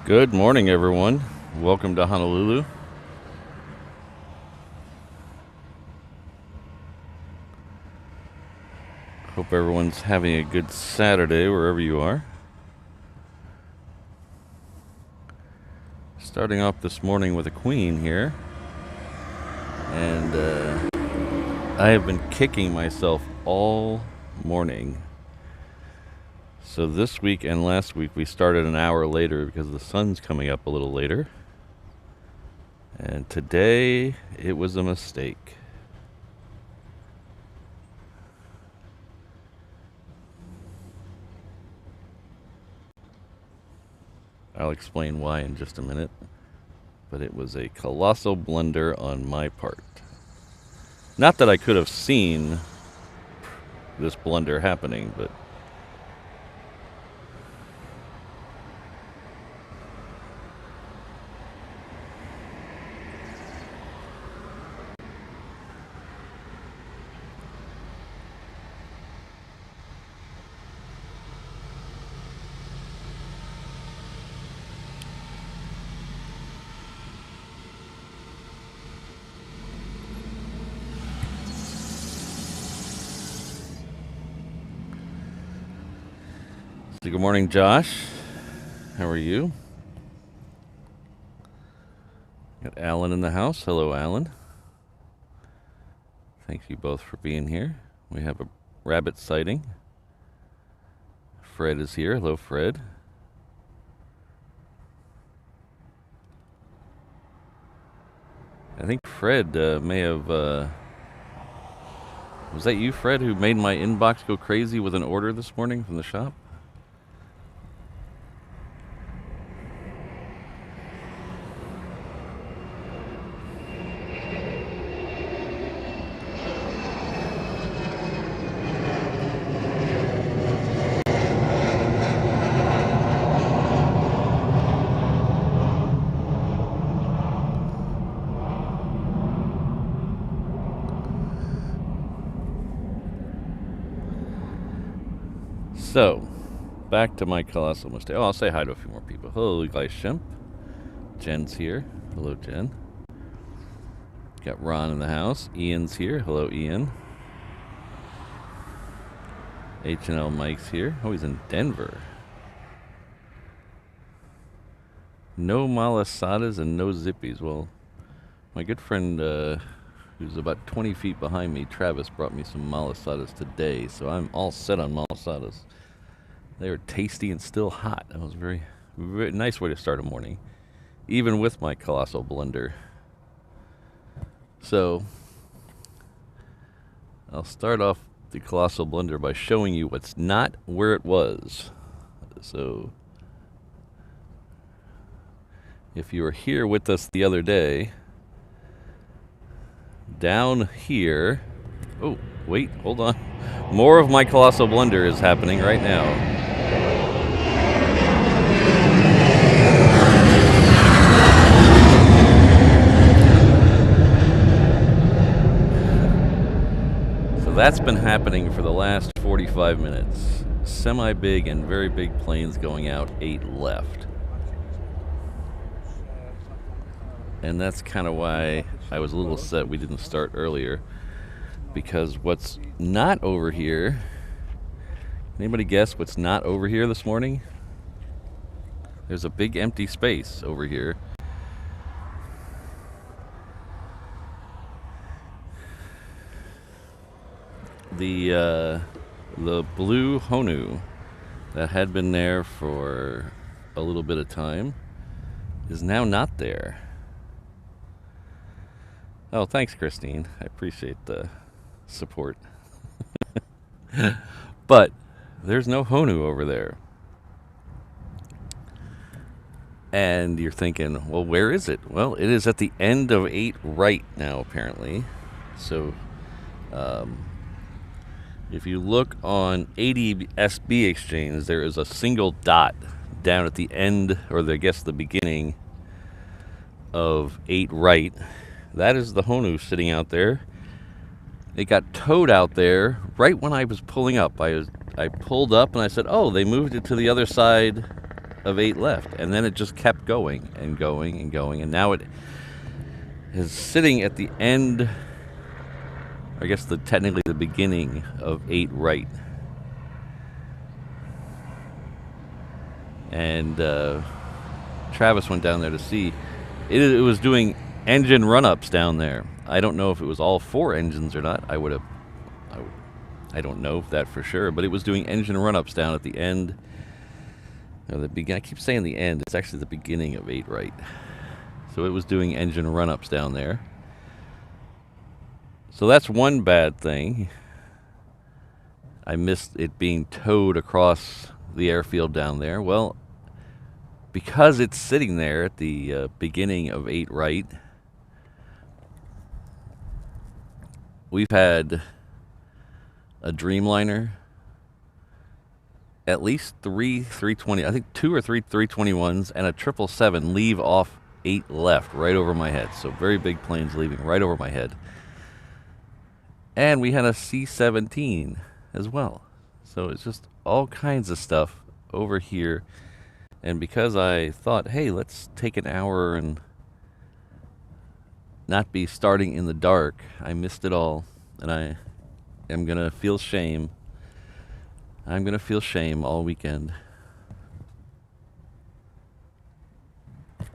Good morning, everyone. Welcome to Honolulu. Hope everyone's having a good Saturday wherever you are. Starting off this morning with a queen here. And I have been kicking myself all morning. So this week and last week we started an hour later because the sun's coming up a little later. And today it was a mistake. I'll explain why in just a minute. But it was a colossal blunder on my part. Not that I could have seen this blunder happening, but good morning, Josh. How are you? Got Alan in the house. Hello, Alan. Thank you both for being here. We have a rabbit sighting. Fred is here. Hello, Fred. I think Fred may have... was that you, Fred, who made my inbox go crazy with an order this morning from the shop? So, back to my colossal mistake. Oh, I'll say hi to a few more people. Hello, guys. Shemp. Jen's here. Hello, Jen. Got Ron in the house. Ian's here. Hello, Ian. HNL Mike's here. Oh, he's in Denver. No malasadas and no zippies. Well, my good friend, who's about 20 feet behind me, Travis, brought me some malasadas today, so I'm all set on malasadas. They were tasty and still hot. That was a very, very nice way to start a morning, even with my colossal blunder. So, I'll start off the colossal blunder by showing you what's not where it was. So, if you were here with us the other day, down here... Oh, wait, hold on. More of my colossal blunder is happening right now. That's been happening for the last 45 minutes. Semi-big and very big planes going out, 8 left. And that's kind of why I was a little upset we didn't start earlier. Because what's not over here... Anybody guess what's not over here this morning? There's a big empty space over here. The blue Honu that had been there for a little bit of time is now not there. Oh, thanks, Christine. I appreciate the support. But there's no Honu over there. And you're thinking, well, where is it? Well, it is at the end of 8 right now, apparently. So, if you look on ADSB Exchange, there is a single dot down at the end, or I guess the beginning of 8 right. That is the Honu sitting out there. It got towed out there right when I was pulling up. I pulled up and I said, oh, they moved it to the other side of 8 left. And then it just kept going and going and going. And now it is sitting at the end, I guess technically the beginning of 8 right. And Travis went down there to see. It was doing engine run-ups down there. I don't know if it was all 4 engines or not. I don't know that for sure, but it was doing engine run-ups down at the end. I keep saying the end. It's actually the beginning of 8 right. So it was doing engine run-ups down there. So that's one bad thing. I missed it being towed across the airfield down there. Well, because it's sitting there at the beginning of 8 right, we've had a Dreamliner, at least 3 320, I think 2 or 3 321s, and a 777 leave off 8 left, right over my head. So very big planes leaving right over my head. And we had a C-17 as well. So it's just all kinds of stuff over here. And because I thought, hey, let's take an hour and not be starting in the dark, I missed it all. And I am going to feel shame. I'm going to feel shame all weekend. Why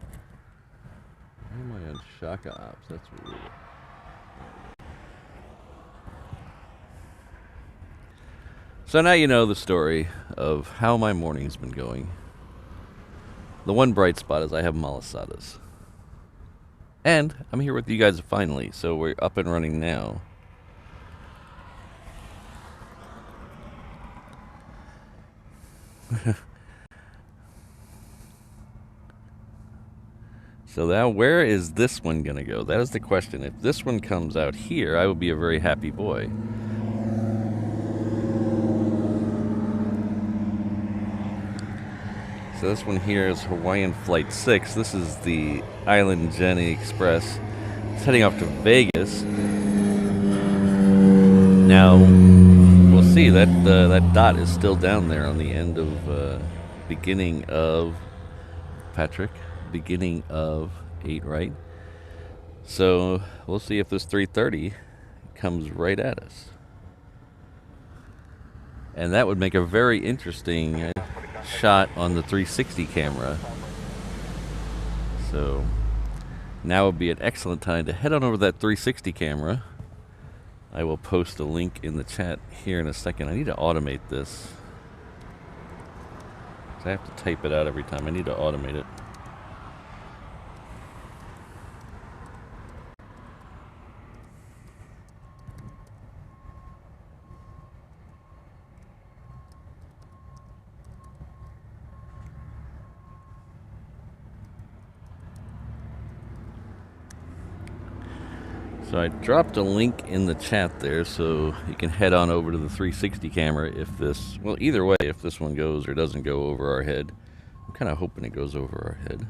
am I on shoutouts? That's weird. So now you know the story of how my morning's been going. The one bright spot is I have malasadas. And I'm here with you guys finally, so we're up and running now. So now where is this one gonna go? That is the question. If this one comes out here, I will be a very happy boy. So this one here is Hawaiian Flight 6. This is the Island Jenny Express. It's heading off to Vegas. Now, we'll see. That dot is still down there on the end of beginning of Patrick. Beginning of 8 right. So we'll see if this 330 comes right at us. And that would make a very interesting shot on the 360 camera. So now would be an excellent time to head on over to that 360 camera. I will post a link in the chat here in a second. I need to automate this. I have to type it out every time. I need to automate it. So I dropped a link in the chat there, so you can head on over to the 360 camera if this, well, either way, if this one goes or doesn't go over our head. I'm kind of hoping it goes over our head.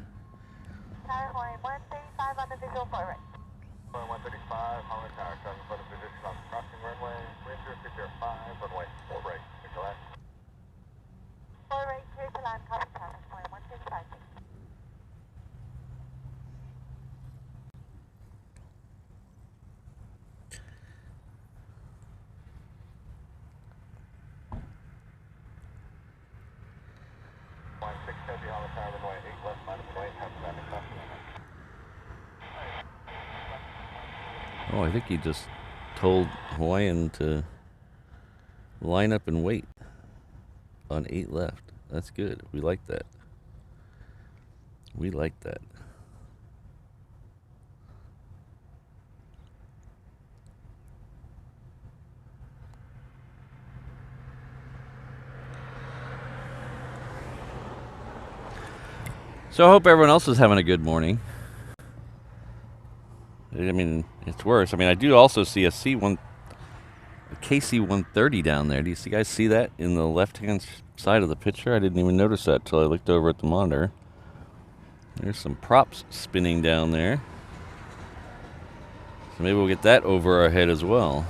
Tower 135 on the visual far right. 135, Holland Tower, traffic for the position on the crossing runway. Wind 5, runway 4 right, clear to land. 4 right, clear to land, copy traffic, 135. Oh, I think he just told Hawaiian to line up and wait on 8 left. That's good. We like that. We like that. So I hope everyone else is having a good morning. I mean, it's worse. I mean, I do also see a KC-130 down there. Do you guys see that in the left-hand side of the picture? I didn't even notice that until I looked over at the monitor. There's some props spinning down there. So maybe we'll get that over our head as well.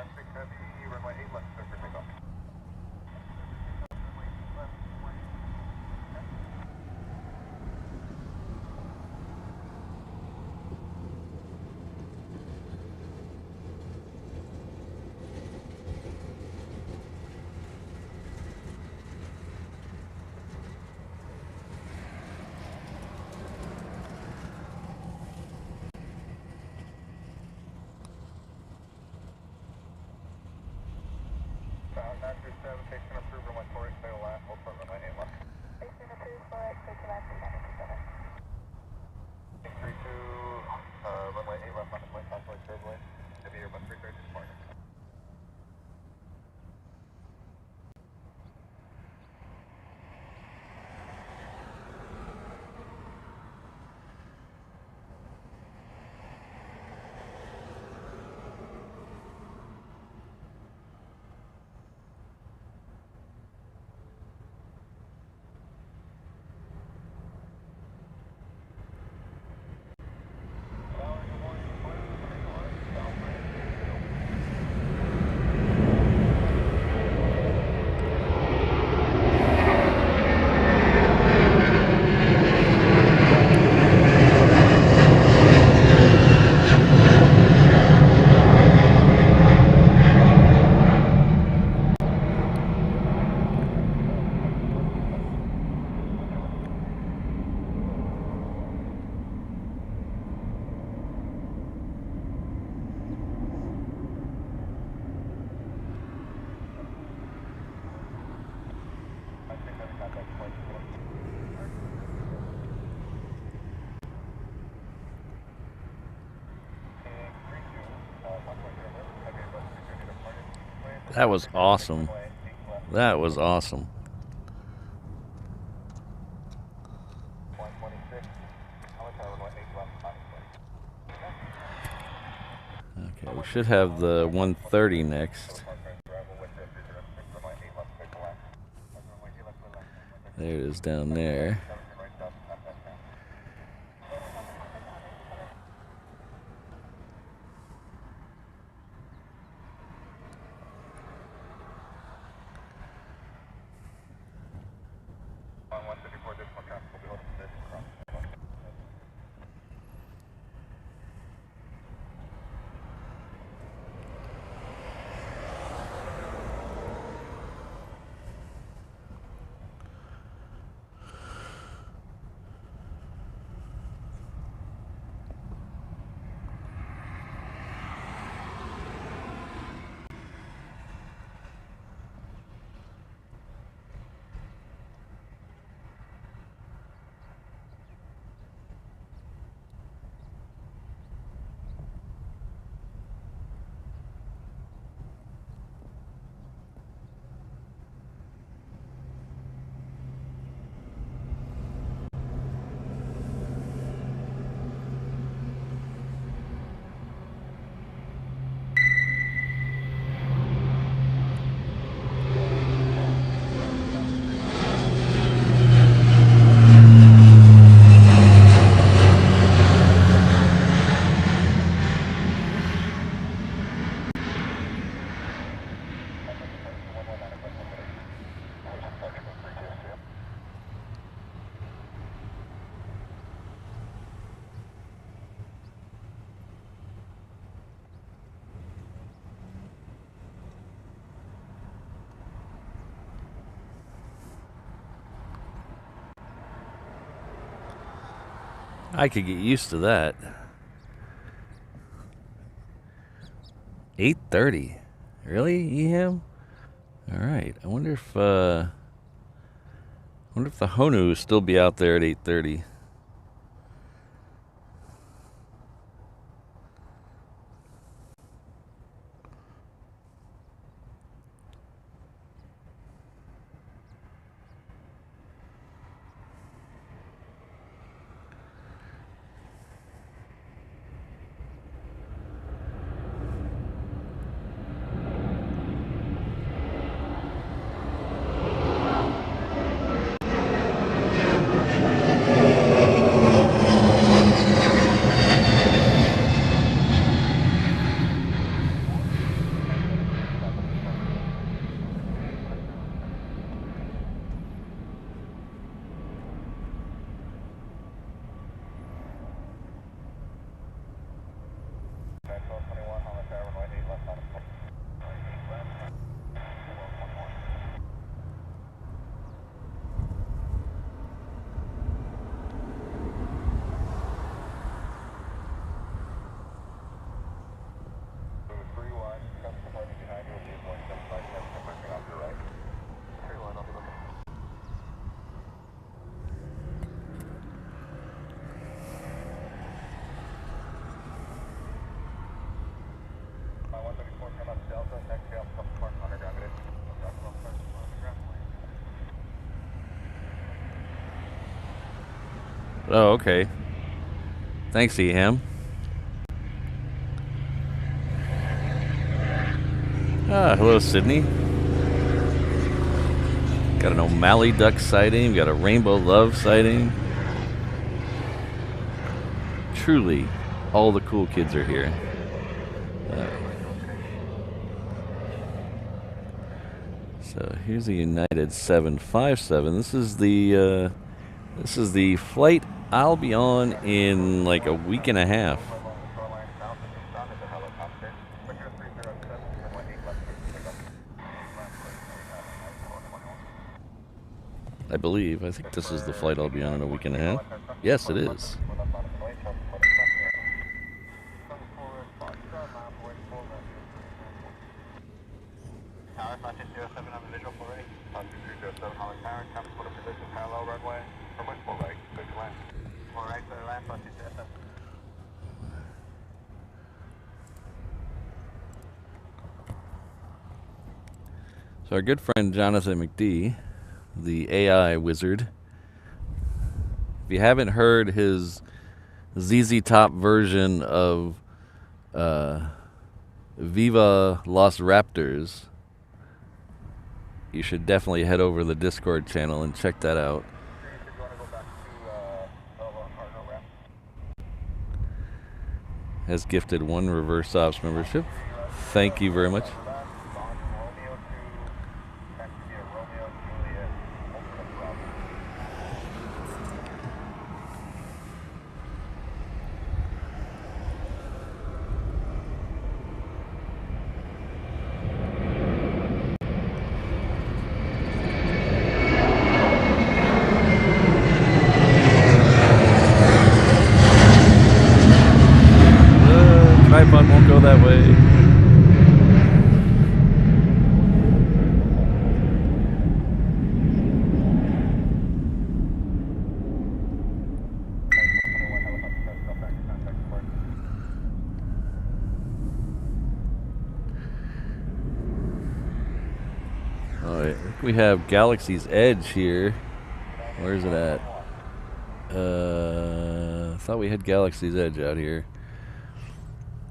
16 Heavy, runway 8 left, clear for takeoff. Station approved, runway 48, clear to land, hold for runway 8 left. Station approved, 48, clear to land, 32, runway 8 left, on the point, constellation turbulent, Heavy Airbus A330 departing. That was awesome. That was awesome. Okay, we should have the 130 next. There it is down there. I could get used to that. 8:30, really, EHAM? All right. I wonder if the Honu will still be out there at 8:30. Oh, okay. Thanks, Eham. Ah, hello, Sydney. Got an O'Malley duck sighting. Got a Rainbow Love sighting. Truly, all the cool kids are here. So here's the United 757. This is the flight I'll be on in like a week and a half. I believe. I think this is the flight I'll be on in a week and a half. Yes, it is. So our good friend Jonathan McD, the AI wizard. If you haven't heard his ZZ Top version of Viva Los Raptors, you should definitely head over to the Discord channel and check that out. Has gifted 1 reverse ops membership. Thank you very much. Tripod won't go that way. Alright, we have Galaxy's Edge here. Where's it at? I thought we had Galaxy's Edge out here.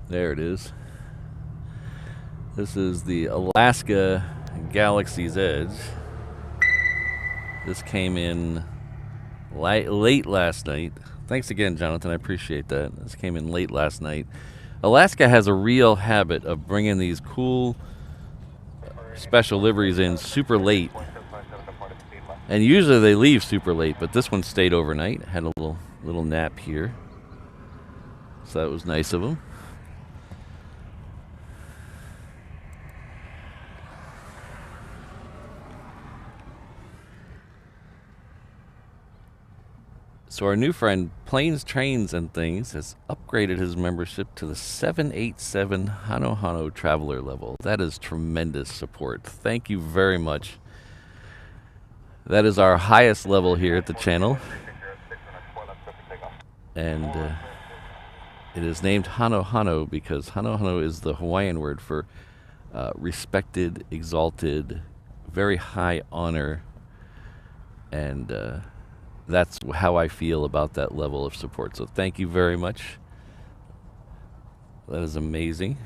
There it is. This is the Alaska Galaxy's Edge. This came in late last night. Thanks again, Jonathan. I appreciate that. This came in late last night. Alaska has a real habit of bringing these cool special liveries in super late. And usually they leave super late, but this one stayed overnight. Had a little nap here. So that was nice of them. So our new friend, Planes, Trains, and Things, has upgraded his membership to the 787 Honu Traveler level. That is tremendous support. Thank you very much. That is our highest level here at the channel. And it is named Honu because Honu is the Hawaiian word for respected, exalted, very high honor, and that's how I feel about that level of support. So thank you very much. That is amazing.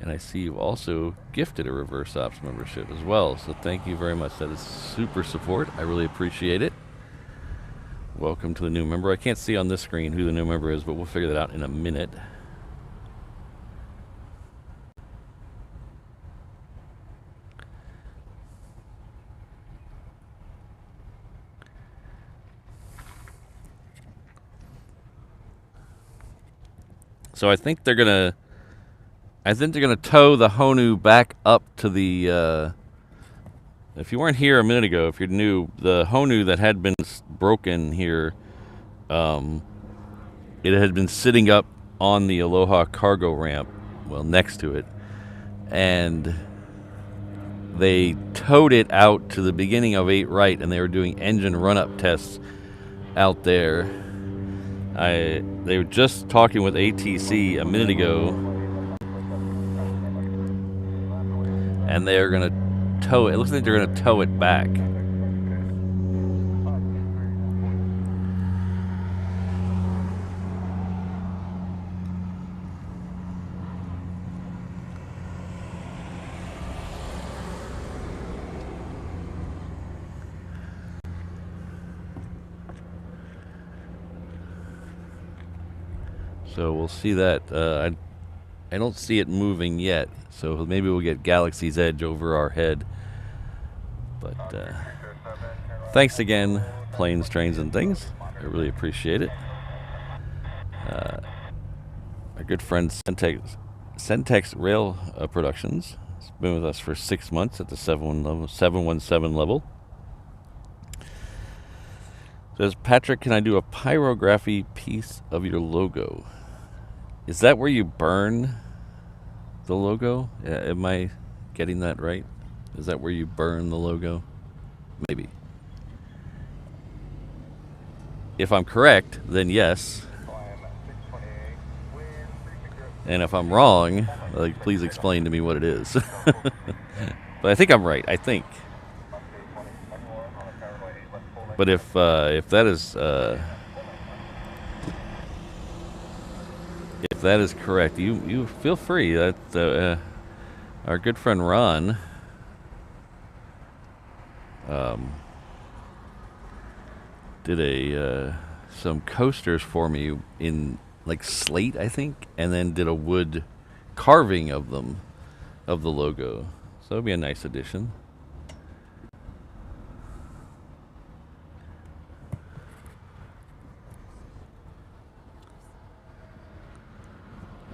And I see you also gifted a reverse ops membership as well. So thank you very much. That is super support. I really appreciate it. Welcome to the new member. I can't see on this screen who the new member is, but we'll figure that out in a minute. So I think they're gonna tow the Honu back up to the. If you weren't here a minute ago, if you're new, the Honu that had been broken here, it had been sitting up on the Aloha cargo ramp, well, next to it, and they towed it out to the beginning of 8 right, and they were doing engine run-up tests out there. They were just talking with ATC a minute ago, and they're going to tow it. It looks like they're going to tow it back. So we'll see that. I don't see it moving yet, so maybe we'll get Galaxy's Edge over our head. But thanks again, Planes, Trains, and Things. I really appreciate it. Our good friend Centex Rail Productions has been with us for 6 months at the 717 level. Says, Patrick, can I do a pyrography piece of your logo? Is that where you burn the logo? Am I getting that right? Is that where you burn the logo? Maybe. If I'm correct, then yes. And if I'm wrong, like, please explain to me what it is. But I think I'm right. I think. But if that is correct, you feel free. That our good friend Ron did some coasters for me in like slate, I think, and then did a wood carving of them, of the logo. So it'll be a nice addition.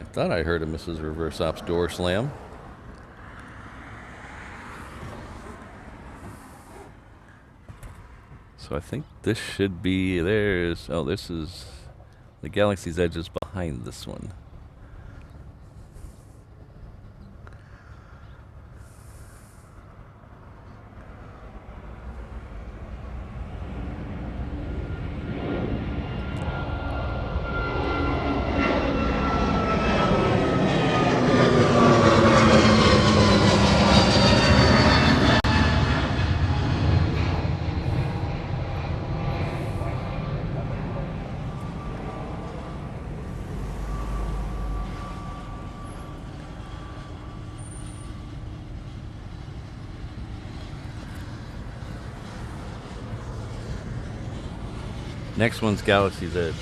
I thought I heard a Mrs. Reverse Ops door slam. So I think this should be, this is, the Galaxy's Edge is behind this one. Next one's Galaxy's Edge.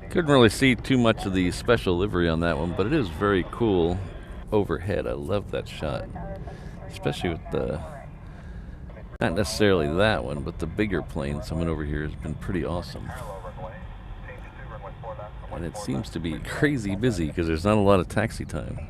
Couldn't really see too much of the special livery on that one, but it is very cool overhead. I love that shot, especially with the, not necessarily that one, but the bigger plane coming over here has been pretty awesome. And it seems to be crazy busy because there's not a lot of taxi time.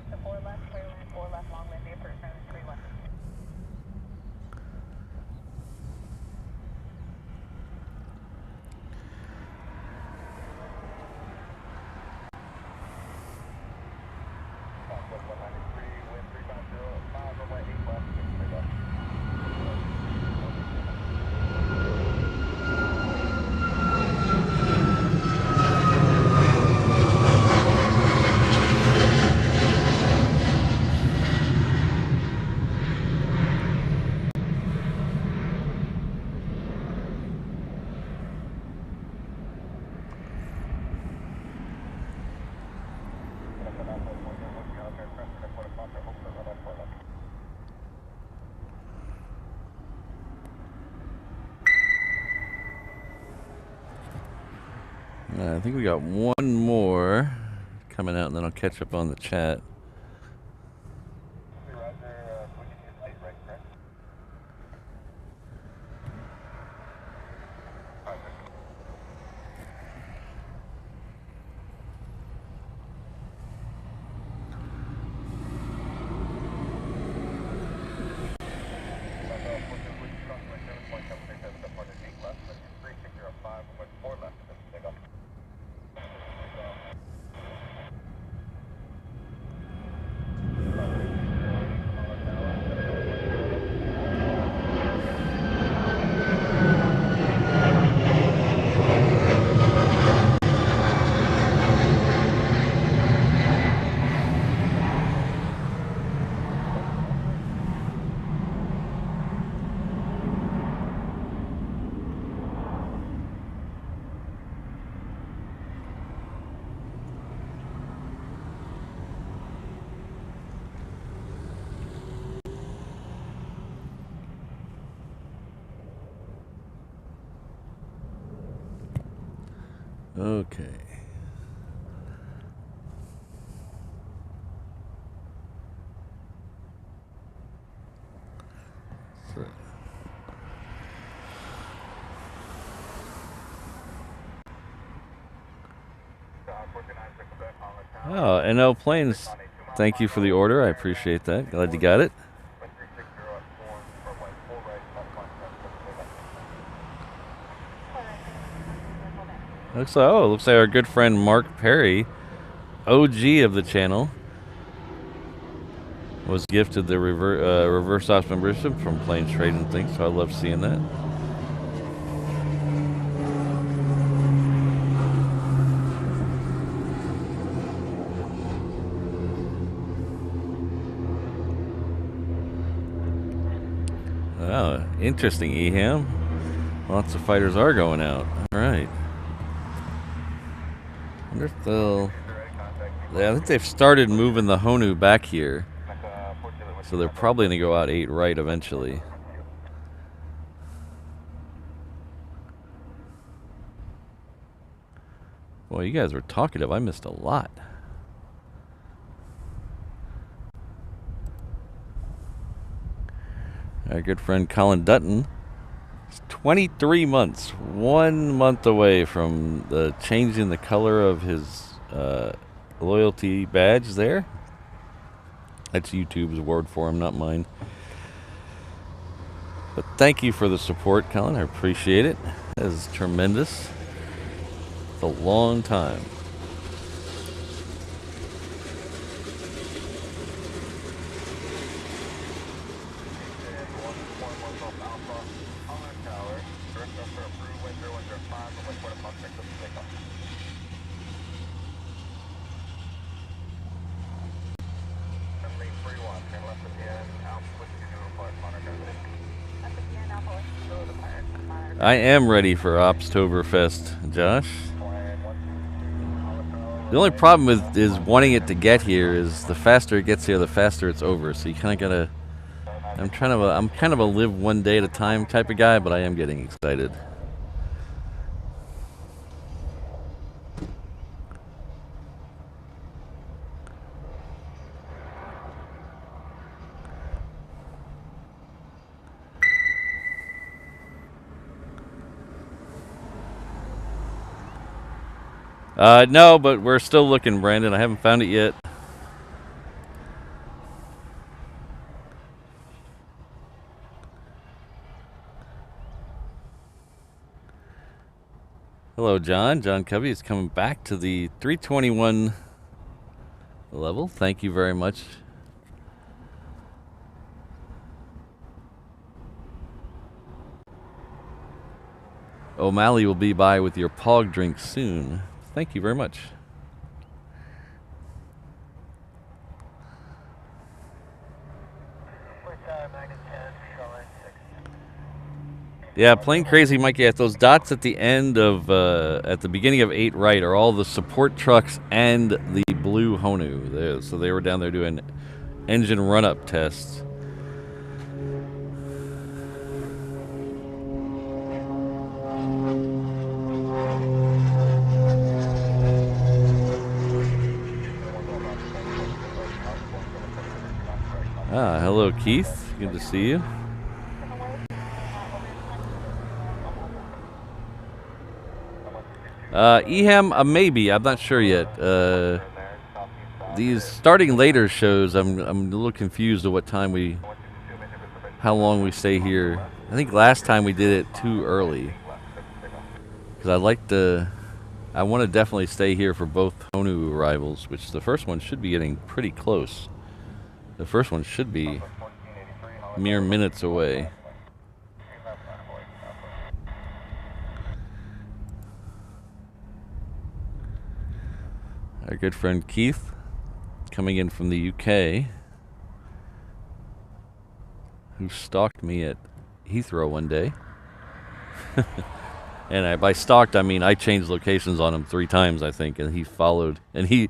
I think we got one more coming out, and then I'll catch up on the chat. Okay. So. Oh, NL Planes, thank you for the order. I appreciate that. Glad you got it. Looks like our good friend Mark Perry, OG of the channel, was gifted the reverse ops membership from Planes Trade and things, so I love seeing that. Oh, interesting, Eham. Lots of fighters are going out. All right. I wonder if they'll... Yeah, I think they've started moving the Honu back here. So they're probably going to go out 8 right eventually. Boy, you guys were talkative. I missed a lot. Our good friend Colin Dutton is 23 months, 1 month away from changing the color of his loyalty badge there. That's YouTube's word for him, not mine. But thank you for the support, Colin. I appreciate it. That is tremendous. It's a long time. I am ready for Opstoberfest, Josh. The only problem is wanting it to get here is the faster it gets here, the faster it's over. So you kind of gotta. I'm kind of a live one day at a time type of guy, but I am getting excited. No, but we're still looking, Brandon. I haven't found it yet. Hello, John. John Covey is coming back to the 321 level. Thank you very much. O'Malley will be by with your pog drink soon. Thank you very much. Yeah, Plane Crazy Mikey, at those dots at the end of, at the beginning of 8 right are all the support trucks and the blue Honu. So they were down there doing engine run-up tests. Ah, hello Keith. Good to see you. EHAM, maybe. I'm not sure yet. These starting later shows, I'm a little confused at what time how long we stay here. I think last time we did it too early. Because I want to definitely stay here for both Honu arrivals, which the first one should be getting pretty close. The first one should be mere minutes away. Our good friend Keith, coming in from the UK, who stalked me at Heathrow one day. And by stalked, I mean I changed locations on him 3 times, I think, and he followed, and he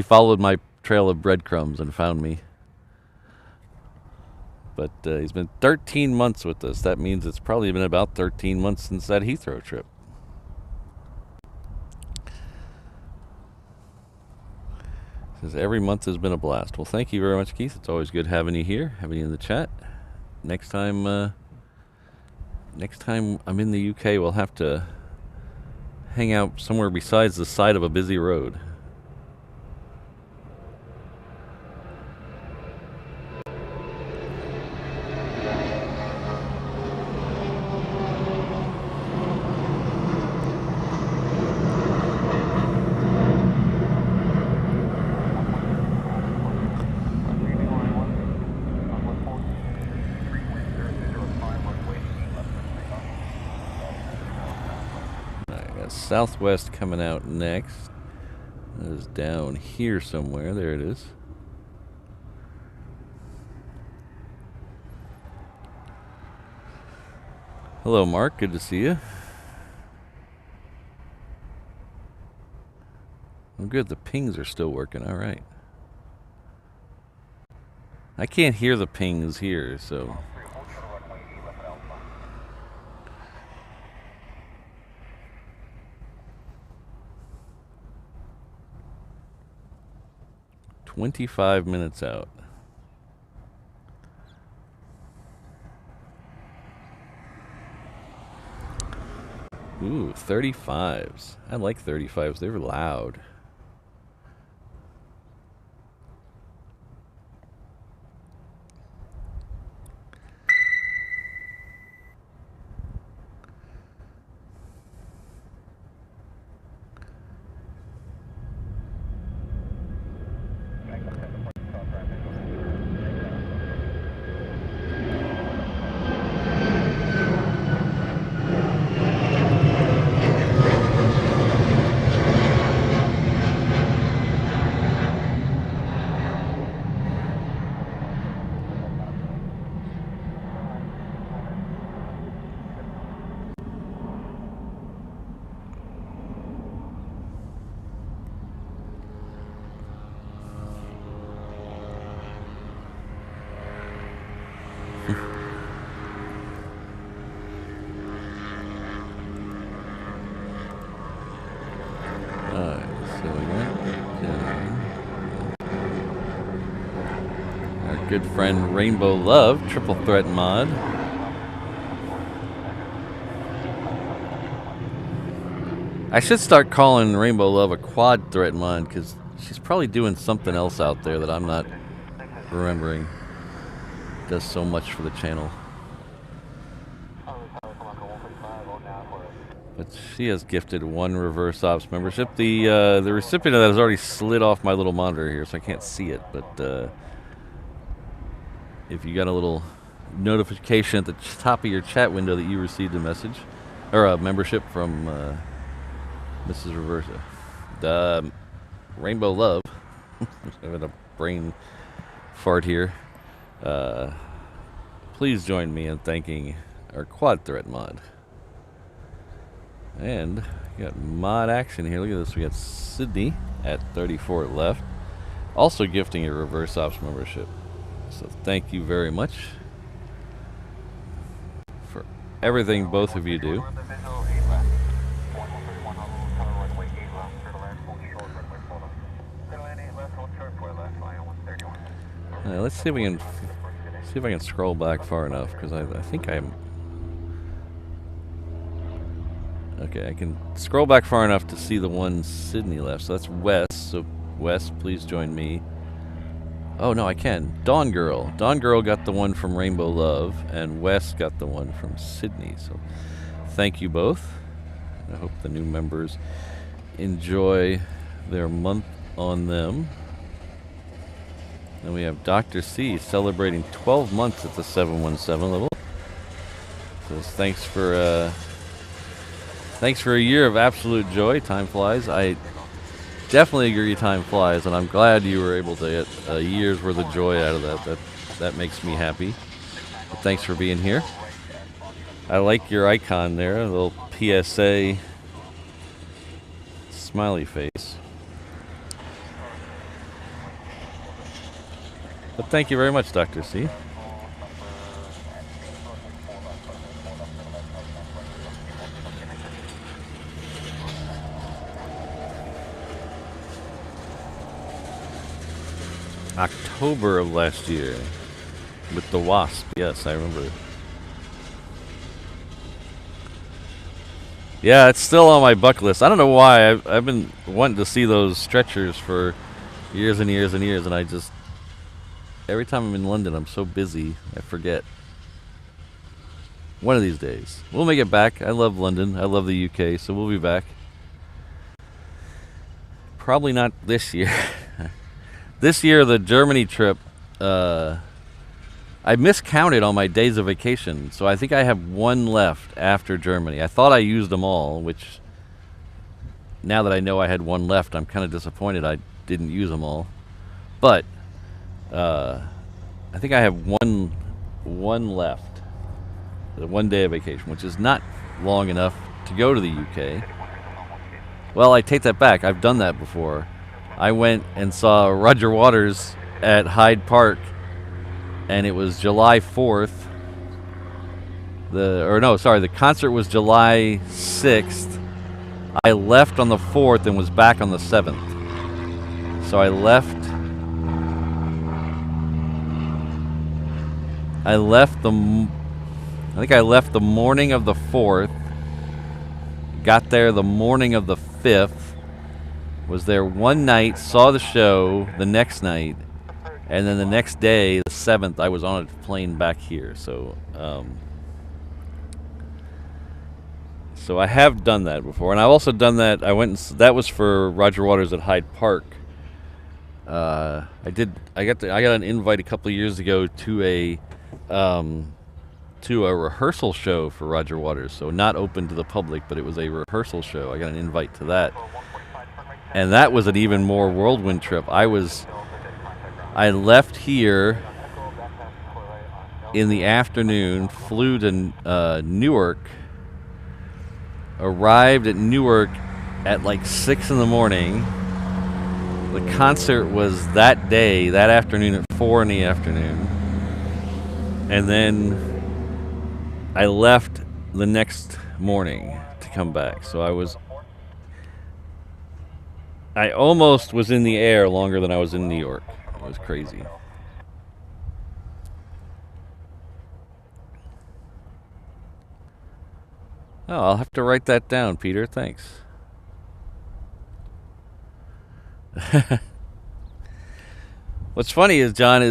followed my trail of breadcrumbs and found me. But he's been 13 months with us. That means it's probably been about 13 months since that Heathrow trip. Says every month has been a blast. Well, thank you very much, Keith. It's always good having you here, having you in the chat. Next time I'm in the UK, we'll have to hang out somewhere besides the side of a busy road. Southwest coming out next. That is down here somewhere. There it is. Hello, Mark. Good to see you. I'm good. The pings are still working. All right. I can't hear the pings here, so... "25 minutes out." Ooh, 35s. I like 35s. They're loud. Good friend Rainbow Love, triple threat mod. I should start calling Rainbow Love a quad threat mod because she's probably doing something else out there that I'm not remembering. Does so much for the channel. But she has gifted 1 reverse ops membership. The recipient of that has already slid off my little monitor here, so I can't see it, but if you got a little notification at the top of your chat window that you received a message or a membership from Mrs. Reversa, the Rainbow Love, having a brain fart here. Please join me in thanking our quad threat mod. And we got mod action here. Look at this. We got Sydney at 34 left, also gifting a reverse ops membership. So thank you very much for everything both of you do. Let's see if we can scroll back far enough, because I think I'm. Okay, I can scroll back far enough to see the one Sydney left. So that's Wes. So Wes, please join me. Oh no, I can. Dawn Girl. Dawn Girl got the one from Rainbow Love, and Wes got the one from Sydney. So thank you both. I hope the new members enjoy their month on them. And we have Dr. C celebrating 12 months at the 717 level. Says thanks for a year of absolute joy. Time flies. I definitely agree time flies, and I'm glad you were able to get a year's worth of joy out of that. That makes me happy. But thanks for being here. I like your icon there, a little PSA smiley face. But thank you very much, Dr. C. October of last year with the Wasp. Yes, I remember. Yeah, it's still on my bucket list. I don't know why. I've been wanting to see those stretchers for years and years and years, and I just, every time I'm in London, I'm so busy, I forget. One of these days. We'll make it back. I love London. I love the UK, so we'll be back. Probably not this year. This year, the Germany trip, I miscounted on my days of vacation, so I think I have one left after Germany. I thought I used them all, which, now that I know I had one left, I'm kind of disappointed I didn't use them all. But I think I have one left, the 1 day of vacation, which is not long enough to go to the UK. Well, I take that back. I've done that before. I went and saw Roger Waters at Hyde Park, and it was July 4th. The concert was July 6th. I left on the 4th and was back on the 7th. So I left the morning of the 4th, got there the morning of the 5th, was there one night, saw the show the next night, and then the next day, the 7th, I was on a plane back here. So I have done that before, and I've also done that. That was for Roger Waters at Hyde Park. I got an invite a couple of years ago to a rehearsal show for Roger Waters. So not open to the public, but it was a rehearsal show. I got an invite to that. And that was an even more whirlwind trip. I left here in the afternoon, flew to Newark, arrived at Newark at like 6 in the morning. The concert was that day, that afternoon at 4 in the afternoon. And then I left the next morning to come back. So I almost was in the air longer than I was in New York. It was crazy. Oh, I'll have to write that down, Peter. Thanks. What's funny is, John,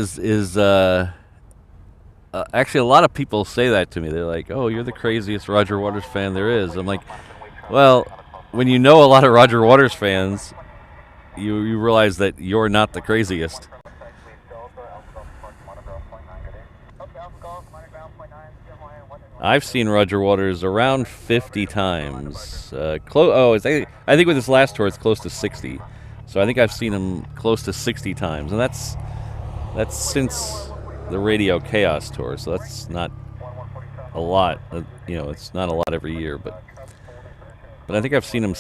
actually a lot of people say that to me. They're like, "Oh, you're the craziest Roger Waters fan there is." I'm like, well, when you know a lot of Roger Waters fans, you realize that you're not the craziest. I've seen Roger Waters around 50 times. I think with this last tour, it's close to 60. So I think I've seen him close to 60 times, and that's since the Radio Chaos tour. So that's not a lot. It's not a lot every year, but I think I've seen him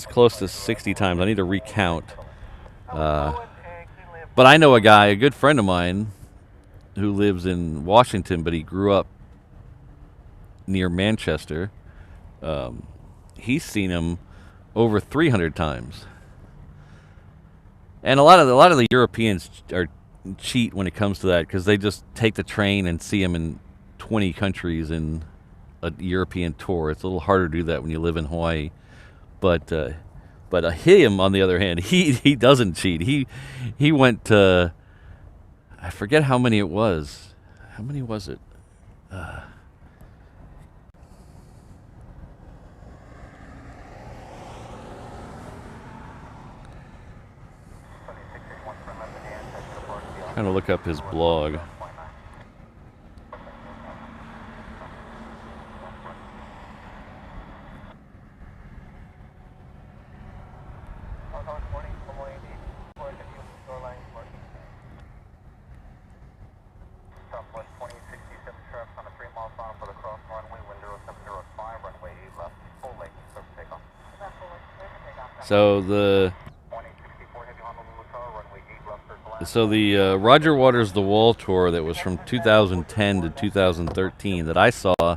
close to 60 times. I need to recount. But I know a good friend of mine, who lives in Washington, but he grew up near Manchester. He's seen him over 300 times. And a lot of the Europeans are cheat when it comes to that because they just take the train and see them in 20 countries in a European tour. It's a little harder to do that when you live in Hawaii. But him, on the other hand, he doesn't cheat. He went to, I forget how many it was. How many was it? Trying to look up his blog. So the Roger Waters The Wall tour that was from 2010 to 2013 that I saw, I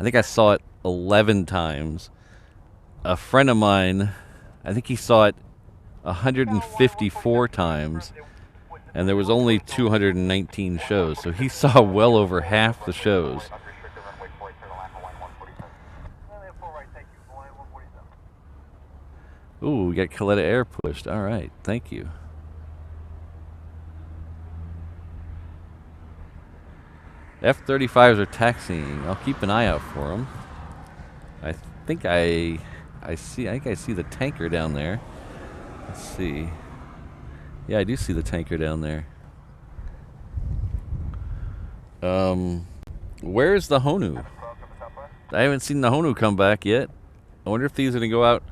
think I saw it 11 times. A friend of mine, I think he saw it 154 times, and there was only 219 shows, so he saw well over half the shows. Ooh, we got Kaleta Air pushed. All right, thank you. F-35s are taxiing. I'll keep an eye out for them. I think I see the tanker down there. Let's see. Yeah, I do see the tanker down there. Where's the Honu? I haven't seen the Honu come back yet. I wonder if these are going to go out.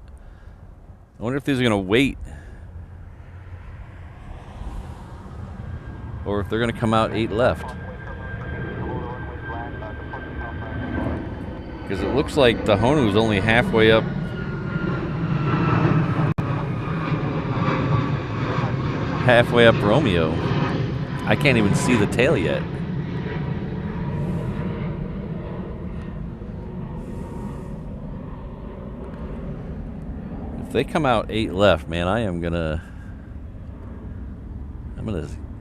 I wonder if these are going to wait. Or if they're going to come out 8 left. Because it looks like the Honu is only halfway up. Halfway up Romeo. I can't even see the tail yet. If they come out 8 left, man, I'm gonna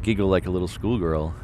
giggle like a little schoolgirl.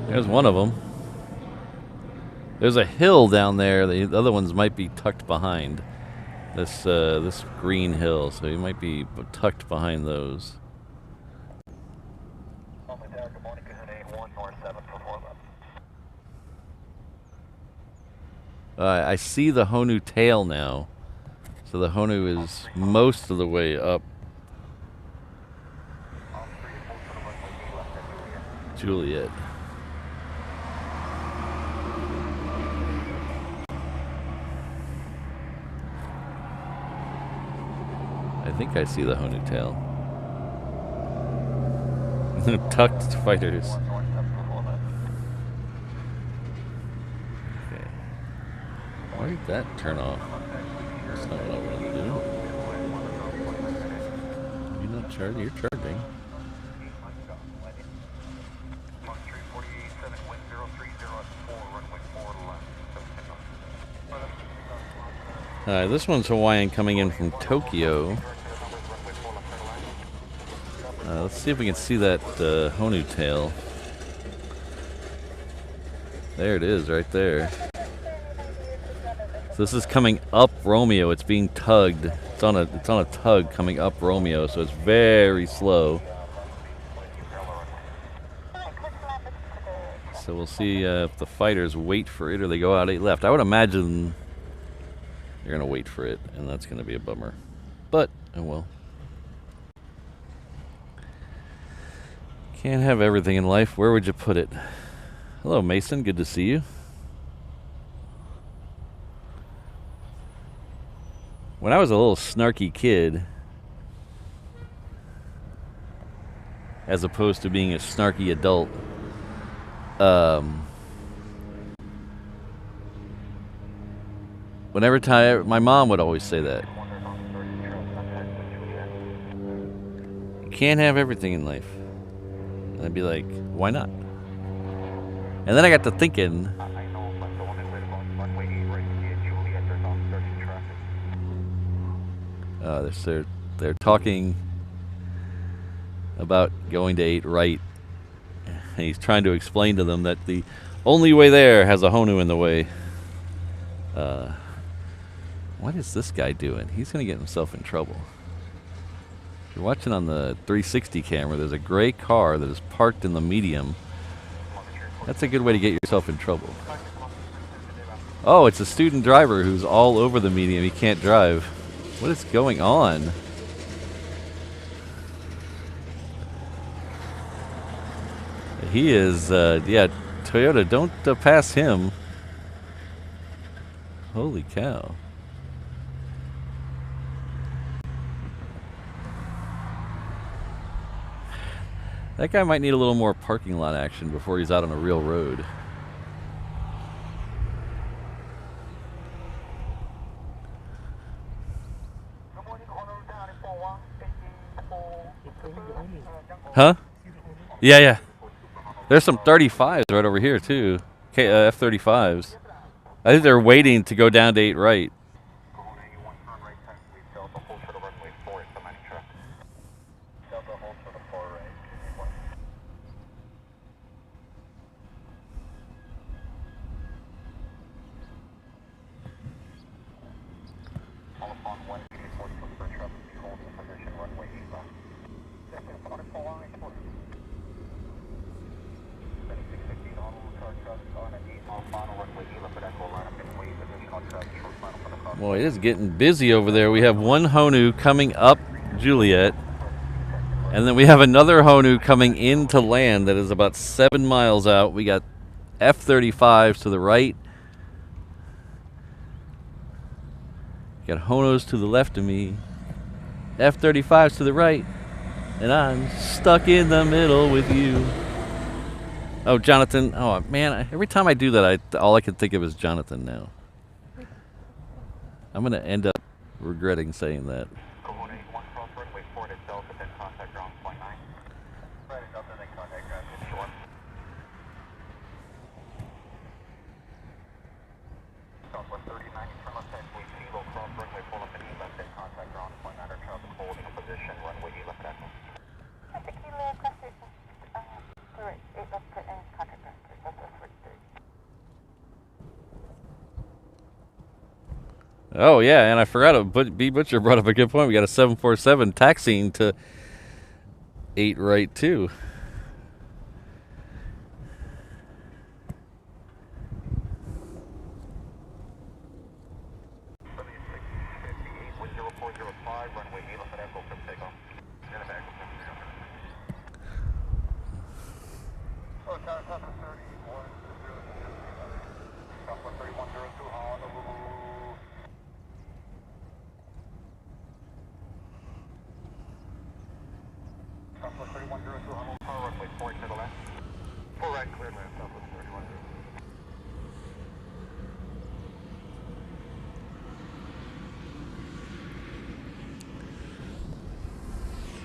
There's one of them. There's a hill down there. The other ones might be tucked behind this this green hill, so you might be tucked behind those. I see the Honu tail now, so the Honu is most of the way up. Juliet. I think I see the Honu tail. Tucked fighters. Okay. Why did that turn off? That's not what I wanted to do. You're not charging, you're charging. This one's Hawaiian coming in from Tokyo. Let's see if we can see that Honu tail. There it is, right there. So this is coming up Romeo. It's being tugged. It's on a tug coming up Romeo, so it's very slow. So we'll see if the fighters wait for it or they go out 8 left. I would imagine they're gonna wait for it, and that's gonna be a bummer. But oh well. Can't have everything in life. Where would you put it? Hello, Mason. Good to see you. When I was a little snarky kid, as opposed to being a snarky adult, whenever my mom would always say that. You can't have everything in life. And I'd be like, why not? And then I got to thinking, they're talking about going to 8 right. And he's trying to explain to them that the only way there has a Honu in the way. What is this guy doing? He's going to get himself in trouble. If you're watching on the 360 camera, there's a gray car that is parked in the medium. That's a good way to get yourself in trouble. Oh, it's a student driver who's all over the medium. He can't drive. What is going on? He is, yeah, Toyota, don't pass him. Holy cow. That guy might need a little more parking lot action before he's out on a real road. Huh? Yeah, yeah. There's some 35s right over here, too. F-35s. I think they're waiting to go down to 8 right. Boy, it is getting busy over there. We have one Honu coming up Juliet, and then we have another Honu coming into land that is about 7 miles out. We got F-35s to the right. Got Honus to the left of me. F-35s to the right. And I'm stuck in the middle with you. Oh, Jonathan. Oh, man. Every time I do that, all I can think of is Jonathan now. I'm going to end up regretting saying that. Oh, yeah, and I forgot, B. Butcher brought up a good point. We got a 747 taxiing to 8 right, too.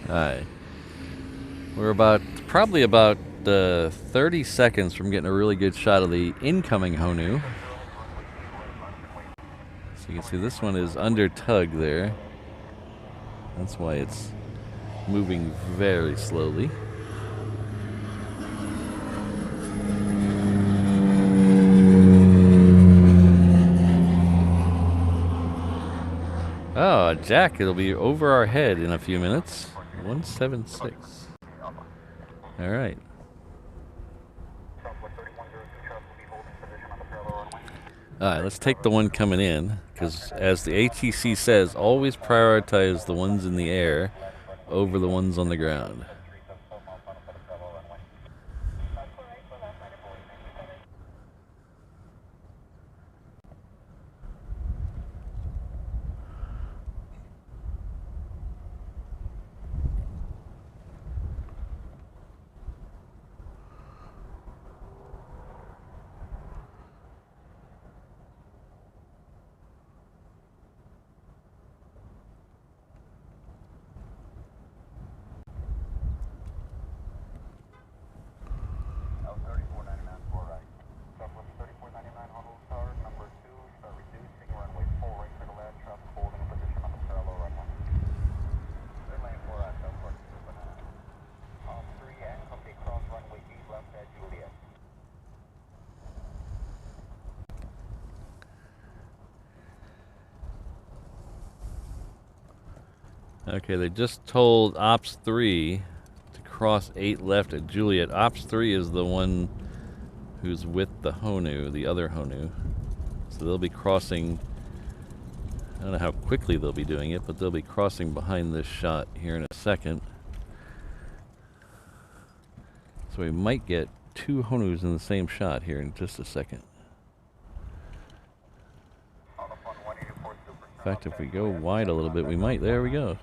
Alright. We're probably about 30 seconds from getting a really good shot of the incoming Honu. So you can see this one is under tug there. That's why it's moving very slowly. Oh, Jack, it'll be over our head in a few minutes. 176. All right. All right, let's take the one coming in, because as the ATC says, always prioritize the ones in the air over the ones on the ground. Okay, they just told Ops 3 to cross 8 left at Juliet. Ops 3 is the one who's with the Honu, the other Honu. So they'll be crossing, I don't know how quickly they'll be doing it, but they'll be crossing behind this shot here in a second. So we might get 2 Honus in the same shot here in just a second. In fact, if we go wide a little bit, we might. There we go.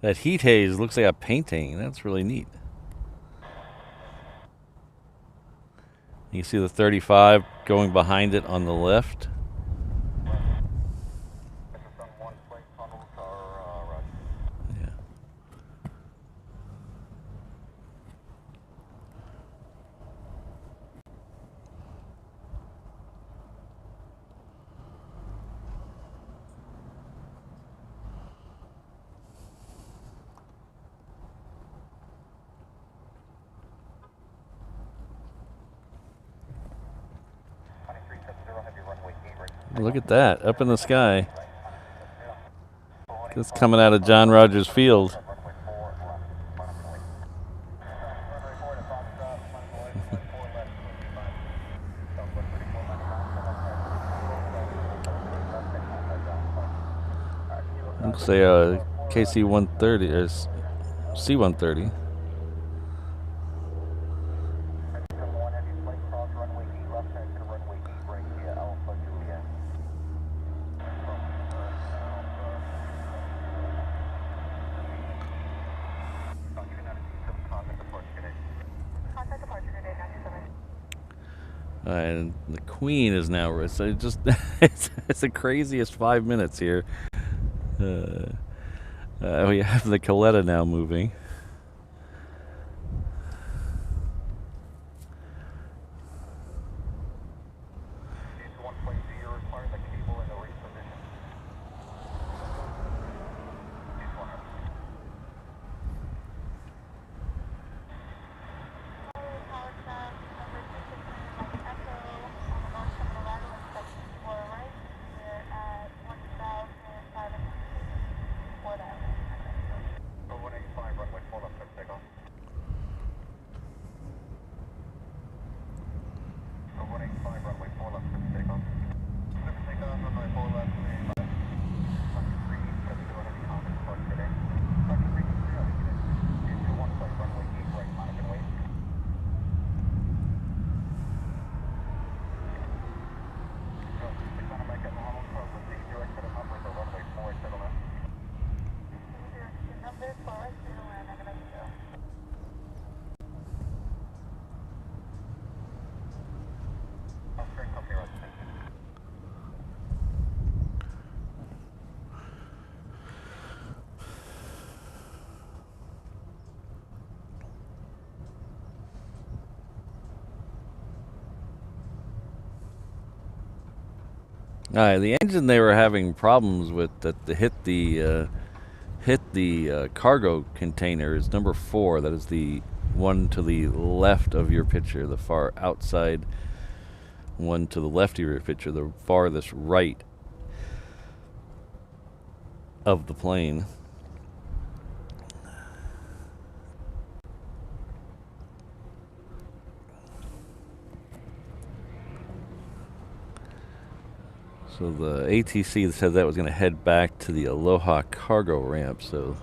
That heat haze looks like a painting. That's really neat. You see the 35 going behind it on the left. Yeah. Look at that, up in the sky. It's coming out of John Rogers Field. Looks like a KC-130 or C-130. And the Queen is now. So just it's the craziest 5 minutes here. We have the Coletta now moving. Alright, the engine they were having problems with that hit the cargo container is number 4. That is the one to the left of your picture, the far outside one to the left of your picture, the farthest right of the plane. So the ATC said that was going to head back to the Aloha cargo ramp, so...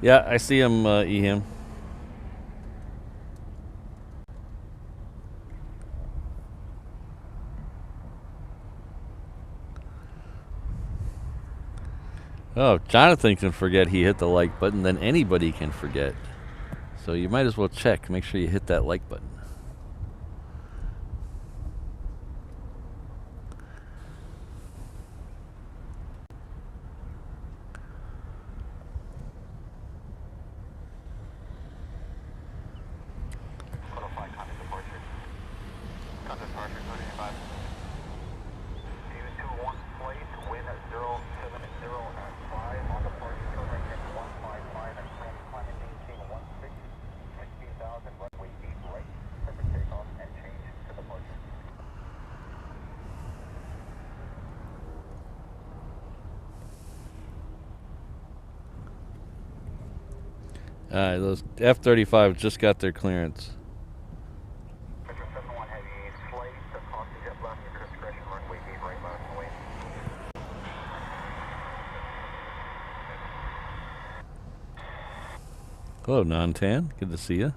Yeah, I see him, Ehim. Oh, Jonathan can forget he hit the like button, then anybody can forget. So you might as well check, make sure you hit that like button. Those F-35 just got their clearance. Hello, Nantan. Good to see you.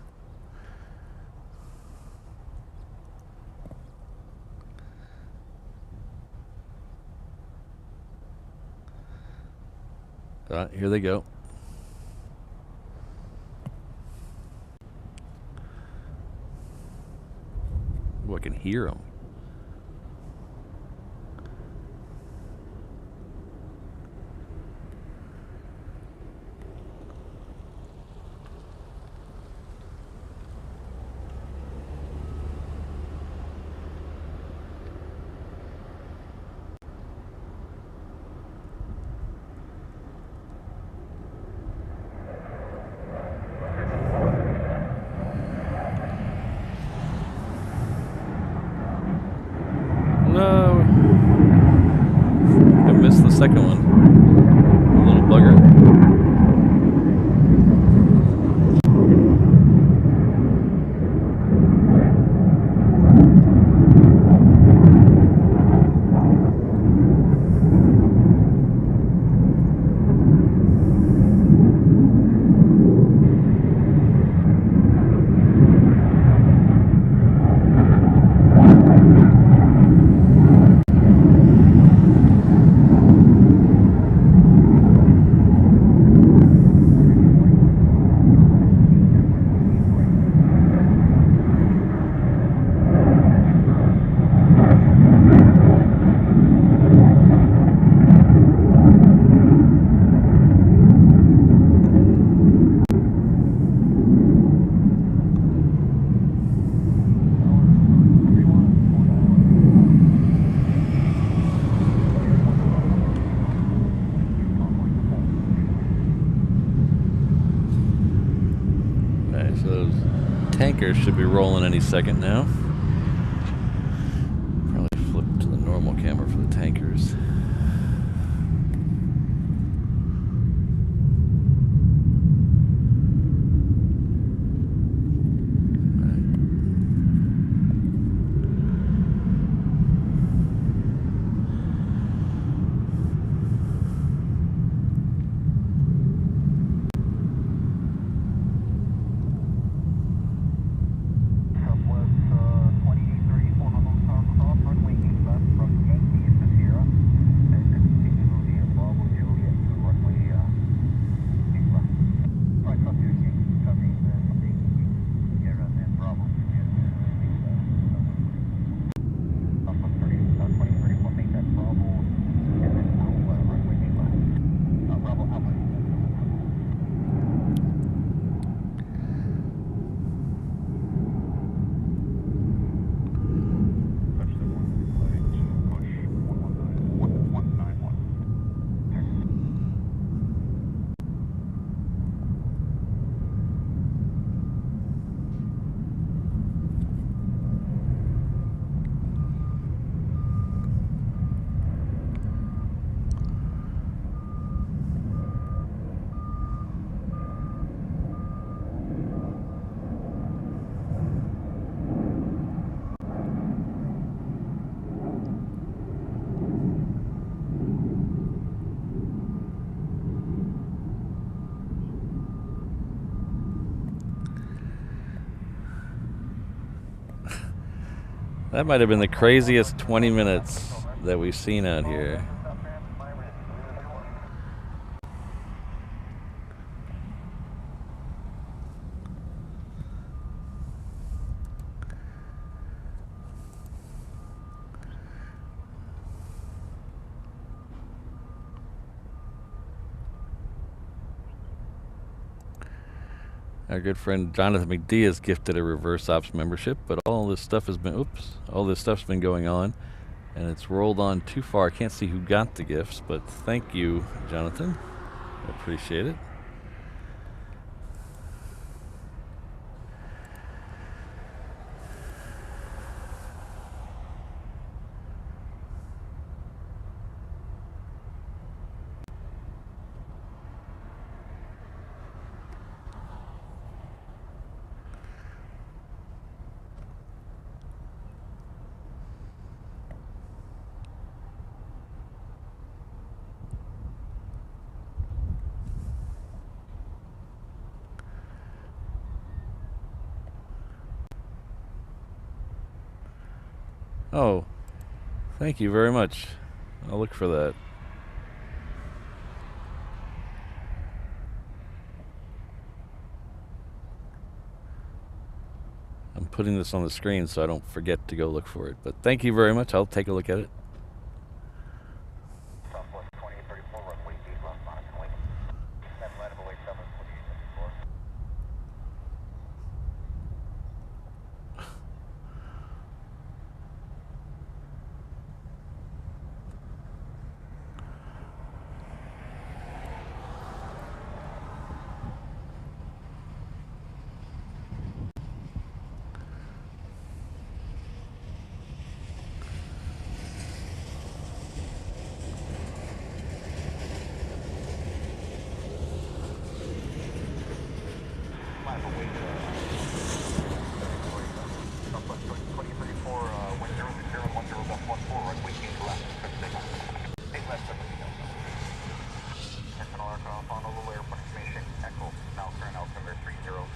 Here they go. Oh, I can hear them. No! I missed the second one. A little bugger. Tankers should be rolling any second now. Probably flip to the normal camera for the tankers. That might have been the craziest 20 minutes that we've seen out here. Our good friend Jonathan McD has gifted a reverse ops membership, but all this stuff has been, all this stuff's been going on, and it's rolled on too far. I can't see who got the gifts, but thank you, Jonathan. I appreciate it. Oh, thank you very much. I'll look for that. I'm putting this on the screen so I don't forget to go look for it. But thank you very much. I'll take a look at it. Southwest 2834, runway 8 left, Monaco Link. That's line of away 72854. Honolulu Airport information, Echo, now current altimeter 3002.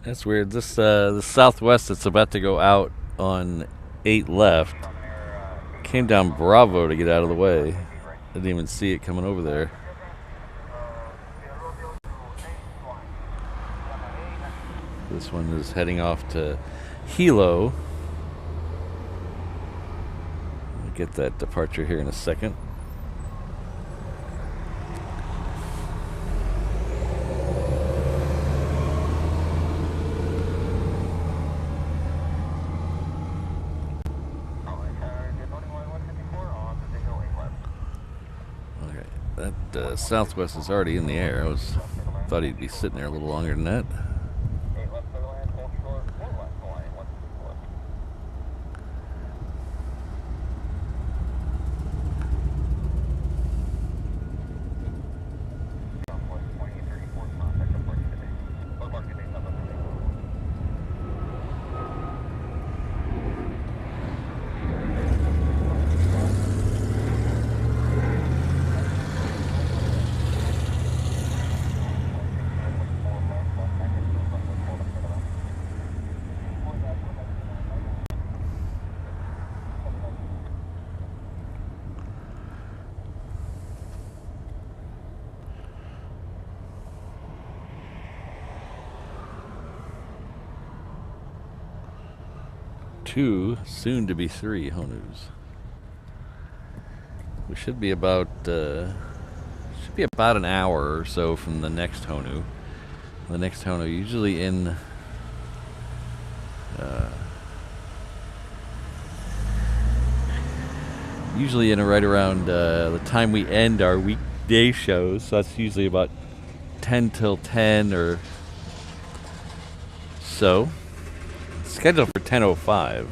That's weird. This the Southwest that's about to go out on 8 left came down Bravo to get out of the way. Didn't even see it coming over there. This one is heading off to Hilo. I'll get that departure here in a second. That Southwest is already in the air. Thought he'd be sitting there a little longer than that. Two, soon to be 3 Honus. We should be about an hour or so from the next Honu. The next Honu usually in right around the time we end our weekday shows. So that's usually about 10 till 10 or so. Scheduled for 10:05.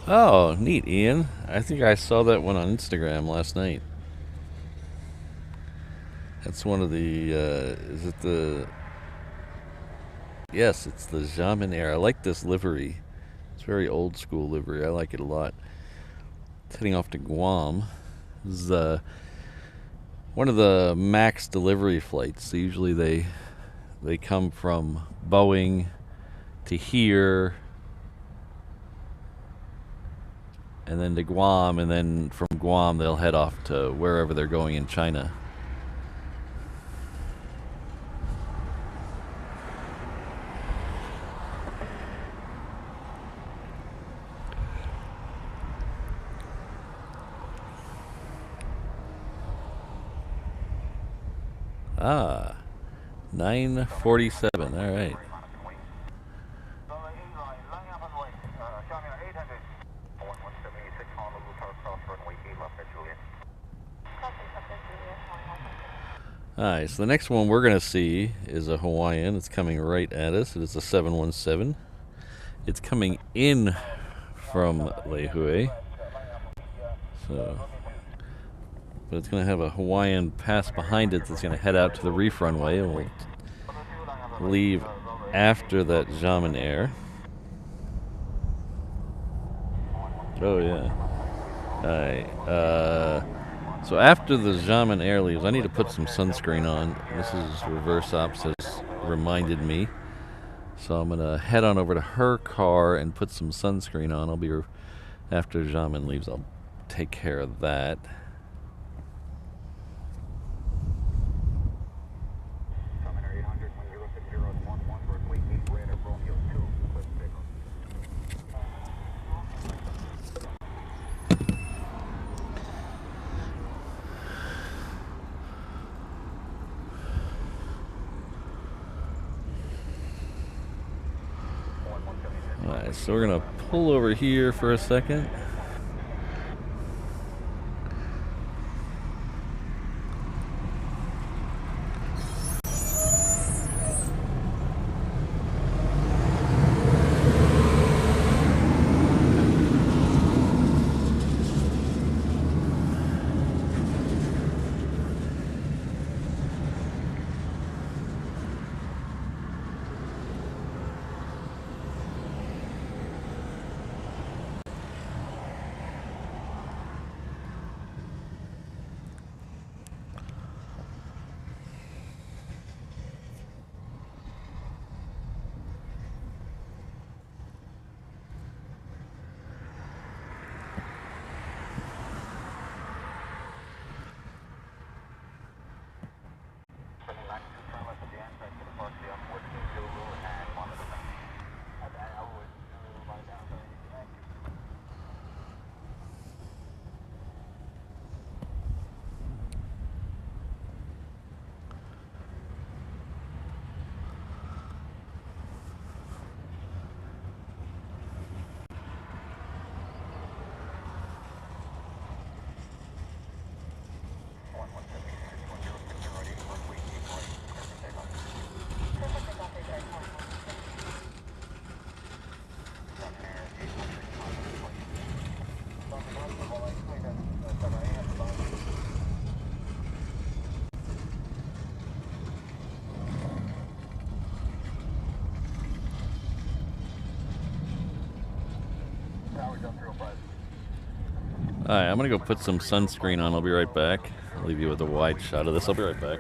Oh, neat, Ian. I think I saw that one on Instagram last night. That's one of the, is it the... Yes, it's the Xiamen Air. I like this livery. It's very old school livery. I like it a lot. It's heading off to Guam. This is one of the MAX delivery flights. So usually they come from Boeing to here, and then to Guam, and then from Guam they'll head off to wherever they're going in China. Ah, 9:47. All right. Alright, so the next one we're going to see is a Hawaiian. It's coming right at us. It is a 717. It's coming in from Lehue. So but it's going to have a Hawaiian pass behind it that's going to head out to the reef runway, and we'll leave after that Jamin Air. Oh yeah. Alright, so after the Jamin Air leaves, I need to put some sunscreen on. This is reverse ops has reminded me. So I'm going to head on over to her car and put some sunscreen on. I'll be, after Jamin leaves, I'll take care of that. Alright, so we're going to pull over here for a second. Alright, I'm going to go put some sunscreen on. I'll be right back. I'll leave you with a wide shot of this. I'll be right back.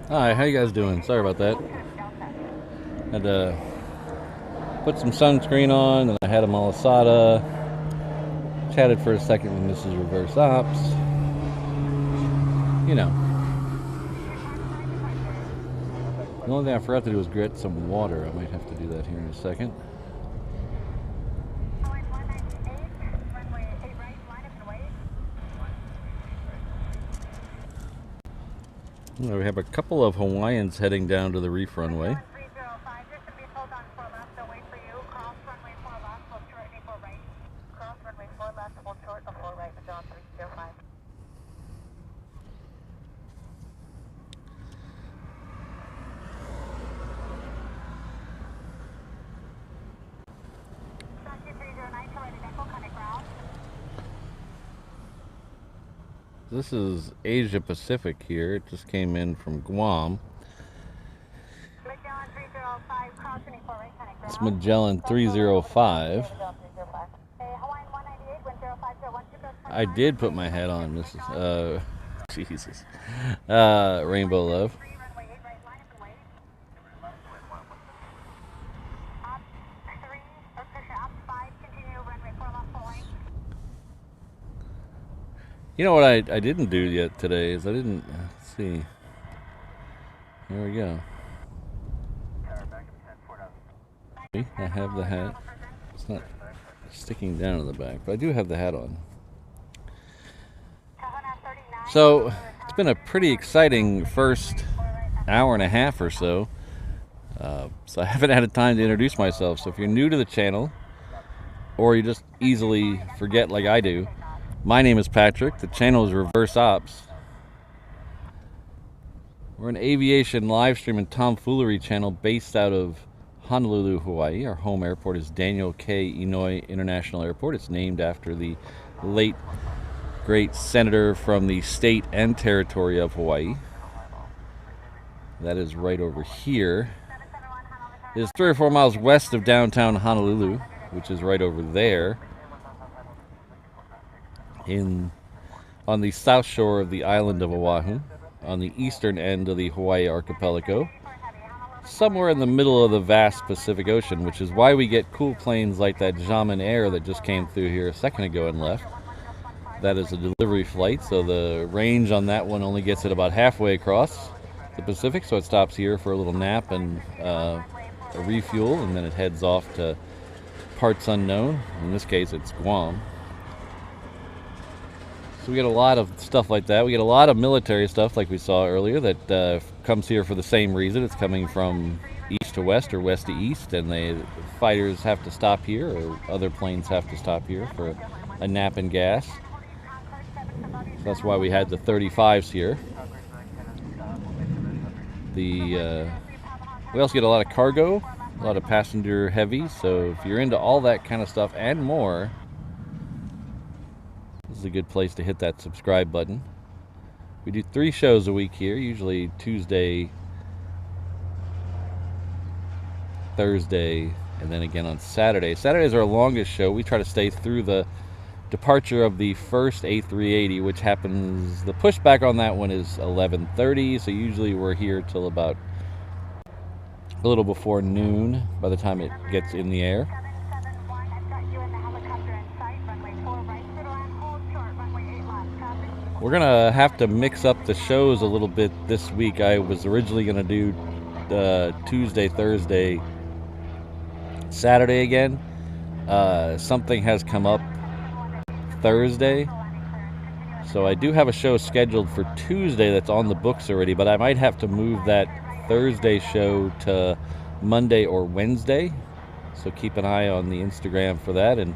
Hi, how you guys doing? Sorry about that. Had to put some sunscreen on, and I had a malasada. Chatted for a second with Mrs. Reverse Ops. You know. The only thing I forgot to do was get some water. I might have to do that here in a second. We have a couple of Hawaiians heading down to the reef runway. This is Asia Pacific here. It just came in from Guam. It's Magellan 305. I did put my hat on, Mrs. Jesus. Rainbow Love. You know what I didn't do yet today is I didn't, let's see. There we go. See, I have the hat. It's not sticking down in the back, but I do have the hat on. So, it's been a pretty exciting first hour and a half or so. So I haven't had time to introduce myself. So if you're new to the channel, or you just easily forget like I do, my name is Patrick. The channel is Reverse Ops. We're an aviation live stream and tomfoolery channel based out of Honolulu, Hawaii. Our home airport is Daniel K. Inouye International Airport. It's named after the late, great senator from the state and territory of Hawaii. That is right over here. It is 3 or 4 miles west of downtown Honolulu, which is right over there. On the south shore of the island of Oahu, on the eastern end of the Hawaii archipelago, somewhere in the middle of the vast Pacific Ocean, which is why we get cool planes like that Jaman Air that just came through here a second ago and left. That is a delivery flight, so the range on that one only gets it about halfway across the Pacific, so it stops here for a little nap and a refuel, and then it heads off to parts unknown. In this case, it's Guam. So we get a lot of stuff like that. We get a lot of military stuff like we saw earlier that comes here for the same reason. It's coming from east to west or west to east, and the fighters have to stop here, or other planes have to stop here for a nap and gas. So that's why we had the 35s here. We also get a lot of cargo, a lot of passenger heavy. So if you're into all that kind of stuff and more, this is a good place to hit that subscribe button. We do 3 shows a week here, usually Tuesday, Thursday, and then again on Saturday. Saturdays are our longest show. We try to stay through the departure of the first A380, which happens, the pushback on that one is 11:30, so usually we're here till about a little before noon by the time it gets in the air. We're gonna have to mix up the shows a little bit this week. I was originally gonna do Tuesday, Thursday, Saturday again. Something has come up Thursday, so I do have a show scheduled for Tuesday that's on the books already, but I might have to move that Thursday show to Monday or Wednesday, so keep an eye on the Instagram for that and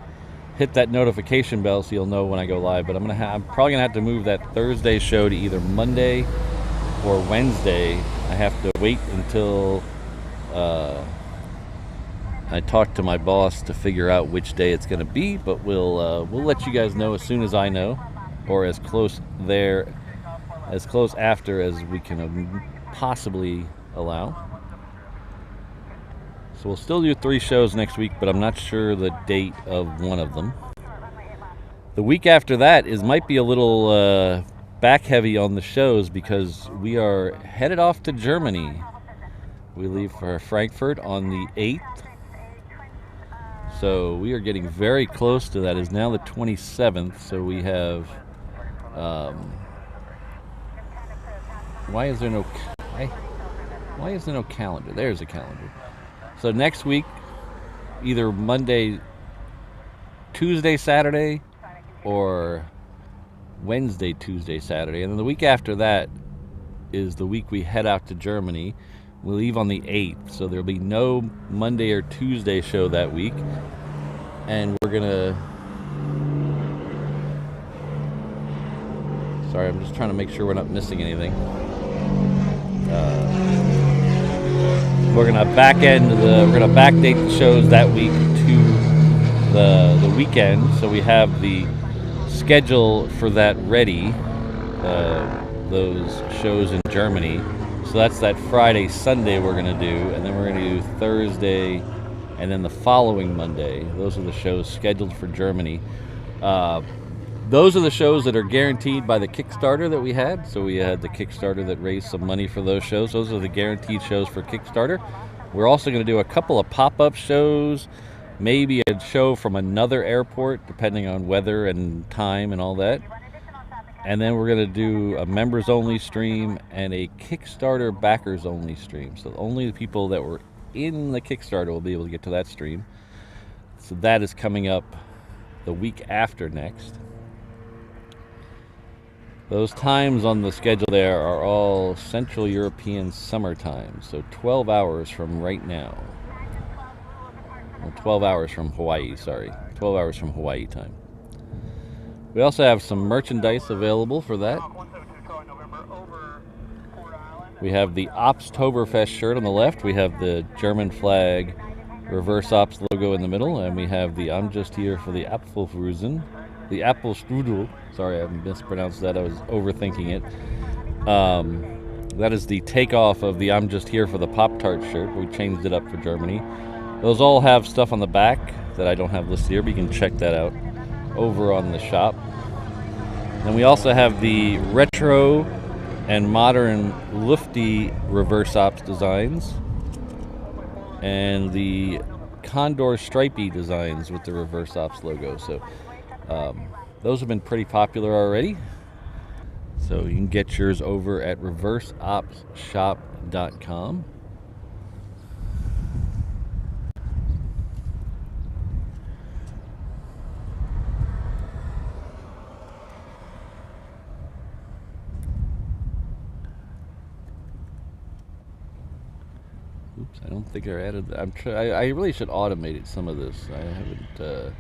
hit that notification bell so you'll know when I go live. But I'm probably gonna have to move that Thursday show to either Monday or Wednesday. I have to wait until I talk to my boss to figure out which day it's gonna be, but we'll let you guys know as soon as I know, or as close after as we can possibly allow. So we'll still do 3 shows next week, but I'm not sure the date of one of them. The week after that might be a little back heavy on the shows because we are headed off to Germany. We leave for Frankfurt on the 8th. So we are getting very close to that. It's now the 27th, so we have why is there no calendar? There's a calendar. So next week, either Monday, Tuesday, Saturday, or Wednesday, Tuesday, Saturday. And then the week after that is the week we head out to Germany. We leave on the 8th, so there'll be no Monday or Tuesday show that week. And we're gonna... Sorry, I'm just trying to make sure we're not missing anything. We're gonna we're gonna backdate the shows that week to the weekend, so we have the schedule for that ready. Those shows in Germany. So that's that Friday, Sunday we're gonna do, and then we're gonna do Thursday, and then the following Monday. Those are the shows scheduled for Germany. Those are the shows that are guaranteed by the Kickstarter that we had. So we had the Kickstarter that raised some money for those shows. Those are the guaranteed shows for Kickstarter. We're also going to do a couple of pop-up shows, maybe a show from another airport, depending on weather and time and all that. And then we're going to do a members-only stream and a Kickstarter backers-only stream. So only the people that were in the Kickstarter will be able to get to that stream. So that is coming up the week after next. Those times on the schedule there are all Central European summer time, so 12 hours from right now. Well, 12 hours from Hawaii, sorry. 12 hours from Hawaii time. We also have some merchandise available for that. We have the Opstoberfest shirt on the left. We have the German flag reverse ops logo in the middle, and we have the I'm just here for the Apfelfrusen. The Apfelstrudel. Sorry, I mispronounced that. I was overthinking it. That is the takeoff of the I'm just here for the Pop-Tart shirt. We changed it up for Germany. Those all have stuff on the back that I don't have listed here, but you can check that out over on the shop. And we also have the retro and modern lufty reverse ops designs and the Condor stripey designs with the reverse ops logo. So those have been pretty popular already. So you can get yours over at reverseopsshop.com. Oops, I don't think I added that. I really should automate some of this. I haven't.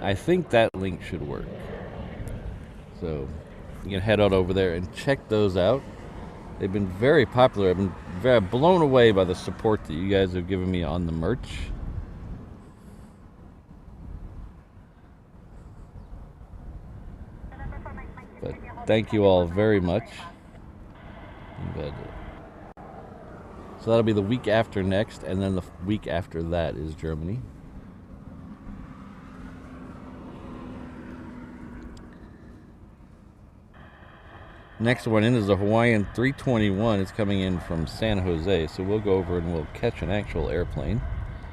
I think that link should work. So you can head on over there and check those out. They've been very popular. I've been very blown away by the support that you guys have given me on the merch. But thank you all very much. So that'll be the week after next, and then the week after that is Germany. Next one in is the Hawaiian 321. It's coming in from San Jose, so we'll go over and we'll catch an actual airplane.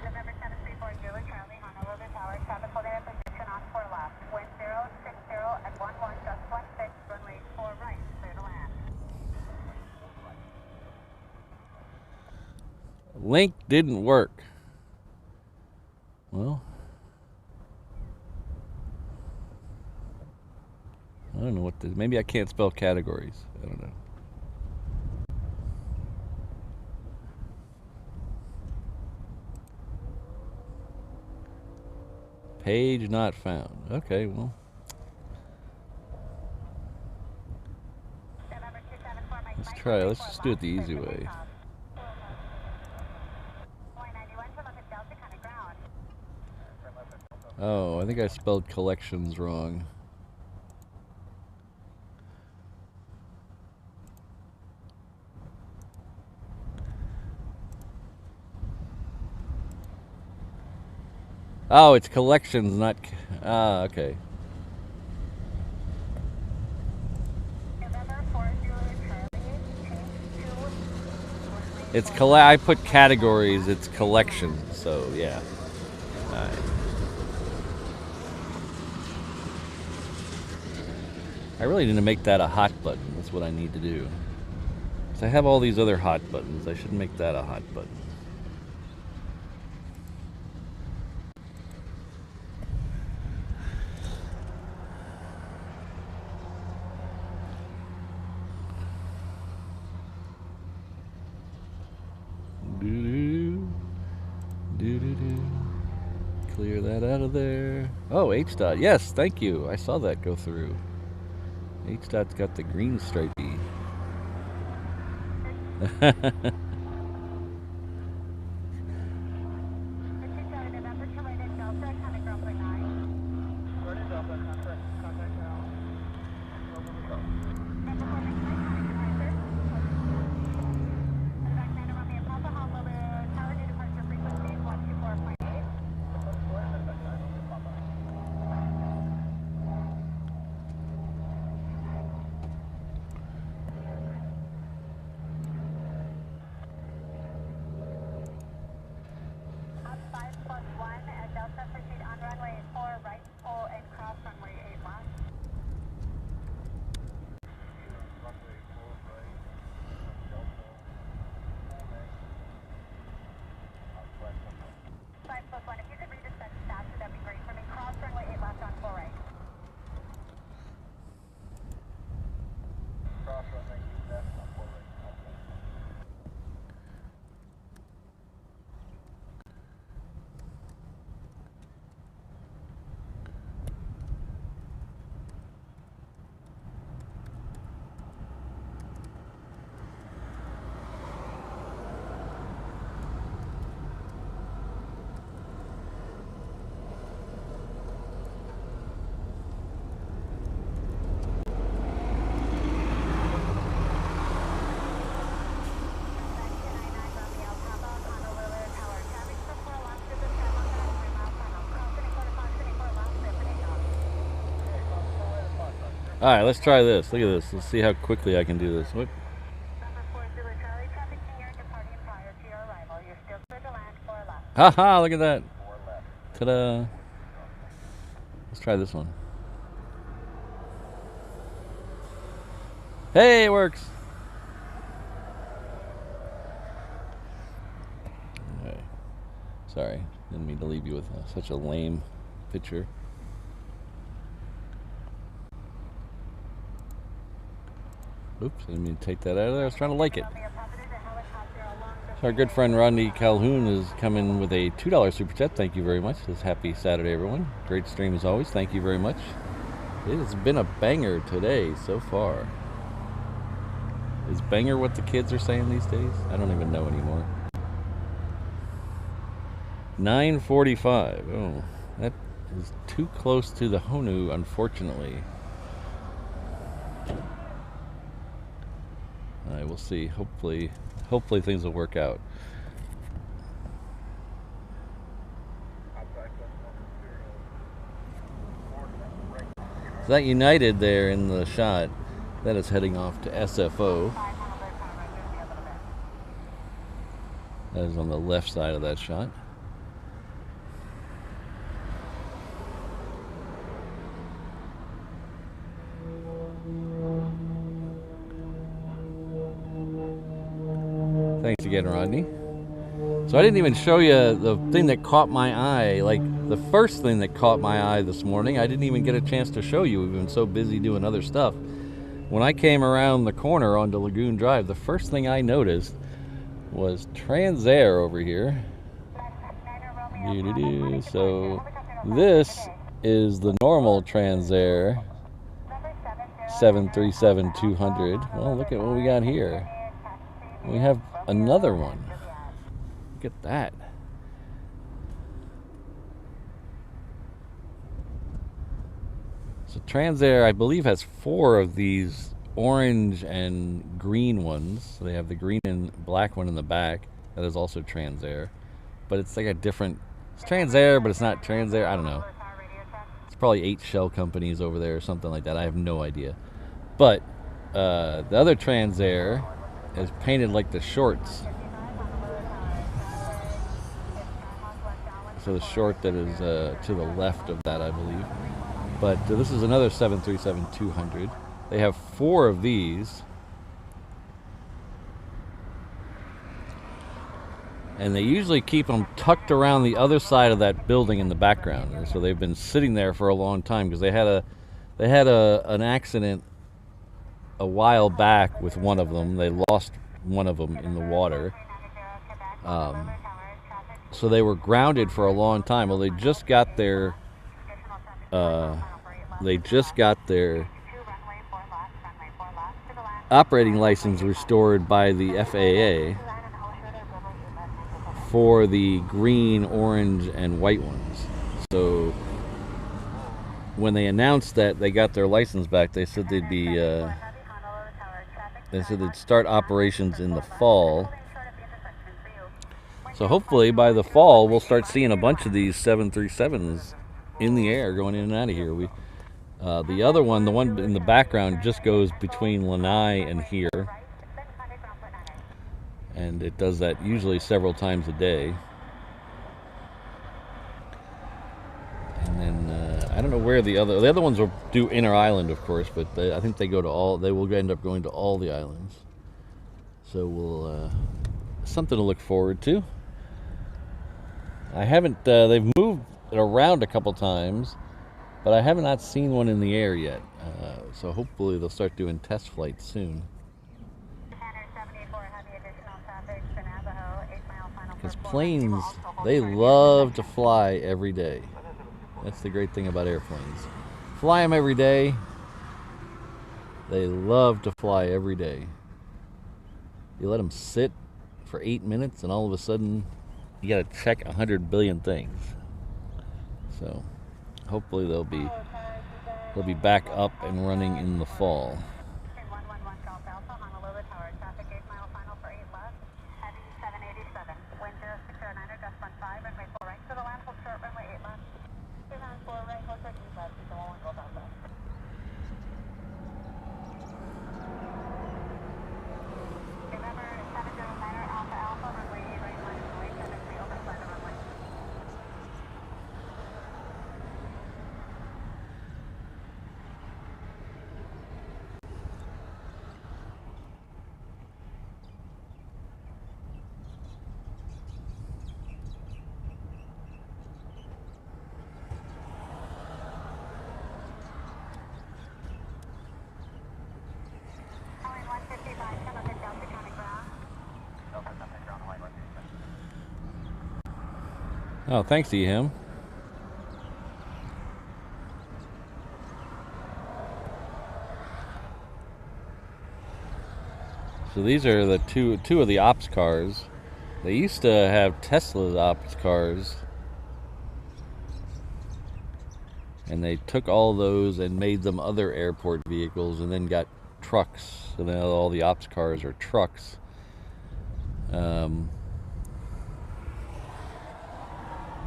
November 7340 Charlie, Honolulu Tower, traffic holding at position on 4 left, wind 060 at 11, just 16, runway 4 right, clear to land. Link didn't work. Well, I don't know what this, maybe I can't spell categories. I don't know. Page not found. Okay, well. Let's try. Let's just do it the easy way. Oh, I think I spelled collections wrong. Oh, it's collections, not... Ah, okay. It's I put categories, it's collections, so yeah. Alright. I really need to make that a hot button. That's what I need to do. So I have all these other hot buttons. I should make that a hot button. Clear that out of there. Oh, H-Dot. Yes, thank you. I saw that go through. H-Dot's got the green stripey. Alright, let's try this. Look at this. Let's see how quickly I can do this. What? Haha, look at that. Ta-da. Let's try this one. Hey, it works. Okay. Sorry, didn't mean to leave you with such a lame picture. Oops, I didn't mean to take that out of there. I was trying to like it. So our good friend Rodney Calhoun is coming with a $2 super chat. Thank you very much. Says happy Saturday, everyone. Great stream as always. Thank you very much. It has been a banger today so far. Is banger what the kids are saying these days? I don't even know anymore. 9:45. Oh, that is too close to the Honu, unfortunately. Alright, we'll see. Hopefully things will work out. So that United there in the shot, that is heading off to SFO. That is on the left side of that shot. Thanks again, Rodney. So I didn't even show you the thing that caught my eye, like the first thing that caught my eye this morning. I didn't even get a chance to show you. We've been so busy doing other stuff. When I came around the corner onto Lagoon Drive, the first thing I noticed was Transair over here. So this is the normal Transair 737-200. Well, look at what we got here. We have another one. Look at that. So Transair, I believe, has 4 of these orange and green ones. So they have the green and black one in the back. That is also Transair. But it's like a different... It's Transair, but it's not Transair. I don't know. It's probably 8 shell companies over there or something like that. I have no idea. But the other Transair is painted like the shorts. So the short that is to the left of that, I believe. But this is another 737-200. They have 4 of these. And they usually keep them tucked around the other side of that building in the background. And so they've been sitting there for a long time because they had an accident a while back with one of them. They lost one of them in the water. So they were grounded for a long time. Well, they just got their operating license restored by the FAA for the green, orange, and white ones. So when they announced that they got their license back, they said they'd start operations in the fall. So hopefully by the fall we'll start seeing a bunch of these 737s in the air going in and out of here. The other one, the one in the background, just goes between Lanai and here, and it does that usually several times a day. And then I don't know where the other ones will do inner island, of course, but I think they will end up going to all the islands. So we'll something to look forward to. I haven't. They've moved it around a couple times, but I have not seen one in the air yet. So hopefully they'll start doing test flights soon. Because planes, they love to fly every day. That's the great thing about airplanes. Fly them every day. They love to fly every day. You let them sit for 8 minutes and all of a sudden you got to check 100 billion things. So hopefully they'll be back up and running in the fall. 111 South Alpha, Honolulu Tower, traffic 8 mile final for 8 left, Heavies 787, wind 0609, gust 15, runway 4 right to the land, hold short, runway 8 left, 2 rounds 4 right, hold short, east left, 211 Gulf Alpha. Remember, 709 Alpha Alpha, runway 8 right, line of way, 73 over side of runway. Oh, thanks to him. So these are the two of the ops cars. They used to have Tesla's ops cars, and they took all those and made them other airport vehicles, and then got trucks. So now all the ops cars are trucks.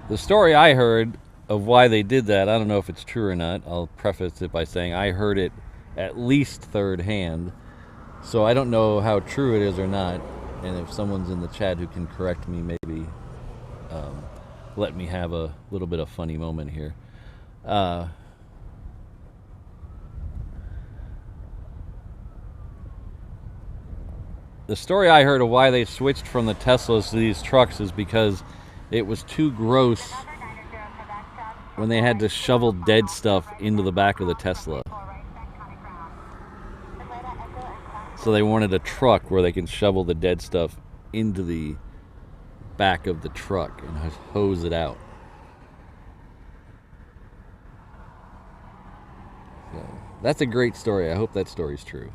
The story I heard of why they did that, I don't know if it's true or not. I'll preface it by saying I heard it at least third hand, so I don't know how true it is or not. And if someone's in the chat who can correct me, maybe let me have a little bit of funny moment here. The story I heard of why they switched from the Teslas to these trucks is because it was too gross when they had to shovel dead stuff into the back of the Tesla. So they wanted a truck where they can shovel the dead stuff into the back of the truck and hose it out. So that's a great story. I hope that story's true.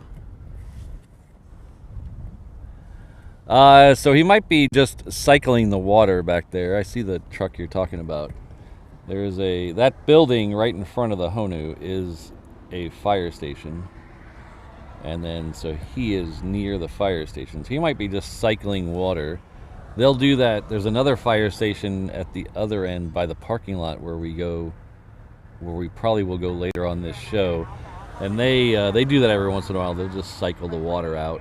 So he might be just cycling the water back there. I see the truck you're talking about. There's that building right in front of the Honu is a fire station. And then, so he is near the fire station. So he might be just cycling water. They'll do that. There's another fire station at the other end by the parking lot where we go, where we probably will go later on this show. And they do that every once in a while. They'll just cycle the water out.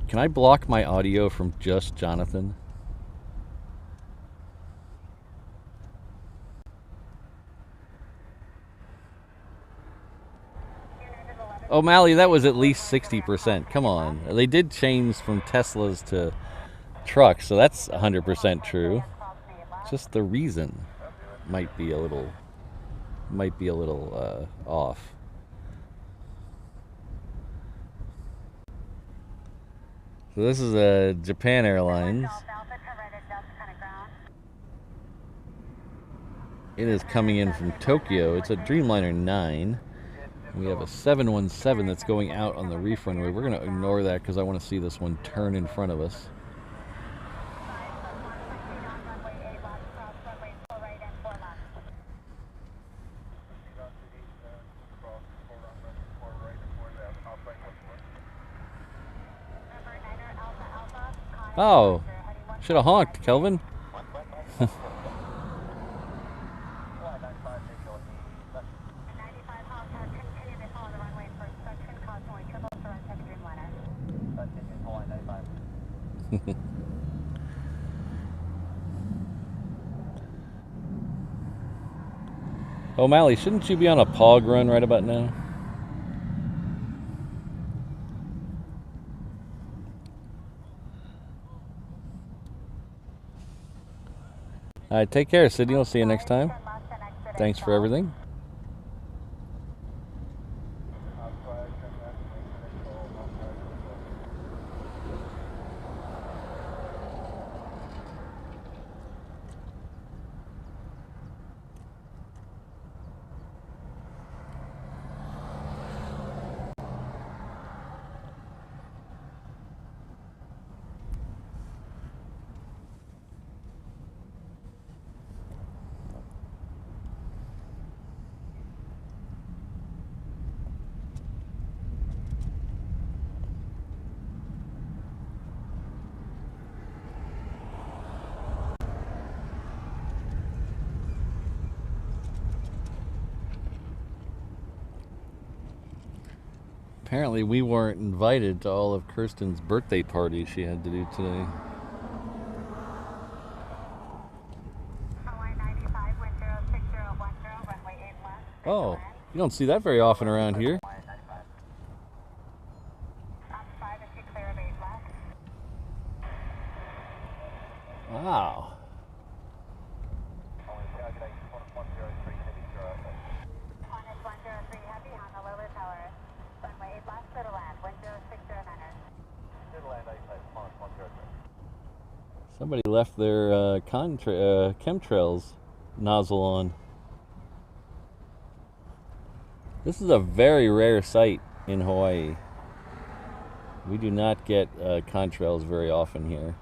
Can I block my audio from just Jonathan? O'Malley, that was at least 60%. Come on. They did change from Teslas to trucks, so that's 100% true. Just the reason might be a little off. So this is a Japan Airlines. It is coming in from Tokyo. It's a Dreamliner 9. We have a 717 that's going out on the reef runway. We're going to ignore that because I want to see this one turn in front of us. Oh, should have honked, Kelvin. O'Malley, shouldn't you be on a POG run right about now? All right, take care, Sydney. I'll see you next time. Thanks for everything. Apparently we weren't invited to all of Kirsten's birthday parties she had to do today. Oh, you don't see that very often around here. Wow. Somebody left their chemtrails nozzle on. This is a very rare sight in Hawaii. We do not get contrails very often here.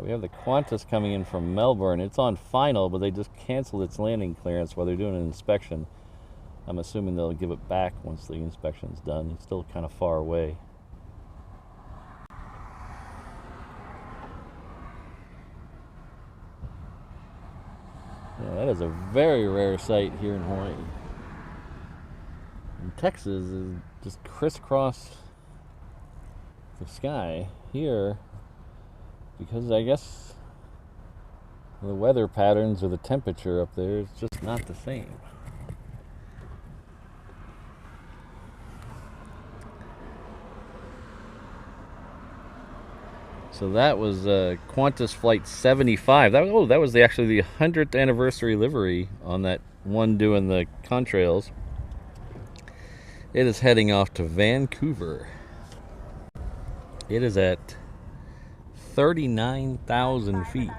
We have the Qantas coming in from Melbourne. It's on final, but they just canceled its landing clearance while they're doing an inspection. I'm assuming they'll give it back once the inspection's done. It's still kind of far away. Yeah, that is a very rare sight here in Hawaii. And Texas is just crisscross the sky. Here, because I guess the weather patterns or the temperature up there is just not the same. So that was Qantas Flight 75. That was actually the 100th anniversary livery on that one doing the contrails. It is heading off to Vancouver. It is at 39,000 feet.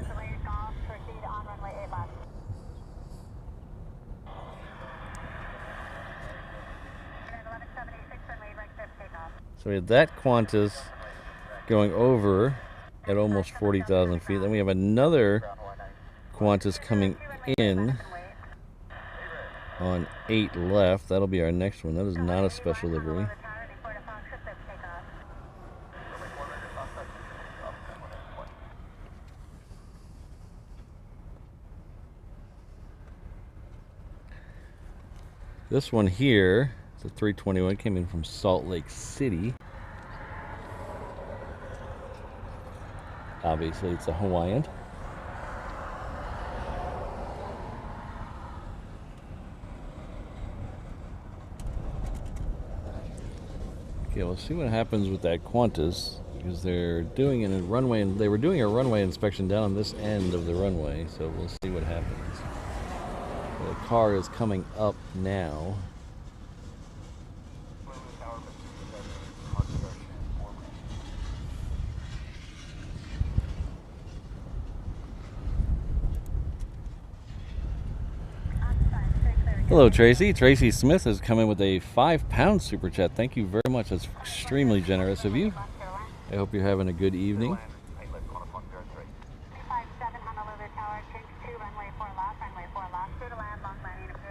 So we had that Qantas going over at almost 40,000 feet. Then we have another Qantas coming in on 8 left. That'll be our next one. That is not a special livery. This one here, it's a 321, came in from Salt Lake City. Obviously, it's a Hawaiian. Okay, we'll see what happens with that Qantas, because they're doing a runway, and they were doing a runway inspection down on this end of the runway, so we'll see what happens. The car is coming up now. Hello, Tracy. Tracy Smith has come in with a £5 super chat. Thank you very much. That's extremely generous of you. I hope you're having a good evening.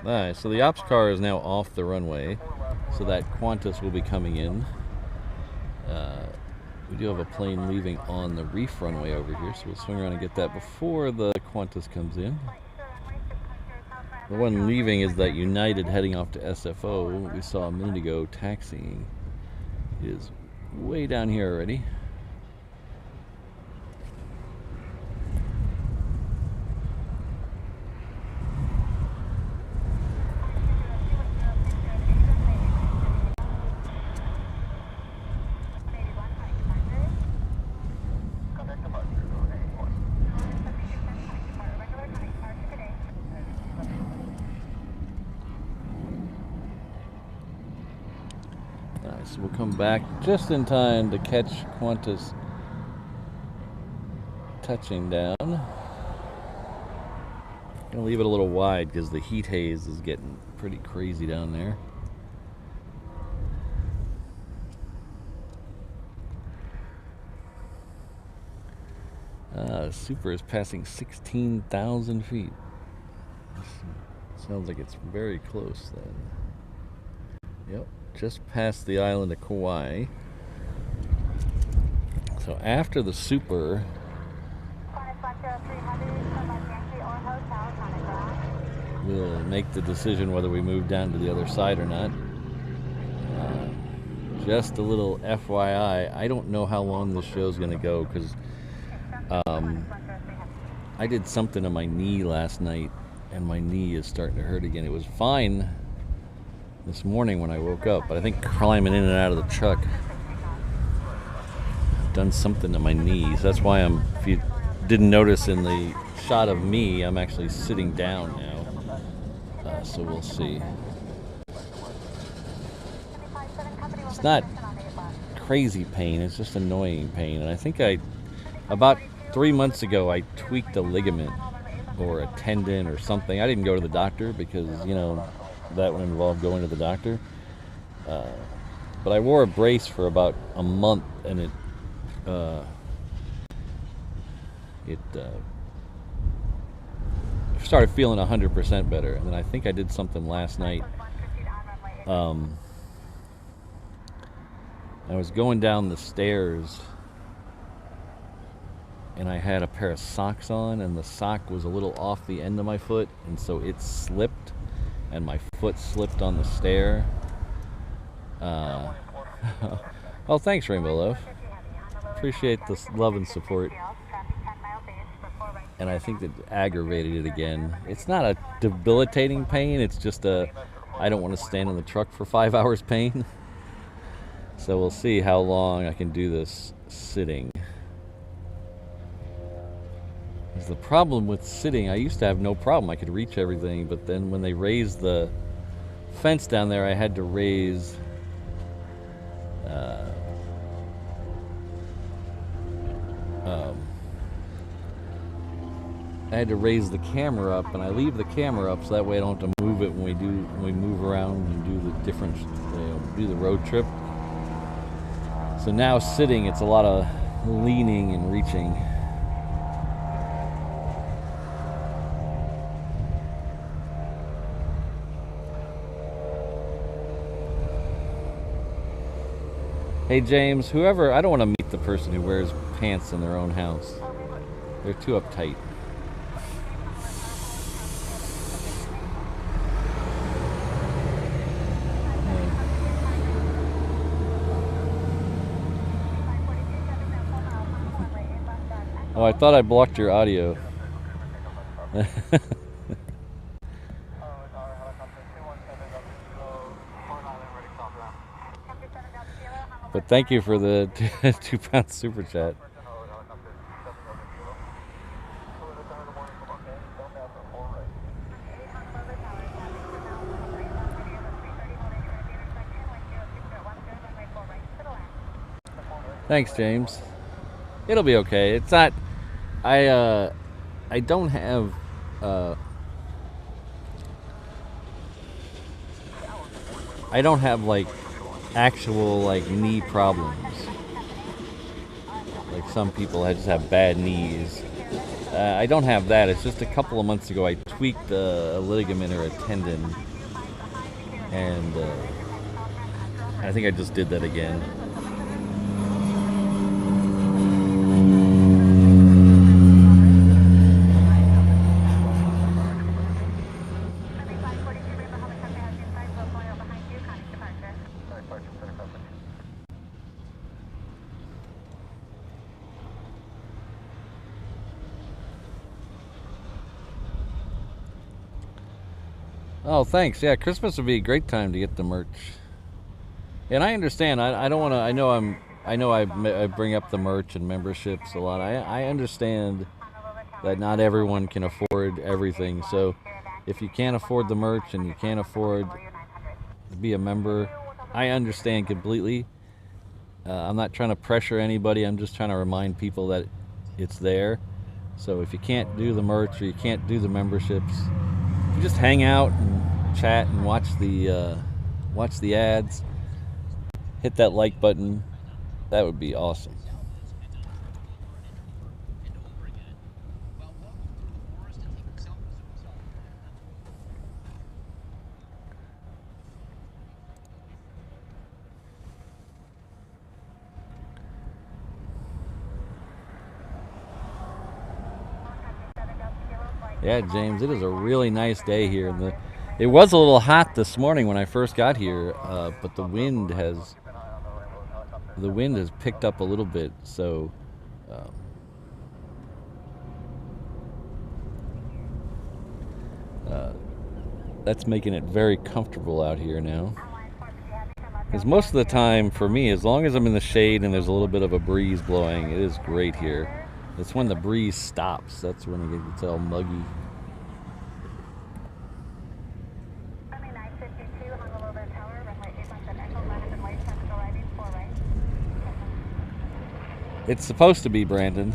Alright, so the ops car is now off the runway, so that Qantas will be coming in. We do have a plane leaving on the reef runway over here, so we'll swing around and get that before the Qantas comes in. The one leaving is that United heading off to SFO. We saw a minute ago taxiing. It is way down here already. So we'll come back just in time to catch Qantas touching down. I'm gonna leave it a little wide because the heat haze is getting pretty crazy down there. Super is passing 16,000 feet. Sounds like it's very close then. Yep. Just past the island of Kauai. So after the super, we'll make the decision whether we move down to the other side or not. Just a little FYI, I don't know how long this show is going to go because I did something to my knee last night and my knee is starting to hurt again. It was fine this morning when I woke up, but I think climbing in and out of the truck done something to my knees. That's why if you didn't notice in the shot of me, I'm actually sitting down now. So we'll see. It's not crazy pain, it's just annoying pain. And I think about 3 months ago, I tweaked a ligament or a tendon or something. I didn't go to the doctor because, you know, that would involve going to the doctor. But I wore a brace for about a month, and it started feeling 100% better. And then I think I did something last night. I was going down the stairs, and I had a pair of socks on, and the sock was a little off the end of my foot, and so it slipped. And my foot slipped on the stair. Well, thanks, Rainbow Love. Appreciate the love and support. And I think that aggravated it again. It's not a debilitating pain. It's just I don't want to stand in the truck for 5 hours pain. So we'll see how long I can do this sitting. The problem with sitting, I used to have no problem. I could reach everything, but then when they raised the fence down there, I had to raise I had to raise the camera up, and I leave the camera up so that way I don't have to move it when we move around and do the different, do the road trip. So now sitting, it's a lot of leaning and reaching. Hey James, whoever, I don't want to meet the person who wears pants in their own house. They're too uptight. Oh, I thought I blocked your audio. But thank you for the £2 super chat. Thanks, James. It'll be okay. It's not. I don't have. I don't have like actual like knee problems. Like some people, I just have bad knees. I don't have that. It's just a couple of months ago I tweaked a ligament or a tendon, and I think I just did that again. Oh, thanks. Yeah, Christmas would be a great time to get the merch. And I understand. I don't want to. I know I bring up the merch and memberships a lot. I understand that not everyone can afford everything. So if you can't afford the merch and you can't afford to be a member, I understand completely. I'm not trying to pressure anybody. I'm just trying to remind people that it's there. So if you can't do the merch or you can't do the memberships, you just hang out and chat and watch the ads, hit that like button. That would be awesome. Yeah, James, it is a really nice day here. It was a little hot this morning when I first got here, but the wind has picked up a little bit, so that's making it very comfortable out here now. Because most of the time, for me, as long as I'm in the shade and there's a little bit of a breeze blowing, it is great here. It's when the breeze stops, that's when it gets all muggy. It's supposed to be, Brandon.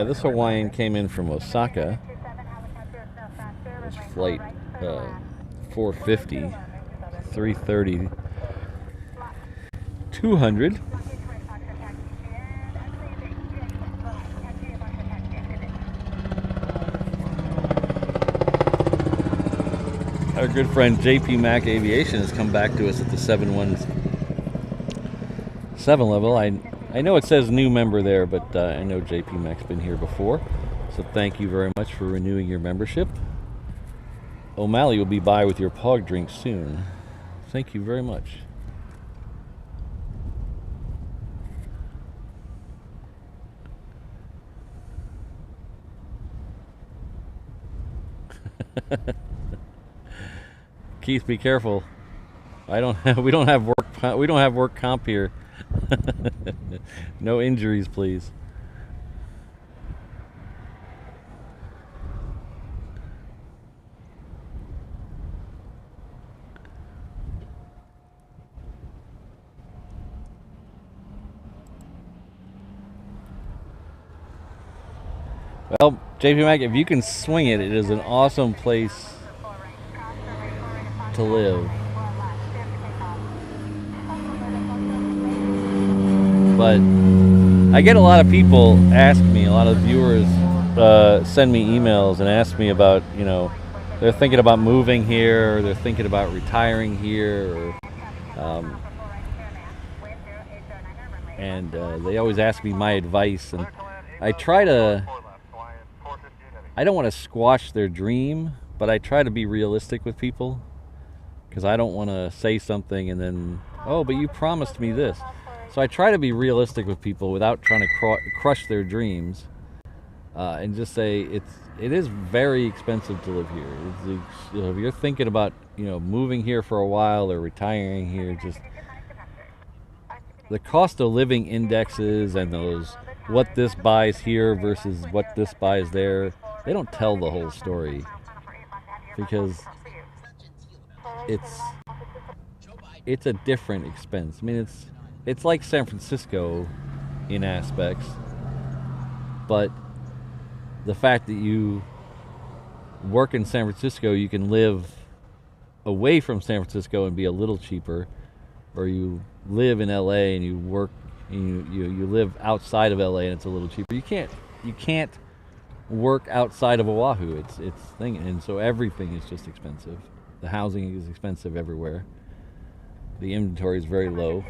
This Hawaiian came in from Osaka. It's flight 450, 330, 200. Our good friend JP Mac Aviation has come back to us at the 717 level. I know it says new member there, but I know JP Mac's been here before. So thank you very much for renewing your membership. O'Malley will be by with your pog drink soon. Thank you very much. Keith, be careful. We don't have work comp here. No injuries, please. Well, JP Mac, if you can swing it, it is an awesome place to live. But I get a lot of people ask me, a lot of viewers send me emails and ask me about, you know, they're thinking about moving here, or they're thinking about retiring here, or, and they always ask me my advice, and I try to, I don't want to squash their dream, but I try to be realistic with people, because I don't want to say something and then, oh, but you promised me this. So I try to be realistic with people without trying to crush their dreams, and just say it is very expensive to live here. You know, if you're thinking about, you know, moving here for a while or retiring here, just the cost of living indexes and those what this buys here versus what this buys there, they don't tell the whole story, because it's a different expense. I mean, it's like San Francisco in aspects, but the fact that you work in San Francisco, you can live away from San Francisco and be a little cheaper, or you live in LA and you work and you live outside of LA and it's a little cheaper. You can't work outside of Oahu. It's thing, and so everything is just expensive. The housing is expensive everywhere. The inventory is very low.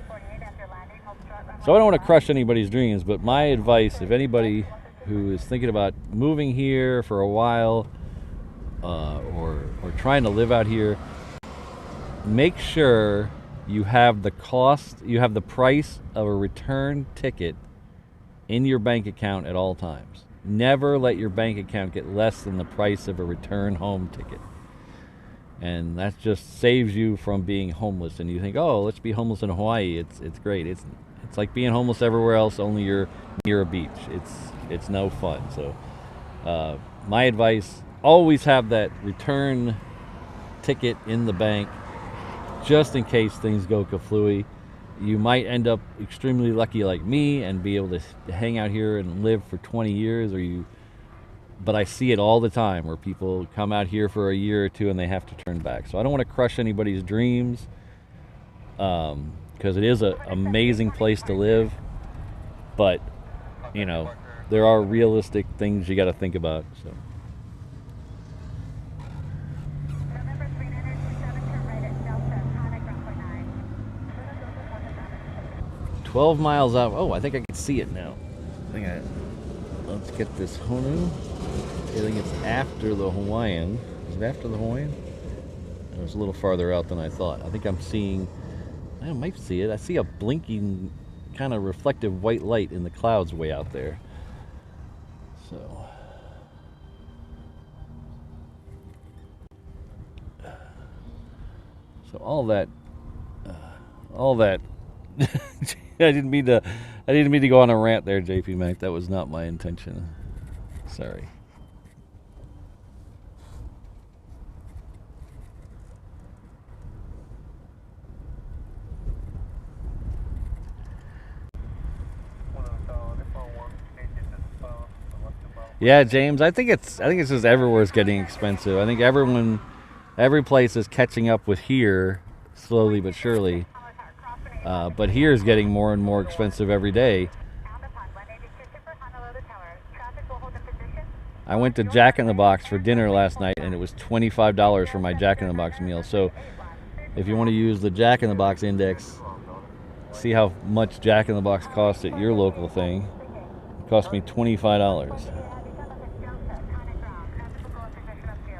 So I don't want to crush anybody's dreams, but my advice, if anybody who is thinking about moving here for a while, or trying to live out here, make sure you have the price of a return ticket in your bank account at all times. Never let your bank account get less than the price of a return home ticket. And that just saves you from being homeless. And you think, oh, let's be homeless in Hawaii. It's great. It's like being homeless everywhere else, only you're near a beach. It's no fun. So my advice, always have that return ticket in the bank, just in case things go kaflooey. You might end up extremely lucky like me and be able to hang out here and live for 20 years, but I see it all the time where people come out here for a year or two and they have to turn back. So I don't want to crush anybody's dreams, because it is an amazing place to live, but you know, there are realistic things you got to think about. So 12 miles out. Oh, I think I can see it now. Let's get this Honu. I think it's after the Hawaiian. Is it after the Hawaiian? It was a little farther out than I thought. I think I'm seeing, I might see it. I see a blinking kind of reflective white light in the clouds way out there. So all that I didn't mean to go on a rant there, JP Mac. That was not my intention. Sorry. Yeah, James, I think it's just everywhere's getting expensive. I think every place is catching up with here, slowly but surely. But here is getting more and more expensive every day. I went to Jack in the Box for dinner last night, and it was $25 for my Jack in the Box meal. So if you want to use the Jack in the Box index, see how much Jack in the Box costs at your local thing. It cost me $25.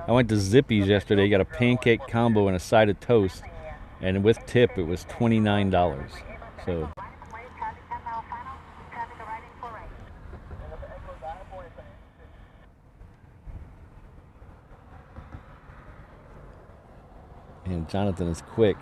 I went to Zippy's yesterday, got a pancake combo and a side of toast, and with tip it was $29. So and Jonathan is quick.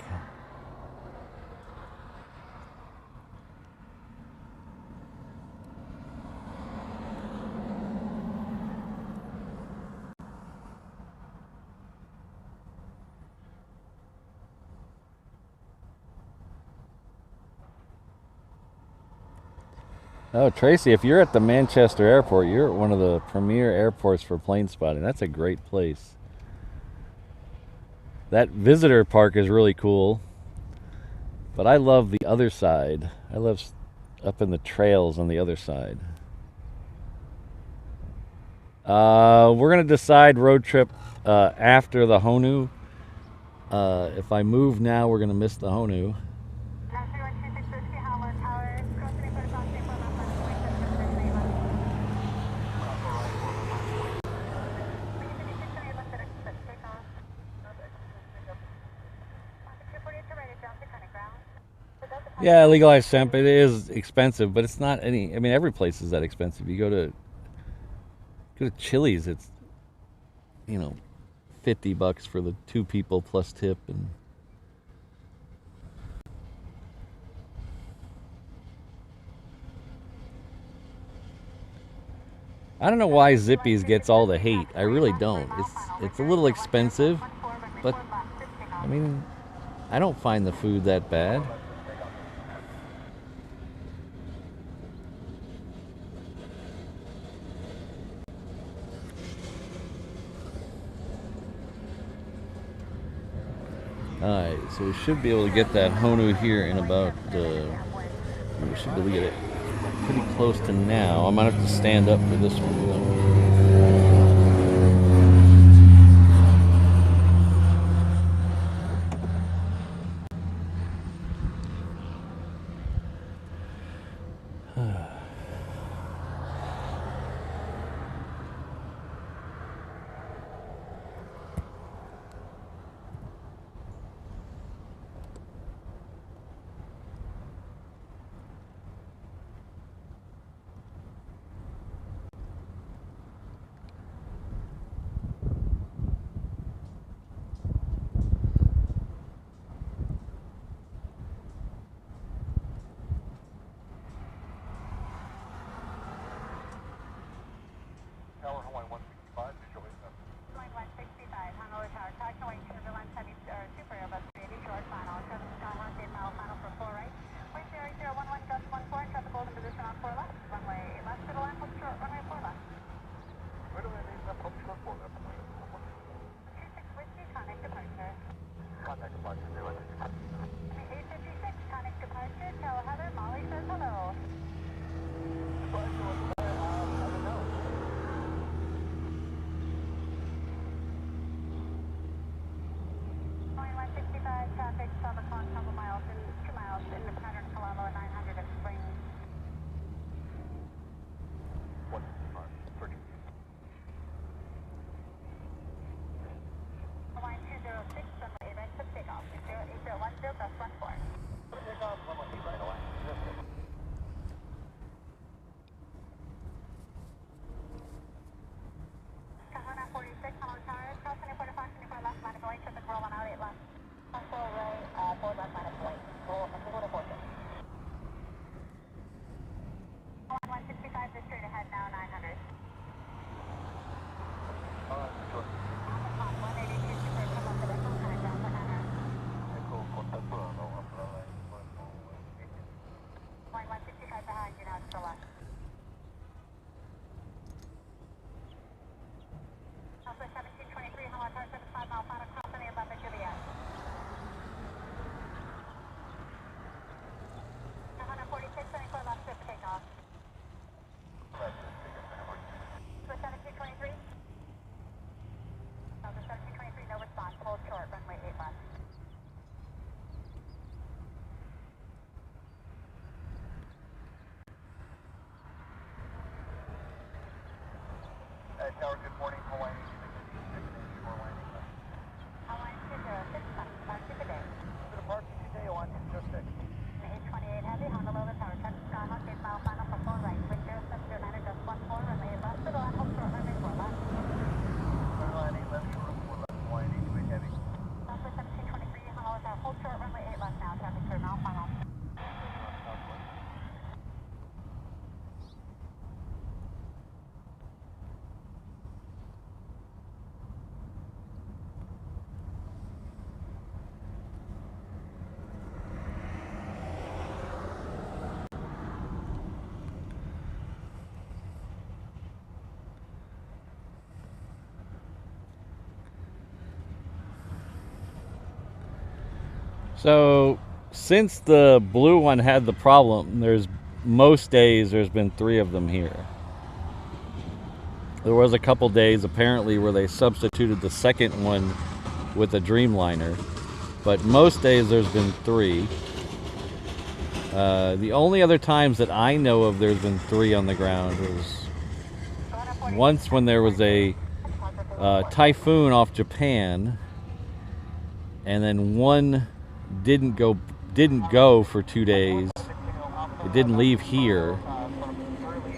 Oh, Tracy, if you're at the Manchester airport, you're at one of the premier airports for plane spotting. That's a great place. That visitor park is really cool. But I love the other side. I love up in the trails on the other side. We're going to decide road trip after the Honu. If I move now, we're going to miss the Honu. Yeah, legalized hemp. It is expensive, but it's not any. I mean, every place is that expensive. You go to Chili's, it's $50 for the 2 people plus tip, and I don't know why Zippy's gets all the hate. I really don't. It's a little expensive, but I mean, I don't find the food that bad. Alright, so we should be able to get that Honu here in about, we should be able to get it pretty close to now. I might have to stand up for this one, though. Tower, good morning, Hawaiian Hawaiian 206, departure today. The departure today, 1206. A380 Heavy, Honolulu Tower, touch Skyhawk, 8 mile final for 4 right, wind 0709, just 14, runway 8 left, to the land, hold short, runway 4 left. Runway 8 left, short, 4 left, Hawaiian A380 Heavy. Southwest 1723, Honolulu Tower, hold short, runway 8 left now, traffic clear now, final. So since the blue one had the problem, most days there's been 3 of them here. There was a couple days apparently where they substituted the second one with a Dreamliner, but most days there's been 3. The only other times that I know of there's been 3 on the ground was once when there was a typhoon off Japan, and then one didn't go for 2 days. It didn't leave here,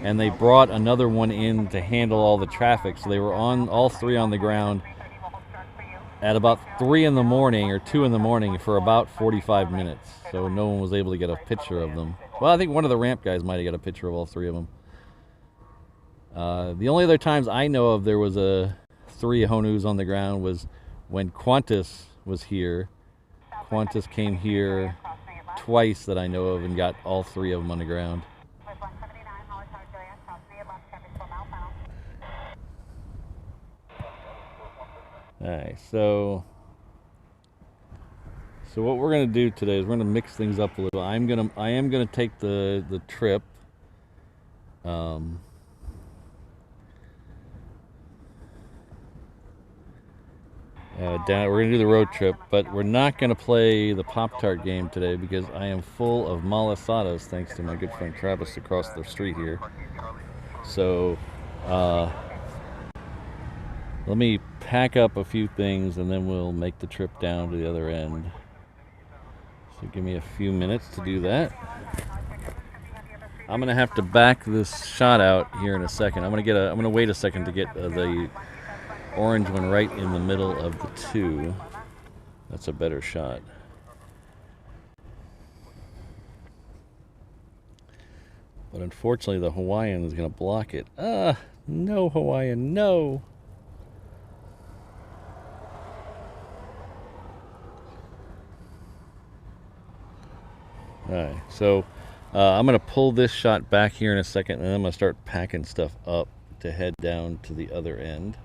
and they brought another one in to handle all the traffic. So they were all 3 on the ground at about 3 in the morning or 2 in the morning for about 45 minutes. So no one was able to get a picture of them. Well, I think one of the ramp guys might have got a picture of all 3 of them. The only other times I know of there was 3 Honus on the ground was when Qantas was here. Qantas came here twice that I know of and got all 3 of them on the ground. Alright, so what we're gonna do today is we're gonna mix things up a little. I am gonna take the trip. We're gonna do the road trip, but we're not gonna play the Pop-Tart game today because I am full of malasadas thanks to my good friend Travis across the street here. So let me pack up a few things and then we'll make the trip down to the other end. So give me a few minutes to do that. I'm gonna have to back this shot out here in a second. I'm gonna wait a second to get the orange one right in the middle of the 2. That's a better shot. But unfortunately the Hawaiian is gonna block it. No Hawaiian, no. Alright, so I'm going to pull this shot back here in a second, and then I'm going to start packing stuff up to head down to the other end.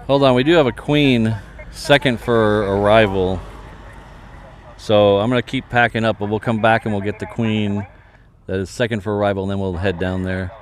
Hold on, we do have a Queen second for arrival. So I'm going to keep packing up, but we'll come back and we'll get the Queen that is second for arrival, and then we'll head down there.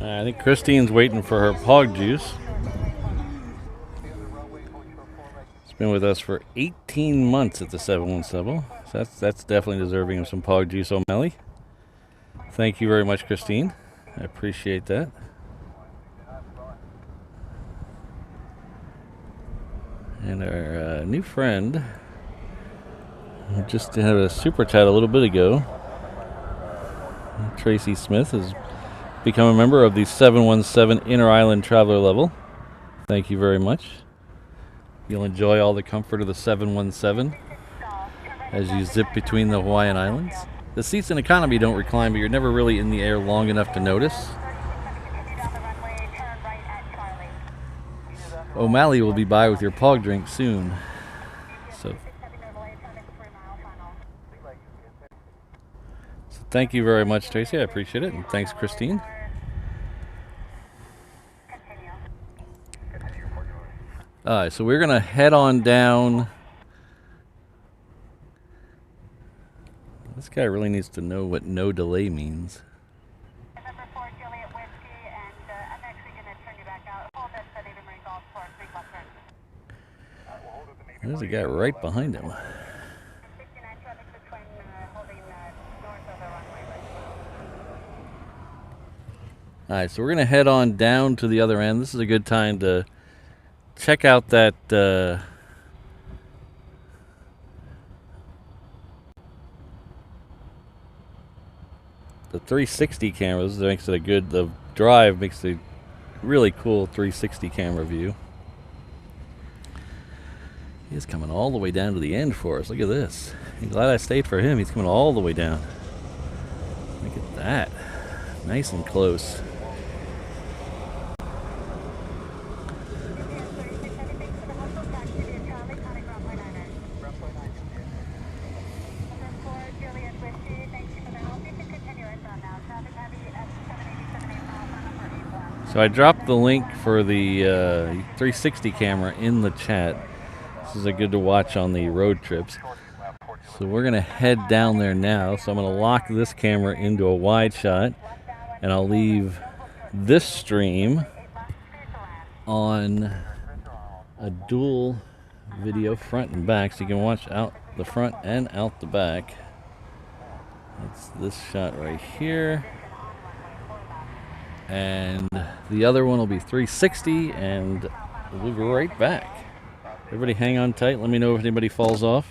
I think Christine's waiting for her pog juice. It's been with us for 18 months at the 717. So that's definitely deserving of some pog juice, O'Malley. Thank you very much, Christine. I appreciate that. And our new friend just had a super chat a little bit ago. Tracy Smith has become a member of the 717 Inter-Island Traveler level. Thank you very much. You'll enjoy all the comfort of the 717 as you zip between the Hawaiian Islands. The seats in economy don't recline, but you're never really in the air long enough to notice. O'Malley will be by with your pog drink soon. So thank you very much, Tracy. I appreciate it. And thanks, Christine. All right, so we're going to head on down. This guy really needs to know what no delay means. November 4, Juliet Whiskey, and I'm actually going to turn you back out. Hold us at Navy Marine Golf for 3 left turn. There's a guy right behind him. 69 traffic between holding north of the runway. All right, so we're going to head on down to the other end. This is a good time to check out that the 360 cameras. That makes it a good, the drive makes a really cool 360 camera view. He's coming all the way down to the end for us. Look at this. I'm glad I stayed for him. He's coming all the way down. Look at that. Nice and close. So I dropped the link for the 360 camera in the chat. This is a good to watch on the road trips. So we're going to head down there now. So I'm going to lock this camera into a wide shot, and I'll leave this stream on a dual video front and back, so you can watch out the front and out the back. That's this shot right here. And the other one will be 360, and we'll be right back. Everybody hang on tight. Let me know if anybody falls off.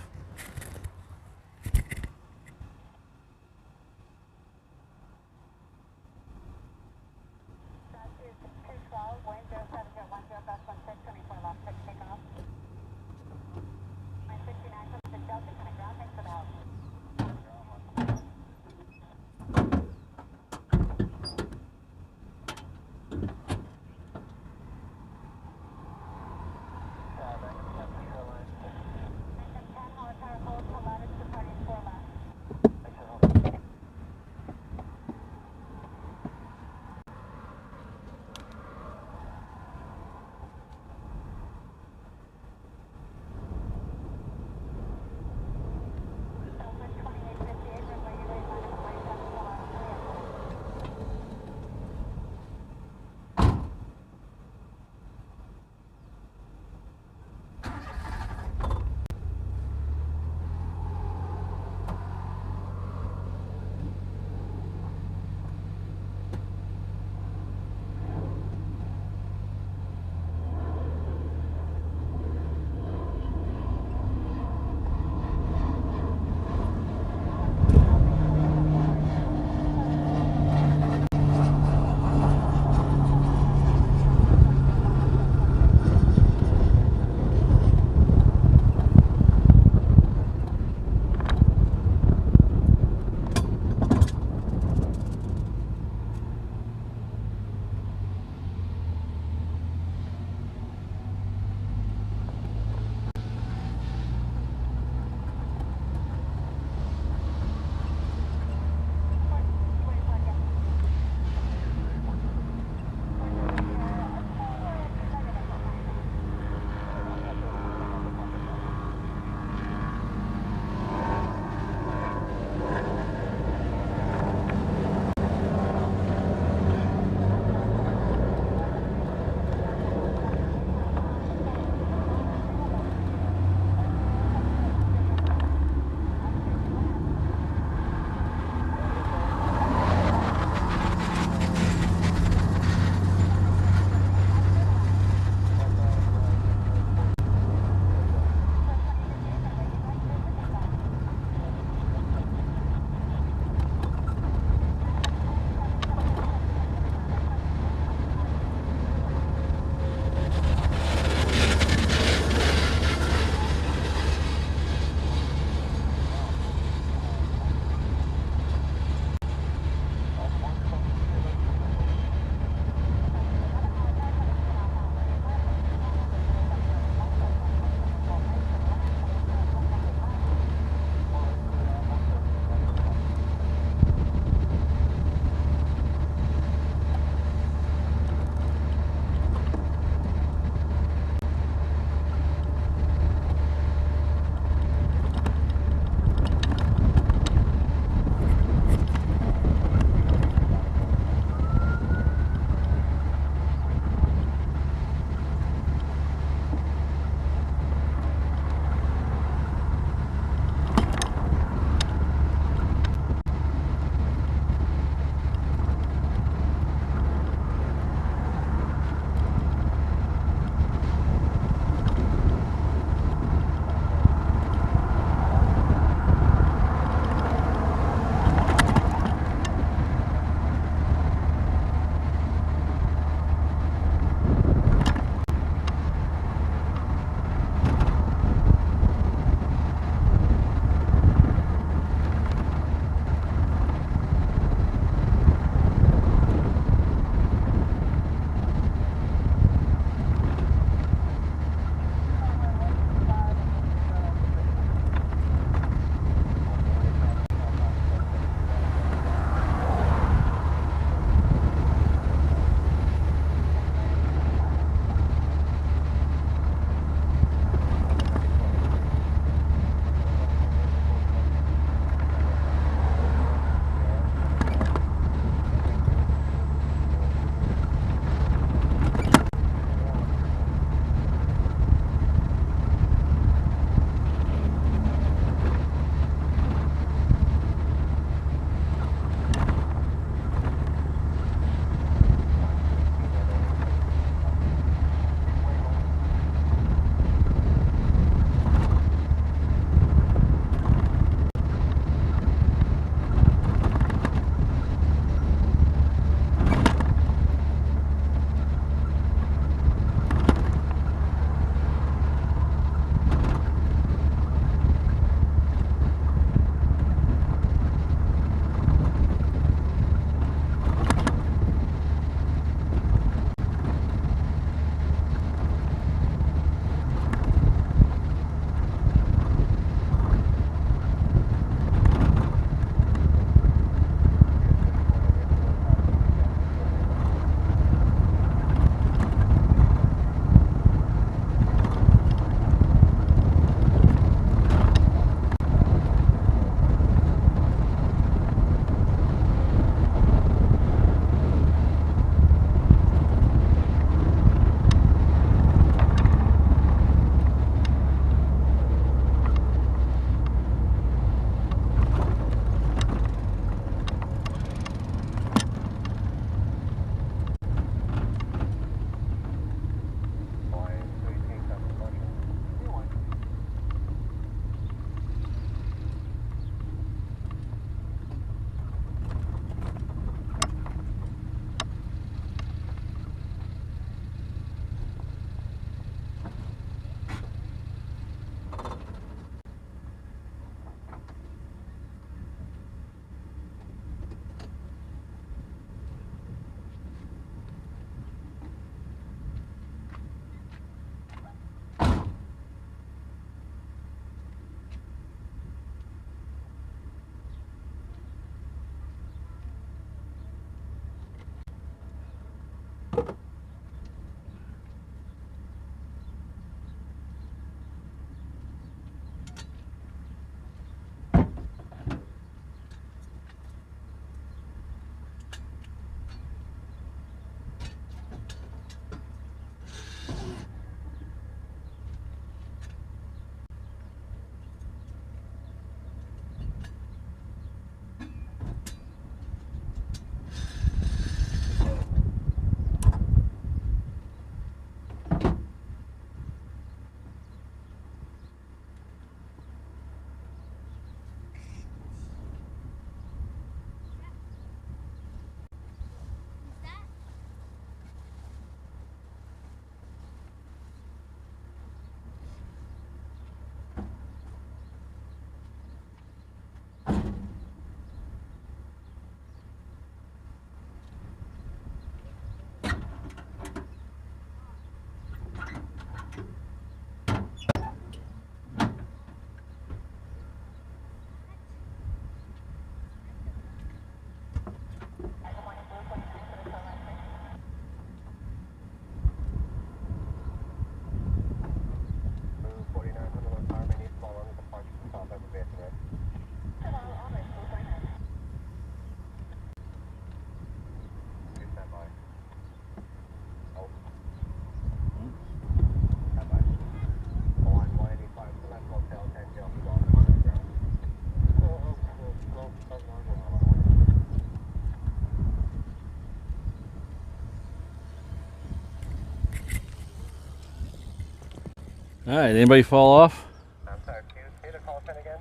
All right, anybody fall off? I'm sorry, can you say the call sign again?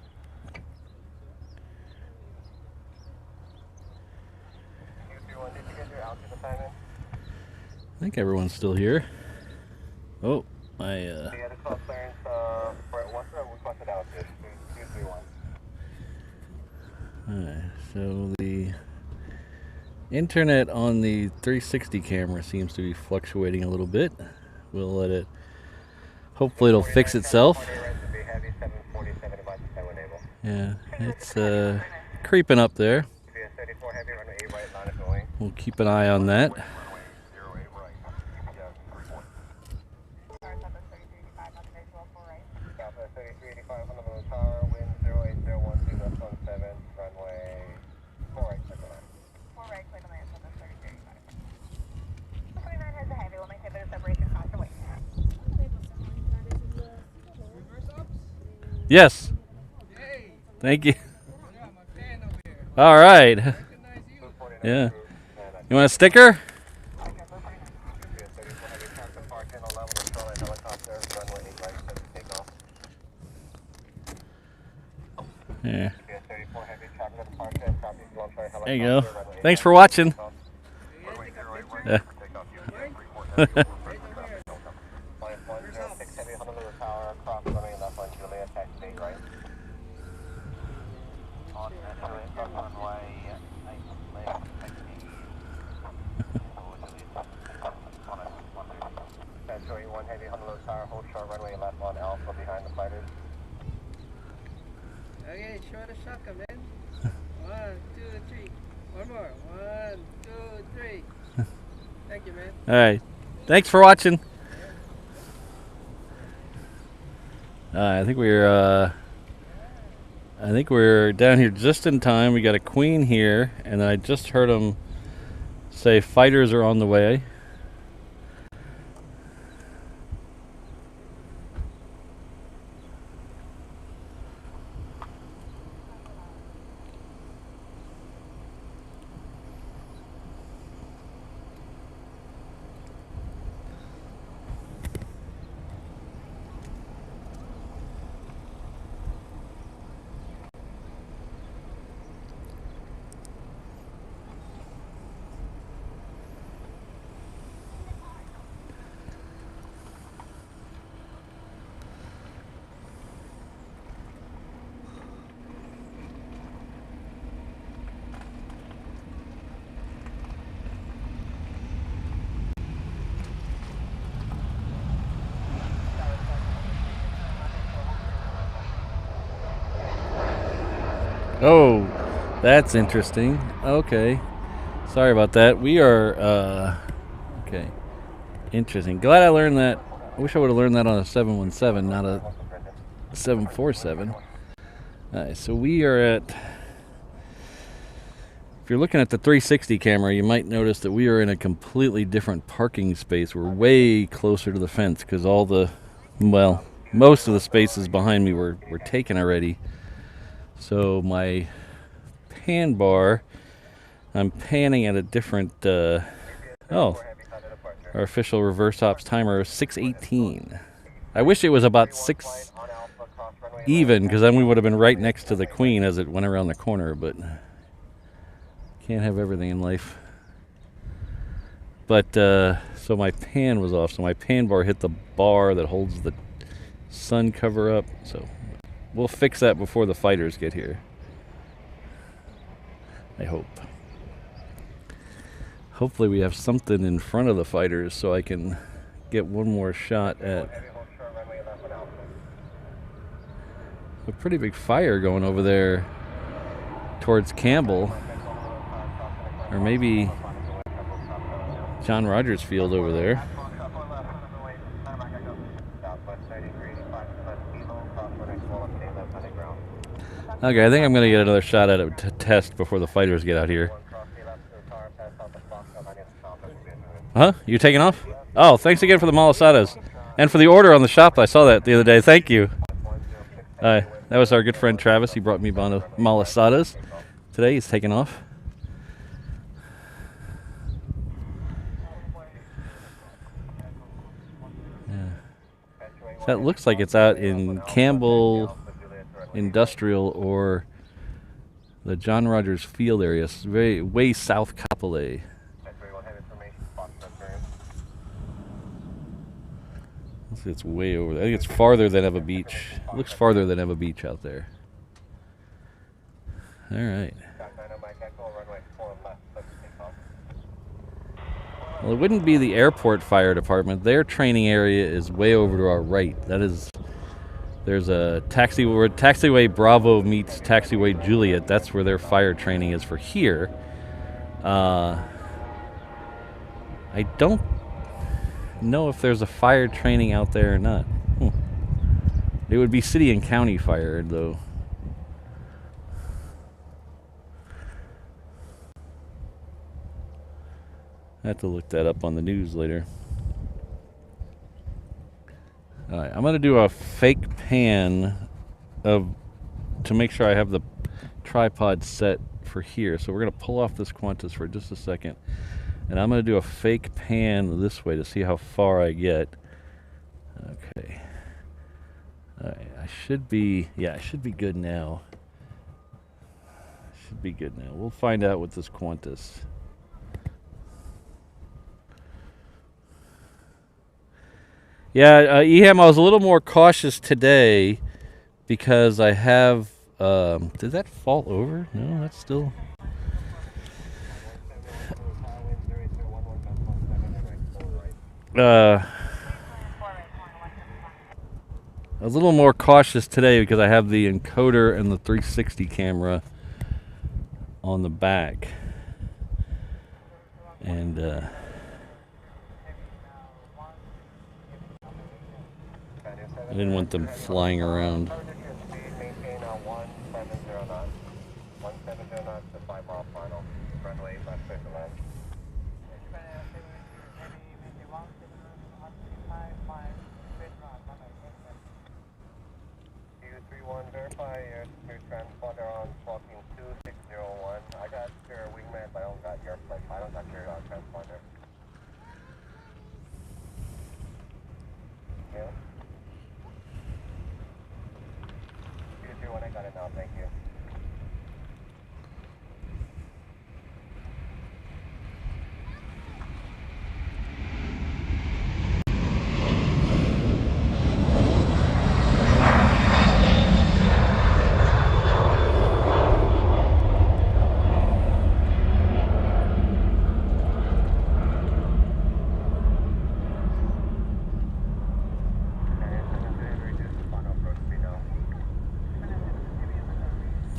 Q31, did you get your altitude assignment? I think everyone's still here. Oh, my Yeah, the call clearance for what's the requested altitude? Q31. Alright, so the internet on the 360 camera seems to be fluctuating a little bit. We'll let it, hopefully it'll fix itself. Yeah, it's creeping up there. We'll keep an eye on that. Yes. Thank you. All right. Yeah. You want a sticker? Yeah. There you go. Thanks for watching. Yeah. Heavy Honolulu Tower, hold short runway left on Alpha behind the fighters. Okay, short a shotgun, man. 1, 2, 3. One more. 1, 2, 3. Thank you, man. All right. Thanks for watching. I think we're down here just in time. We got a Queen here, and I just heard them say fighters are on the way. Oh, that's interesting. Okay. Sorry about that. We are, okay. Interesting. Glad I learned that. I wish I would have learned that on a 717, not a 747. Alright, so we are at, if you're looking at the 360 camera, you might notice that we are in a completely different parking space. We're way closer to the fence because all the, well, most of the spaces behind me were taken already. So my pan bar, I'm panning at a different, oh, our official reverse ops timer is 6:18. I wish it was about 6 even, because then we would have been right next to the Queen as it went around the corner, but can't have everything in life. But, so my pan was off, so my pan bar hit the bar that holds the sun cover up, so we'll fix that before the fighters get here. I hope. Hopefully we have something in front of the fighters so I can get one more shot at a pretty big fire going over there towards Campbell. Or maybe John Rogers Field over there. Okay, I think I'm going to get another shot at it to test before the fighters get out here. Huh? You taking off? Oh, thanks again for the malasadas. And for the order on the shop. I saw that the other day. Thank you. That was our good friend Travis. He brought me malasadas. Today he's taking off. Yeah. That looks like it's out in Campbell Industrial or the John Rogers Field area. It's way south Kapolei. It's way over there. I think it's farther than Eva Beach. It looks farther than Eva Beach out there. All right. Well, it wouldn't be the airport fire department. Their training area is way over to our right. That is, there's a taxiway Bravo meets taxiway Juliet. That's where their fire training is for here. I don't know if there's a fire training out there or not. It would be city and county fire, though. I have to look that up on the news later. All right, I'm going to do a fake pan to make sure I have the tripod set for here. So we're going to pull off this Qantas for just a second. And I'm going to do a fake pan this way to see how far I get. Okay. All right, I should be good now. Should be good now. We'll find out with this Qantas. Yeah, EHAM, I was a little more cautious today because I have... did that fall over? No, that's still... I was a little more cautious today because I have the encoder and the 360 camera on the back. And... I didn't want them flying around. Verify your transponder on squawking 2601. I got your wingman, but I don't got your flight. I don't got your transponder. Yeah. I got it now, thank you.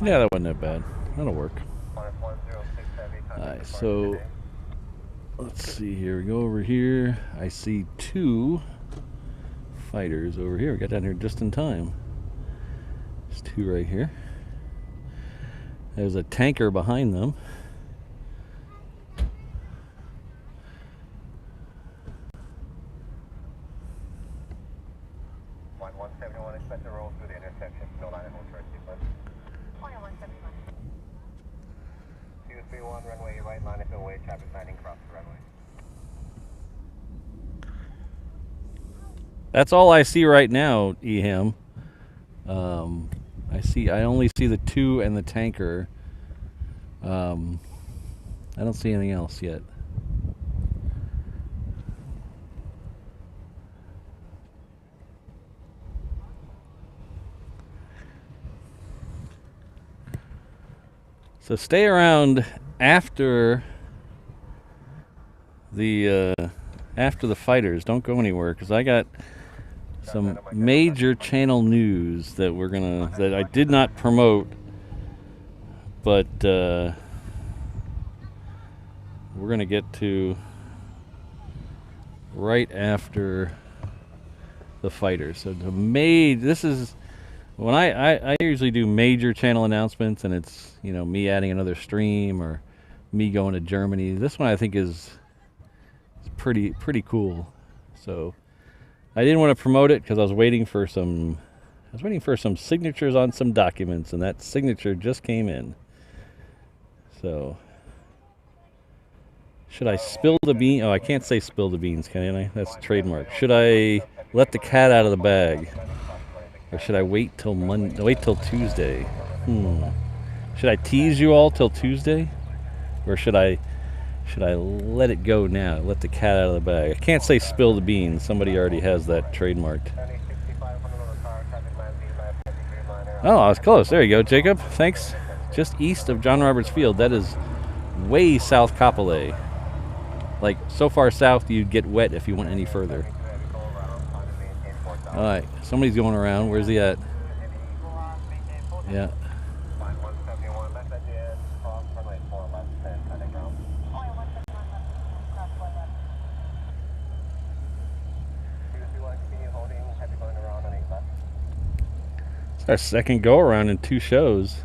Yeah, that wasn't that bad. That'll work. Alright, so let's see here. We go over here. I see two fighters over here. We got down here just in time. There's two right here. There's a tanker behind them. Expect to roll through the intersection. No line and hold for a sequence. 231 runway, right line is away, traffic landing cross the runway. That's all I see right now, EHAM. I only see the two and the tanker. I don't see anything else yet. So stay around after the fighters. Don't go anywhere because I got some major channel news that that I did not promote, but we're gonna get to right after the fighters. So this is when I usually do major channel announcements, and it's, you know, me adding another stream or me going to Germany. This one I think is pretty cool. So I didn't want to promote it because I was waiting for some signatures on some documents, and that signature just came in. So should I spill the bean? Oh, I can't say spill the beans, can I? That's trademark. Should I let the cat out of the bag, or should I wait till Monday? Wait till Tuesday. Should I tease you all till Tuesday, or should I let it go now? Let the cat out of the bag. I can't say spill the beans. Somebody already has that trademarked. Oh, I was close. There you go, Jacob. Thanks. Just east of John Roberts Field. That is way south Kapolei. Like, so far south you'd get wet if you went any further. Alright, somebody's going around. Where's he at? Yeah. It's our second go around in 2 shows.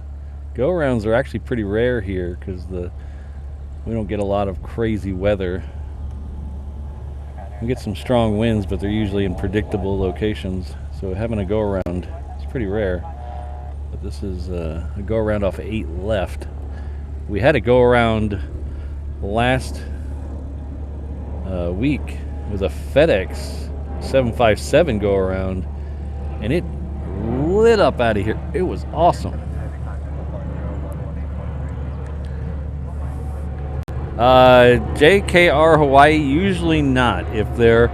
Go arounds are actually pretty rare here because we don't get a lot of crazy weather. We get some strong winds, but they're usually in predictable locations. So having a go around is pretty rare. But this is a go around off of 8 left. We had a go around last week with a FedEx 757 go around, and it lit up out of here. It was awesome. JKR Hawaii, usually not. If they're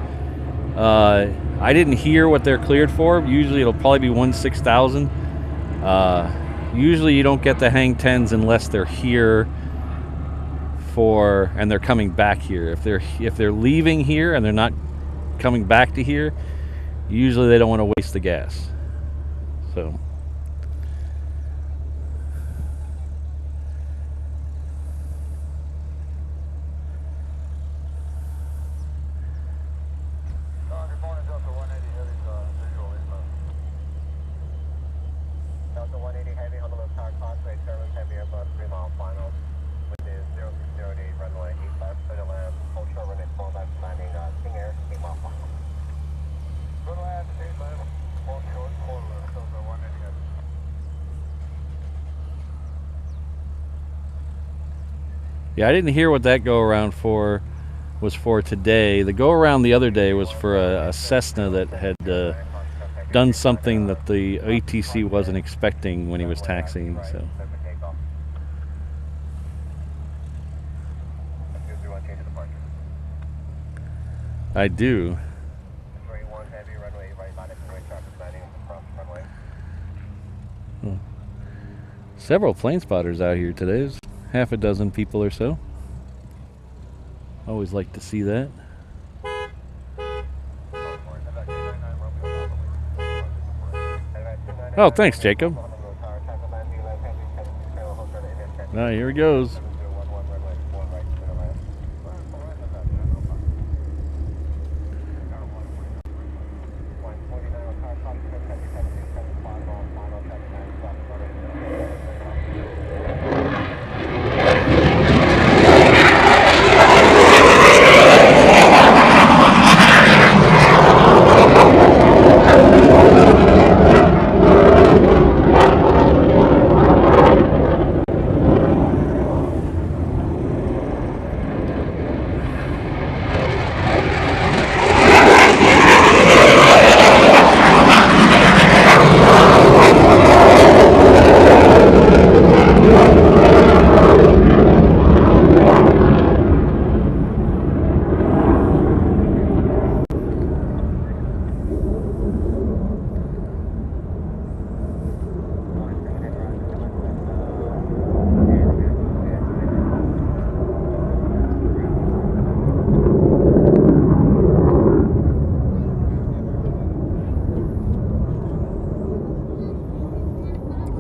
I didn't hear what they're cleared for. Usually it'll probably be 16,000. Usually you don't get the hang 10s unless they're here and they're coming back here. If they're leaving here and they're not coming back to here, usually they don't want to waste the gas. So Delta 180 Heavy, Honolulu Tower Causeway, Turbines Heavy Airbus 3 mile final. Wind is 0608, runway 8 left, clear to land, hold short runway 4 left, landing King Air, 8 mile final. Good land, 8 left, hold short, Delta 180 Heavy. yeah, I didn't hear what that go around was for today. The go around the other day was for a Cessna that had done something that the ATC wasn't expecting when he was taxiing. So I do. Several plane spotters out here today. There's half a dozen people or so. Always like to see that. Oh, thanks, Jacob. Now here he goes.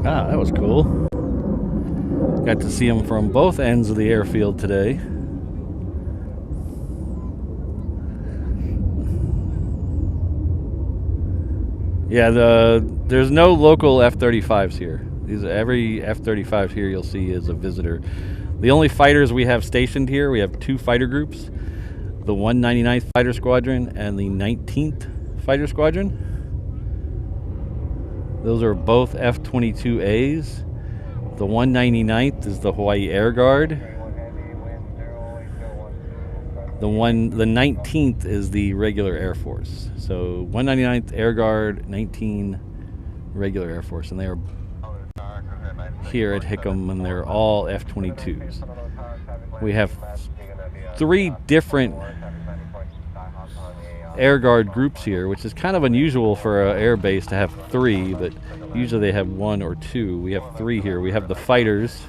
Ah, that was cool. Got to see them from both ends of the airfield today. Yeah, there's no local F-35s here. Every F-35 here you'll see is a visitor. The only fighters we have stationed here, we have 2 fighter groups, the 199th Fighter Squadron and the 19th Fighter Squadron. Those are both F-22As. The 199th is the Hawaii Air Guard. The 19th is the regular Air Force. So 199th Air Guard, 19 regular Air Force, and they are here at Hickam, and they're all F-22s. We have 3 different Air Guard groups here, which is kind of unusual for an air base to have 3, but usually they have 1 or 2. We have 3 here. We have the fighters,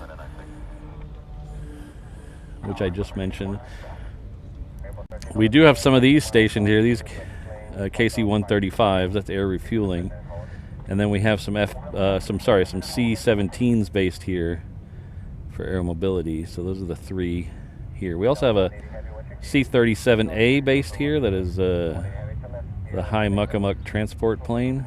which I just mentioned. We do have some of these stationed here, these KC-135s, that's air refueling. And then we have some C-17s based here for air mobility. So those are the 3 here. We also have a C-37A based here, that is the high muck-a-muck transport plane.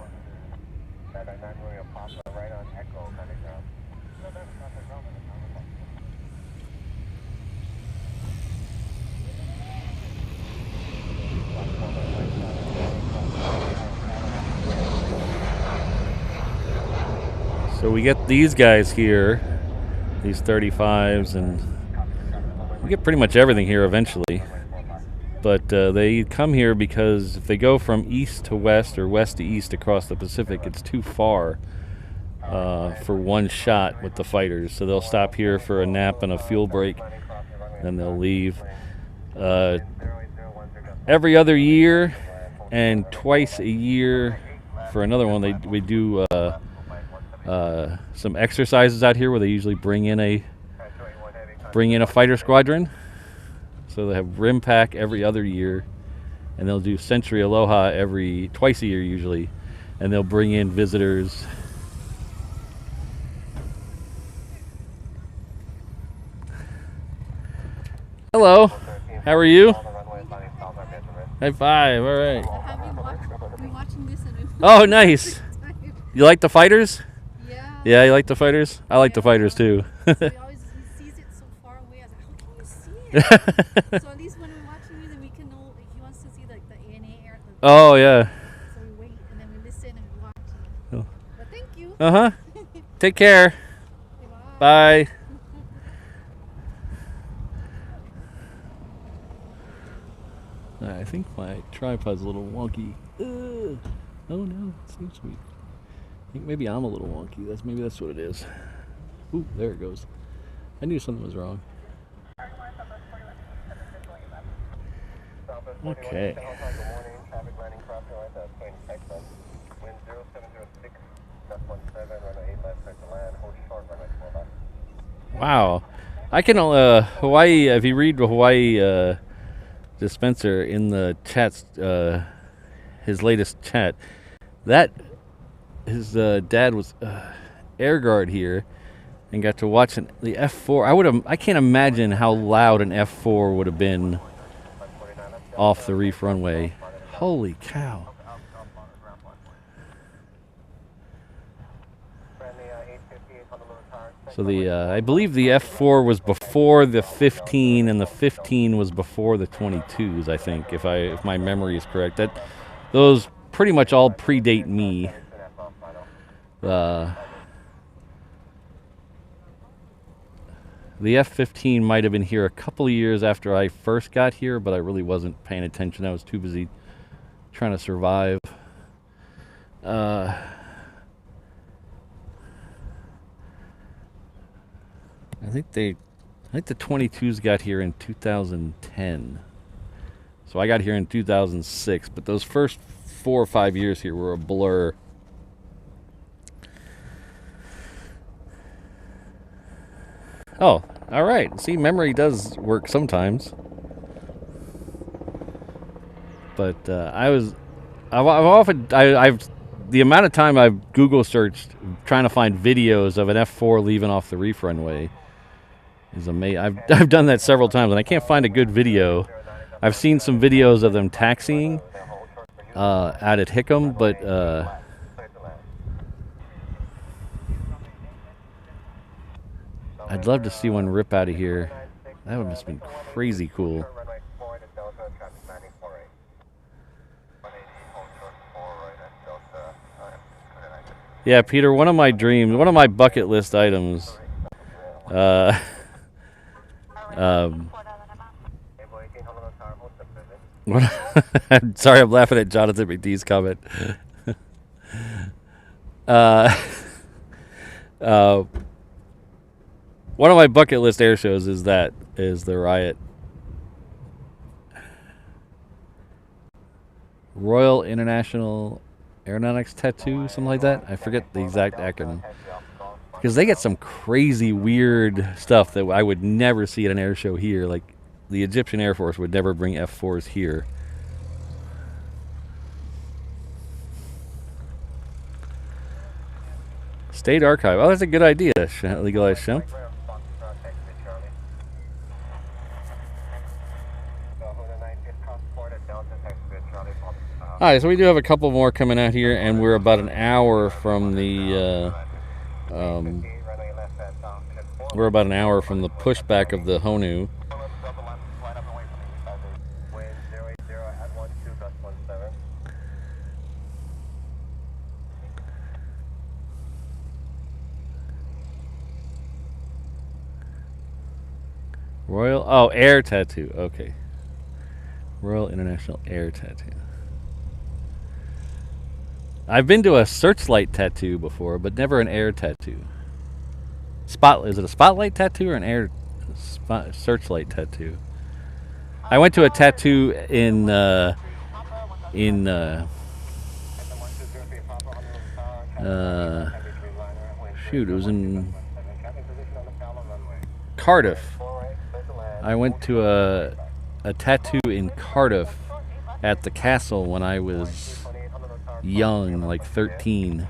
So we get these guys here, these 35s, and we get pretty much everything here eventually. But they come here because if they go from east to west or west to east across the Pacific, it's too far for one shot with the fighters. So they'll stop here for a nap and a fuel break, and they'll leave. Every other year and twice a year for another one, we do some exercises out here where they usually bring in a fighter squadron. So they have rim pack every other year, and they'll do Century Aloha twice a year usually, and they'll bring in visitors. Hello, how are you? High five, all right. We're watching this and Oh, nice. You like the fighters? Yeah. Yeah, you like the fighters? I like the fighters too. He sees it so far away. I was like, how can you see it? So at least when we're watching it, then we can know if he wants to see like the ANA Air. Oh, yeah. So we wait and then we listen and we watch. Oh. But thank you. Uh-huh. Take care. Bye. I think my tripod's a little wonky. Ugh. Oh no, it seems sweet. I think maybe I'm a little wonky. Maybe that's what it is. Ooh, there it goes. I knew something was wrong. Okay. Wow. I can Hawaii, if you read the Hawaii dispenser in the chats, his latest chat, that his dad was air guard here and got to watch the F4. I can't imagine how loud an F4 would have been off the reef runway. Holy cow. So I believe the F4 was before the 15, and the 15 was before the 22s. I think, if my memory is correct, those pretty much all predate me. The F-15 might have been here a couple of years after I first got here, but I really wasn't paying attention. I was too busy trying to survive. I think the 22s got here in 2010. So I got here in 2006, but those first 4 or 5 years here were a blur. Oh, all right. See, memory does work sometimes. But I've the amount of time I've Google searched trying to find videos of an F4 leaving off the reef runway is amazing. I've done that several times, and I can't find a good video. I've seen some videos of them taxiing out at Hickam, but I'd love to see one rip out of here. That would have been crazy cool. Yeah, Peter, one of my dreams, one of my bucket list items, I'm sorry, I'm laughing at Jonathan McDee's comment. One of my bucket list air shows is the Riot Royal International Aeronautics Tattoo, something like that. I forget the exact acronym. Because they get some crazy, weird stuff that I would never see at an air show here. Like, the Egyptian Air Force would never bring F-4s here. State Archive. Oh, that's a good idea, Legalized Shemp. Alright, so we do have a couple more coming out here, and we're about an hour from the pushback of the Honu. Royal, Air Tattoo, okay. Royal International Air Tattoo. I've been to a searchlight tattoo before, but never an air tattoo. Is it a spotlight tattoo or an air searchlight tattoo? I went to a tattoo in shoot, it was in Cardiff. I went to a tattoo in Cardiff at the castle when I was young, like 13.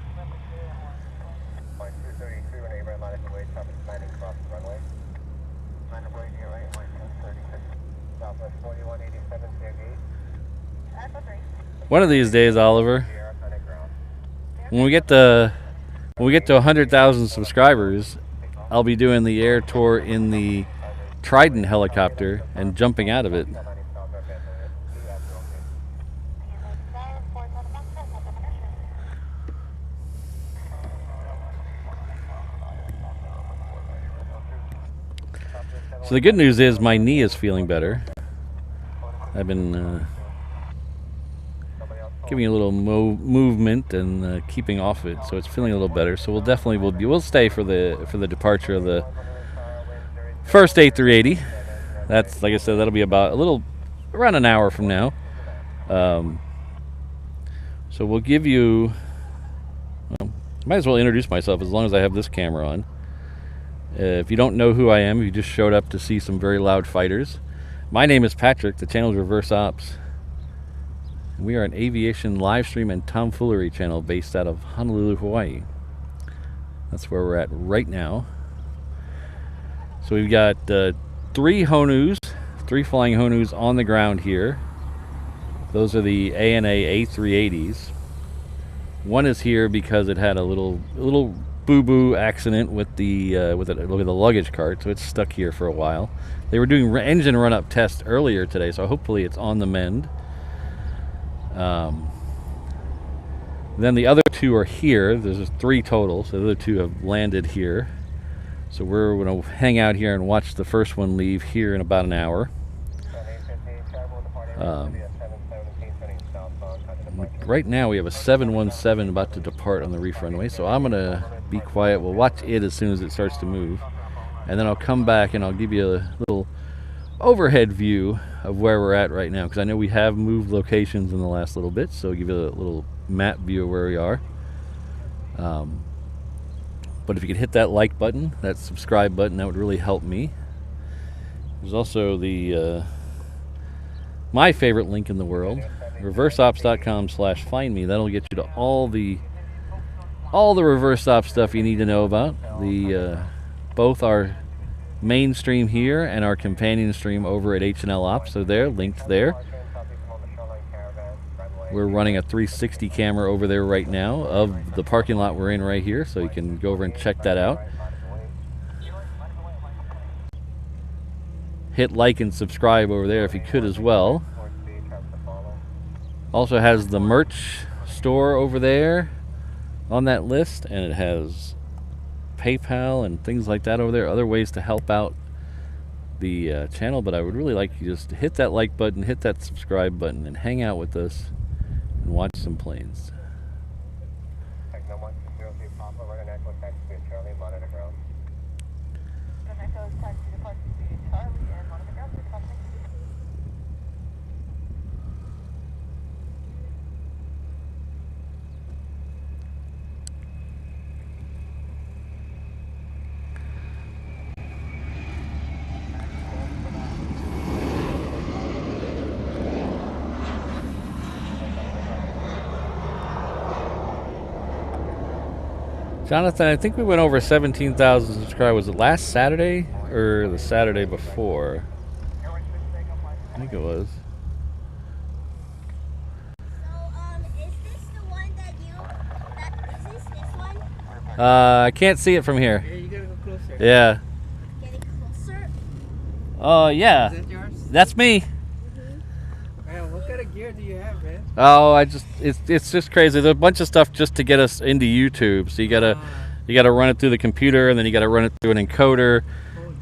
One of these days, Oliver, when we get to 100,000 subscribers, I'll be doing the air tour in the Trident helicopter and jumping out of it. So the good news is my knee is feeling better. I've been giving a little movement and keeping off it, so it's feeling a little better. So we'll stay for the departure of the first A380. That's, like I said, that'll be about around an hour from now. So we'll give you. Might as well introduce myself as long as I have this camera on. If you don't know who I am, you just showed up to see some very loud fighters. My name is Patrick. The channel is Reverse Ops. We are an aviation live stream and tomfoolery channel based out of Honolulu, Hawaii. That's where we're at right now. So we've got 3 Honus, 3 flying Honus on the ground here. Those are the ANA A380s. One is here because it had a little boo-boo accident with the luggage cart, so it's stuck here for a while. They were doing engine run-up tests earlier today, so hopefully it's on the mend. Then the other 2 are here. There's 3 total, so the other 2 have landed here. So we're going to hang out here and watch the first one leave here in about an hour. Right now we have a 717 about to depart on the reef runway, so I'm going to be quiet. We'll watch it as soon as it starts to move, and then I'll come back and I'll give you a little overhead view of where we're at right now, because I know we have moved locations in the last little bit, so I'll give you a little map view of where we are. But if you could hit that like button, that subscribe button, that would really help me. There's also the my favorite link in the world, reverseops.com/find me. That'll get you to all the reverse ops stuff you need to know about. Both our mainstream here and our companion stream over at HNL Ops are there, linked there. We're running a 360 camera over there right now of the parking lot we're in right here, so you can go over and check that out. Hit like and subscribe over there if you could as well. Also has the merch store over there on that list, and it has PayPal and things like that over there, other ways to help out the channel, but I would really like you just to hit that like button, hit that subscribe button, and hang out with us and watch some planes. Signal 103 Papa, we're going to echo taxi to Charlie, monitor ground. We're going to echo taxi to Charlie and monitor ground. Jonathan, I think we went over 17,000 subscribers. Was it last Saturday or the Saturday before? I think it was. Is this the one that you, is this one? I can't see it from here. Yeah, you gotta go closer. Yeah. Getting closer? Yeah. Is that yours? That's me. Man, what kind of gear do you have, man? Oh, it's just crazy. There's a bunch of stuff just to get us into YouTube. So you gotta run it through the computer, and then you gotta run it through an encoder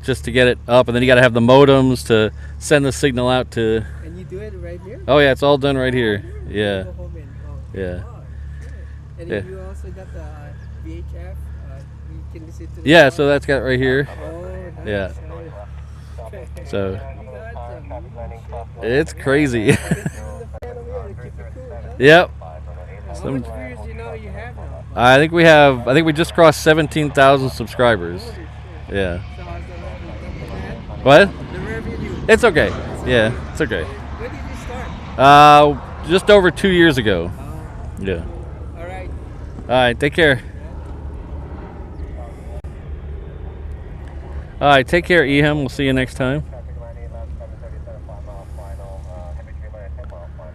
just to get it up, and then you gotta have the modems to send the signal out to. And you do it right here? Oh yeah, it's all done right here. Yeah. Go home and, Yeah. Oh, good. And Yeah. then you also got the VHF. You can listen to the Yeah, song. so that's got right here. Oh, nice. Yeah. Nice. So You got some. it's crazy. This is the fan over here to keep it cool, huh? Yep. How much viewers do you know you have now? I think we just crossed 17,000 subscribers. Holy shit. Yeah. So how's the revenue? What? The revenue. It's okay. Yeah, it's okay. When did you start? Just over 2 years ago. Oh, Yeah. all right. All right, take care. All right, take care, Eham. We'll see you next time. Traffic line 8 left, 737, 5 mile final, heavy 3 minute, 10 mile final.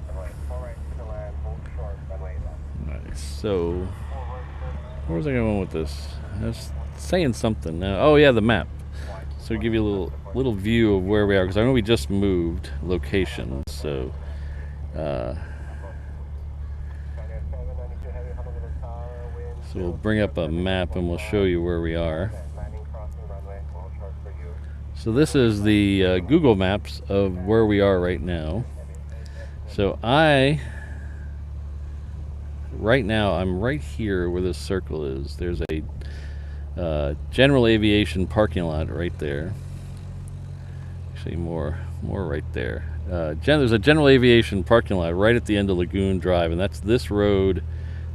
Runway 4 right to the land, hold short, runway 8 left. Nice. So, where was I going with this? I was saying something now. Oh yeah, the map. So give you a little view of where we are, because I know we just moved locations. So, Transair 792 heavy, Honolulu Tower, wind. so we'll bring up a map and we'll show you where we are. Landing, crossing runway, hold short for you. So this is the Google Maps of where we are right now. So right now I'm right here where this circle is. There's a general aviation parking lot right there. Actually, more right there. There's a general aviation parking lot right at the end of Lagoon Drive, and that's this road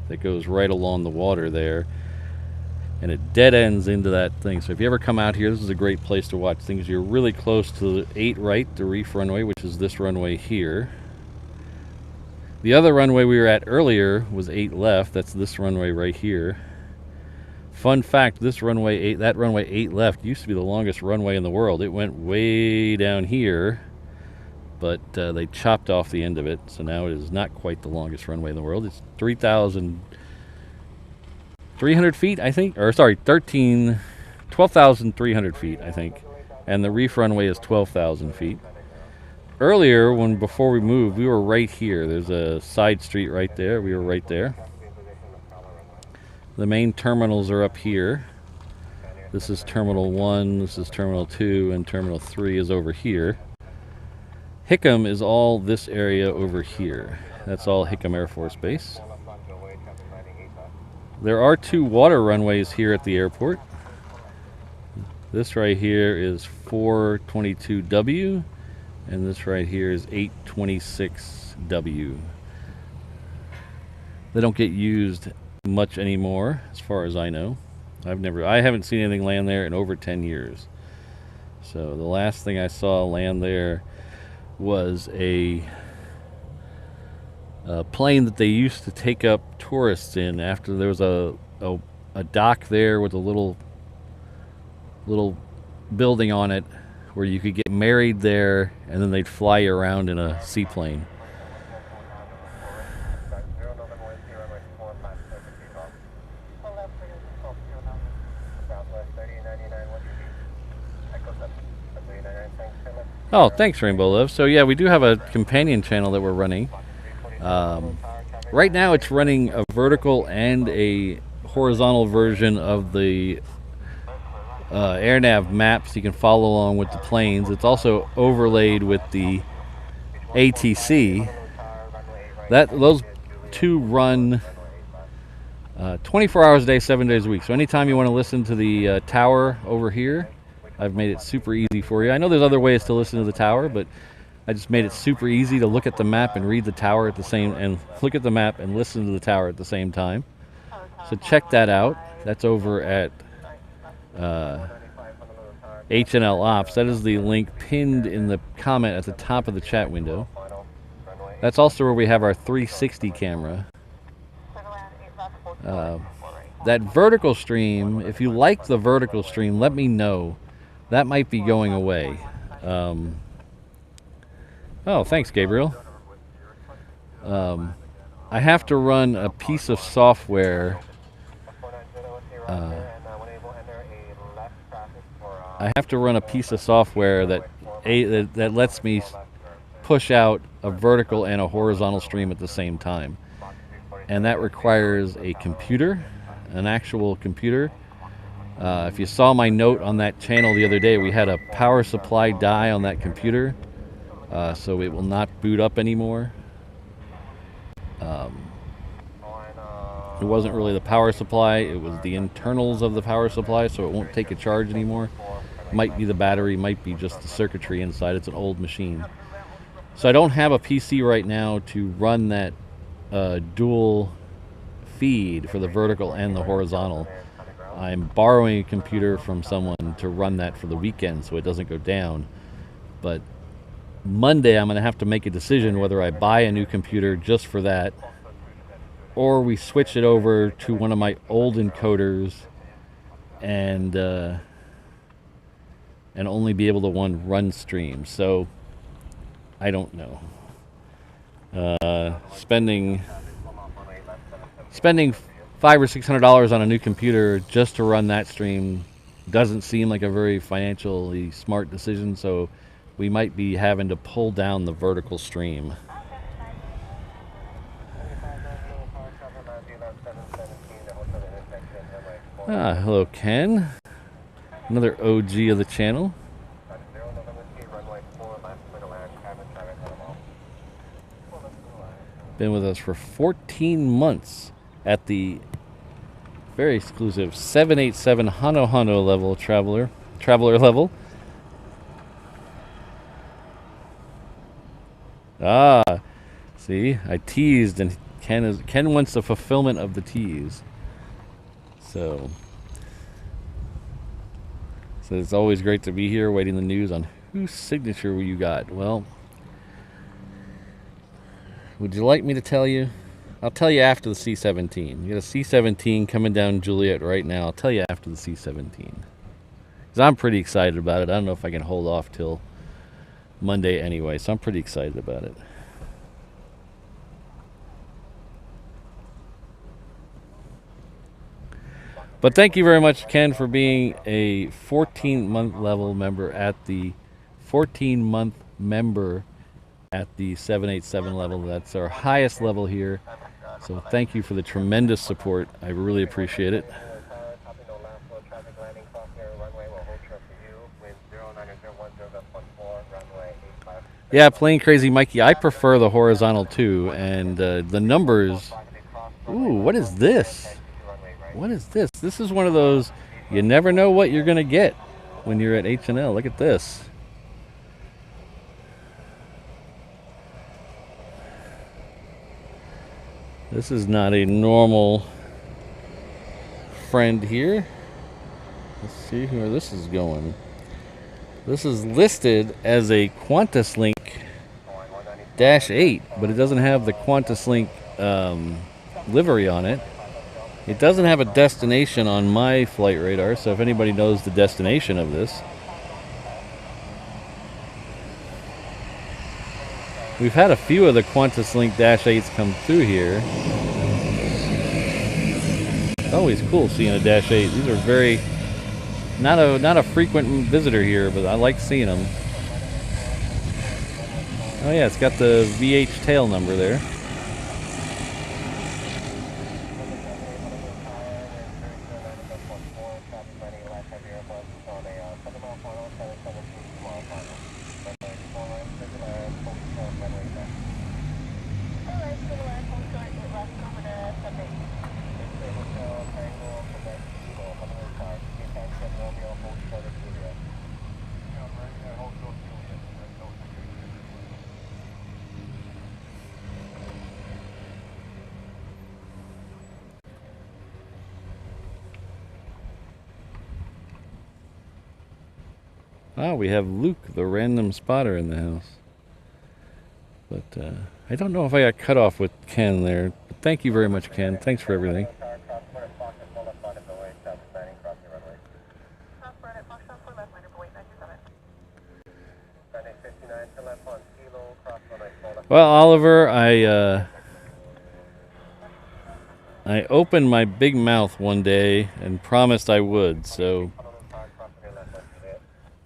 that goes right along the water there. And it dead ends into that thing. So if you ever come out here, this is a great place to watch things. You're really close to 8 right, the reef runway, which is this runway here. The other runway we were at earlier was 8 left. That's this runway right here. Fun fact, this runway 8, that runway 8 left used to be the longest runway in the world. It went way down here, but they chopped off the end of it. So now it is not quite the longest runway in the world. It's 3,300 feet, I think, or sorry, 12,300 feet, I think. And the reef runway is 12,000 feet. Earlier, before we moved, we were right here. There's a side street right there. We were right there. The main terminals are up here. This is Terminal 1, this is Terminal 2, and Terminal 3 is over here. Hickam is all this area over here. That's all Hickam Air Force Base. There are 2 water runways here at the airport. This right here is 422W, and this right here is 826W. They don't get used much anymore, as far as I know. I haven't seen anything land there in over 10 years. So the last thing I saw land there was a plane that they used to take up tourists in after there was a dock there with a little building on it where you could get married there, and then they'd fly you around in a seaplane. Oh, thanks, Rainbow Love. So yeah, we do have a companion channel that we're running. Right now it's running a vertical and a horizontal version of the AirNav maps. You can follow along with the planes. It's also overlaid with the ATC. Those two run 24 hours a day, 7 days a week. So anytime you want to listen to the tower over here, I've made it super easy for you. I know there's other ways to listen to the tower, but I just made it super easy to look at the map and read the tower at the same, and look at the map and listen to the tower at the same time. So check that out. That's over at HNL Ops. That is the link pinned in the comment at the top of the chat window. That's also where we have our 360 camera. That vertical stream, if you like the vertical stream, let me know. That might be going away. Oh, thanks, Gabriel. I have to run a piece of software. I have to run a piece of software that lets me push out a vertical and a horizontal stream at the same time. And that requires a computer, an actual computer. If you saw my note on that channel the other day, we had a power supply die on that computer, so it will not boot up anymore. It wasn't really the power supply, it was the internals of the power supply, so it won't take a charge anymore. Might be the battery, might be just the circuitry inside. It's an old machine. So I don't have a PC right now to run that dual feed for the vertical and the horizontal. I'm borrowing a computer from someone to run that for the weekend so it doesn't go down. But Monday I'm going to have to make a decision whether I buy a new computer just for that, or we switch it over to one of my old encoders and only be able to run streams. So I don't know. Spending $500 or $600 on a new computer just to run that stream doesn't seem like a very financially smart decision, so we might be having to pull down the vertical stream. Hello Ken, another OG of the channel. Been with us for 14 months at the very exclusive 787 Honu level traveler level. See, I teased, and Ken wants the fulfillment of the tease. So it's always great to be here waiting the news on whose signature you got. Well, would you like me to tell you? I'll tell you after the C-17. You got a C-17 coming down Juliet right now. I'll tell you after the C-17. Because I'm pretty excited about it. I don't know if I can hold off till Monday anyway, so I'm pretty excited about it. But thank you very much, Ken, for being a 14-month level member at the 14-month member at the 787 level. That's our highest level here. So thank you for the tremendous support. I really appreciate it. Yeah, Plane Crazy Mikey, I prefer the horizontal too, and the numbers. Ooh, what is this? What is this? This is one of those, you never know what you're going to get when you're at HNL. Look at this. This is not a normal friend here. Let's see where this is going. This is listed as a Qantas Link -8, but it doesn't have the Qantas Link livery on it. It doesn't have a destination on my flight radar, so if anybody knows the destination of this. We've had a few of the Qantas Link -8s come through here. It's always cool seeing a -8. These are very, not a frequent visitor here, but I like seeing them. Oh yeah, it's got the VH tail number there. on a 7-mile final, 17-mile final. Runway 4 right, circle left, hold short, runway left. Alright, circle left, hold short, 8 left, over to Sept. X-ray Hotel, Tango, Quebec, Kilo, Honolulu Tower, K-10, Romeo, hold short of Juliet. Right there, hold short Juliet. Oh, we have Luke, the random spotter, in the house. But I don't know if I got cut off with Ken there. But thank you very much, Ken. Thanks for everything. Well, Oliver, I opened my big mouth one day and promised I would, so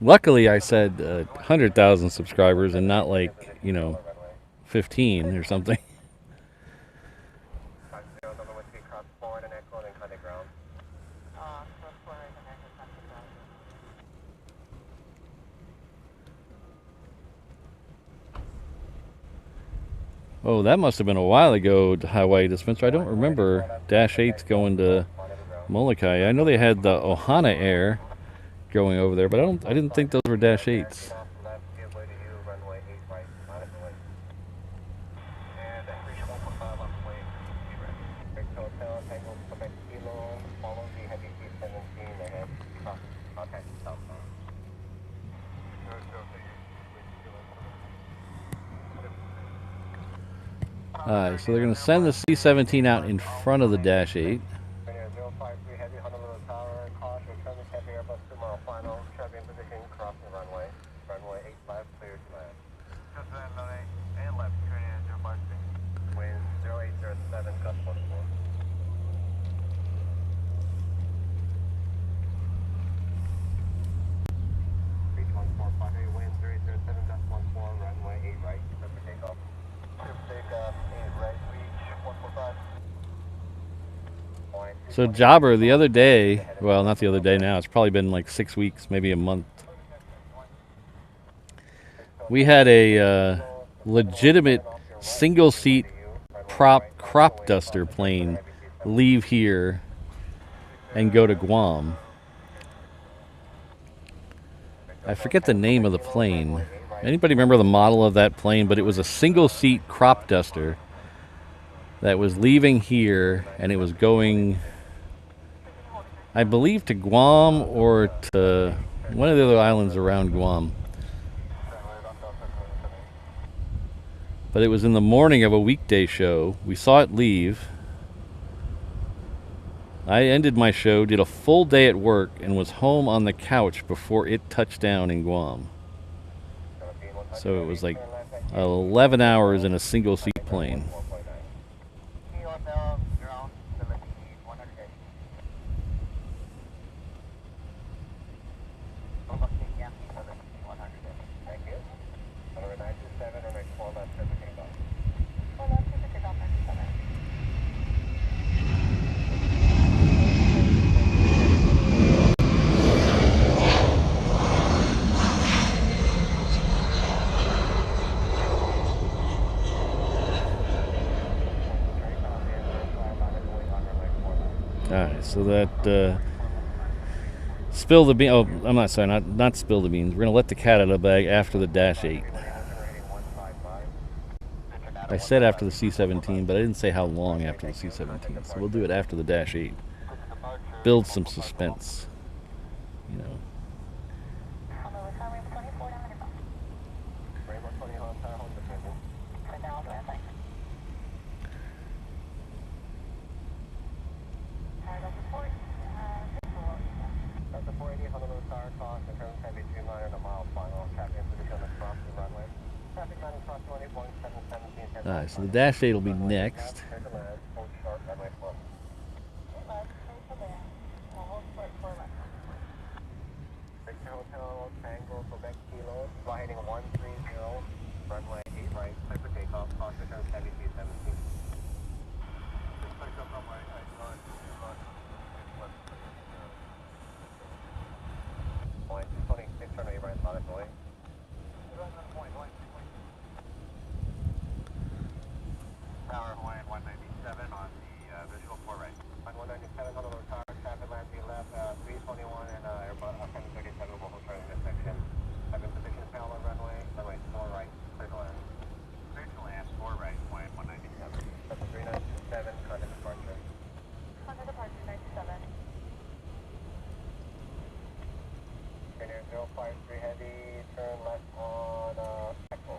luckily I said 100,000 subscribers and not like, 15 or something. Oh, that must have been a while ago, Hawaii Dispenser. I don't remember Dash 8s going to Molokai. I know they had the Ohana Air going over there, but I didn't think those were Dash 8s. Alright, so they're going to send the C-17 out in front of the Dash 8. 053 Heavy, Honolulu Tower, caution, return to Heavy Airbus 2-mile final, Chevy in position, crossing runway, runway 85, clear to land. Just land, runway, and left, turn in 056. Wind 0807, gust 14. Reach 1458, wind 0807, gust 14, runway 8 right, prep for takeoff. Takeoff, 8 right, reach 145. So Jobber, the other day, well, not the other day now, it's probably been like 6 weeks, maybe a month. We had a legitimate single-seat crop duster plane leave here and go to Guam. I forget the name of the plane. Anybody remember the model of that plane? But it was a single-seat crop duster that was leaving here, and it was going, I believe, to Guam or to one of the other islands around Guam. But it was in the morning of a weekday show. We saw it leave. I ended my show, did a full day at work, and was home on the couch before it touched down in Guam. So it was like 11 hours in a single-seat plane. Alright, so that spill the bean. Oh, I'm not sorry, not spill the beans. We're gonna let the cat out of the bag after the Dash 8. I said after the C-17, but I didn't say how long after the C-17. So we'll do it after the Dash 8. Build some suspense, you know. Alright, so the Dash 8 will be next. Tower Hawaiian 197 on the visual 4 right. 197 Honolulu Tower, traffic land to left, 321 and Airbus A380 will hold turn in this section. Having position parallel runway 4 right, clear to land. Clear to land, 4 right, Hawaiian 197. That's a 3927, contact departure. Contact departure 97. Trainer 053 heavy, turn left on Echo,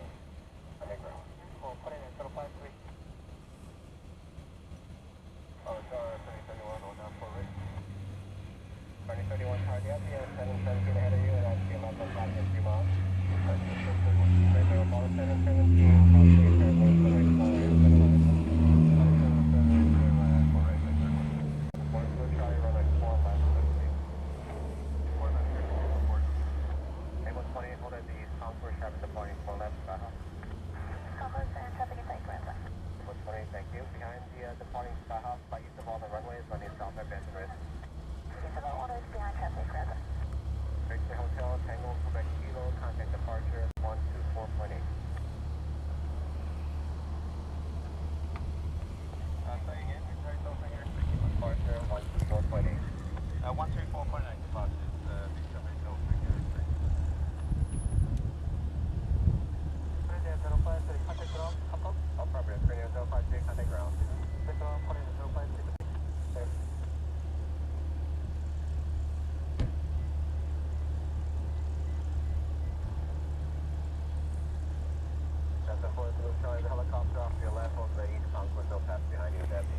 underground. We'll put in at 053. Oh, it's 2031 on down 4 right. 2031 target, yeah, 717 ahead of you, and I see 11 5 and 3 miles. Right there, follow 717, possibly turn left, right, 4 right, 4 right, blue Charlie, run like 4 left, 4 left, 820, hold at the concourse, traffic departing 4 left, Concourse and traffic is right. 120, thank you. Behind the departing Sky House, by east of all the runways, running south at Benton Ridge. East of all orders behind traffic, Greta. Reach the hotel, Tango, Quebec Kilo, contact departure 124.8. Say again, sorry, finger. Departure 124.8. 134.9 departure is the Victor finger. Contact ground, up. Appropriate, radio 053, contact ground. Victor, put in 053. Safe. That's the 4 blue Charlie, the helicopter off to your left, hold the east concourse, no pass behind you, that's safe.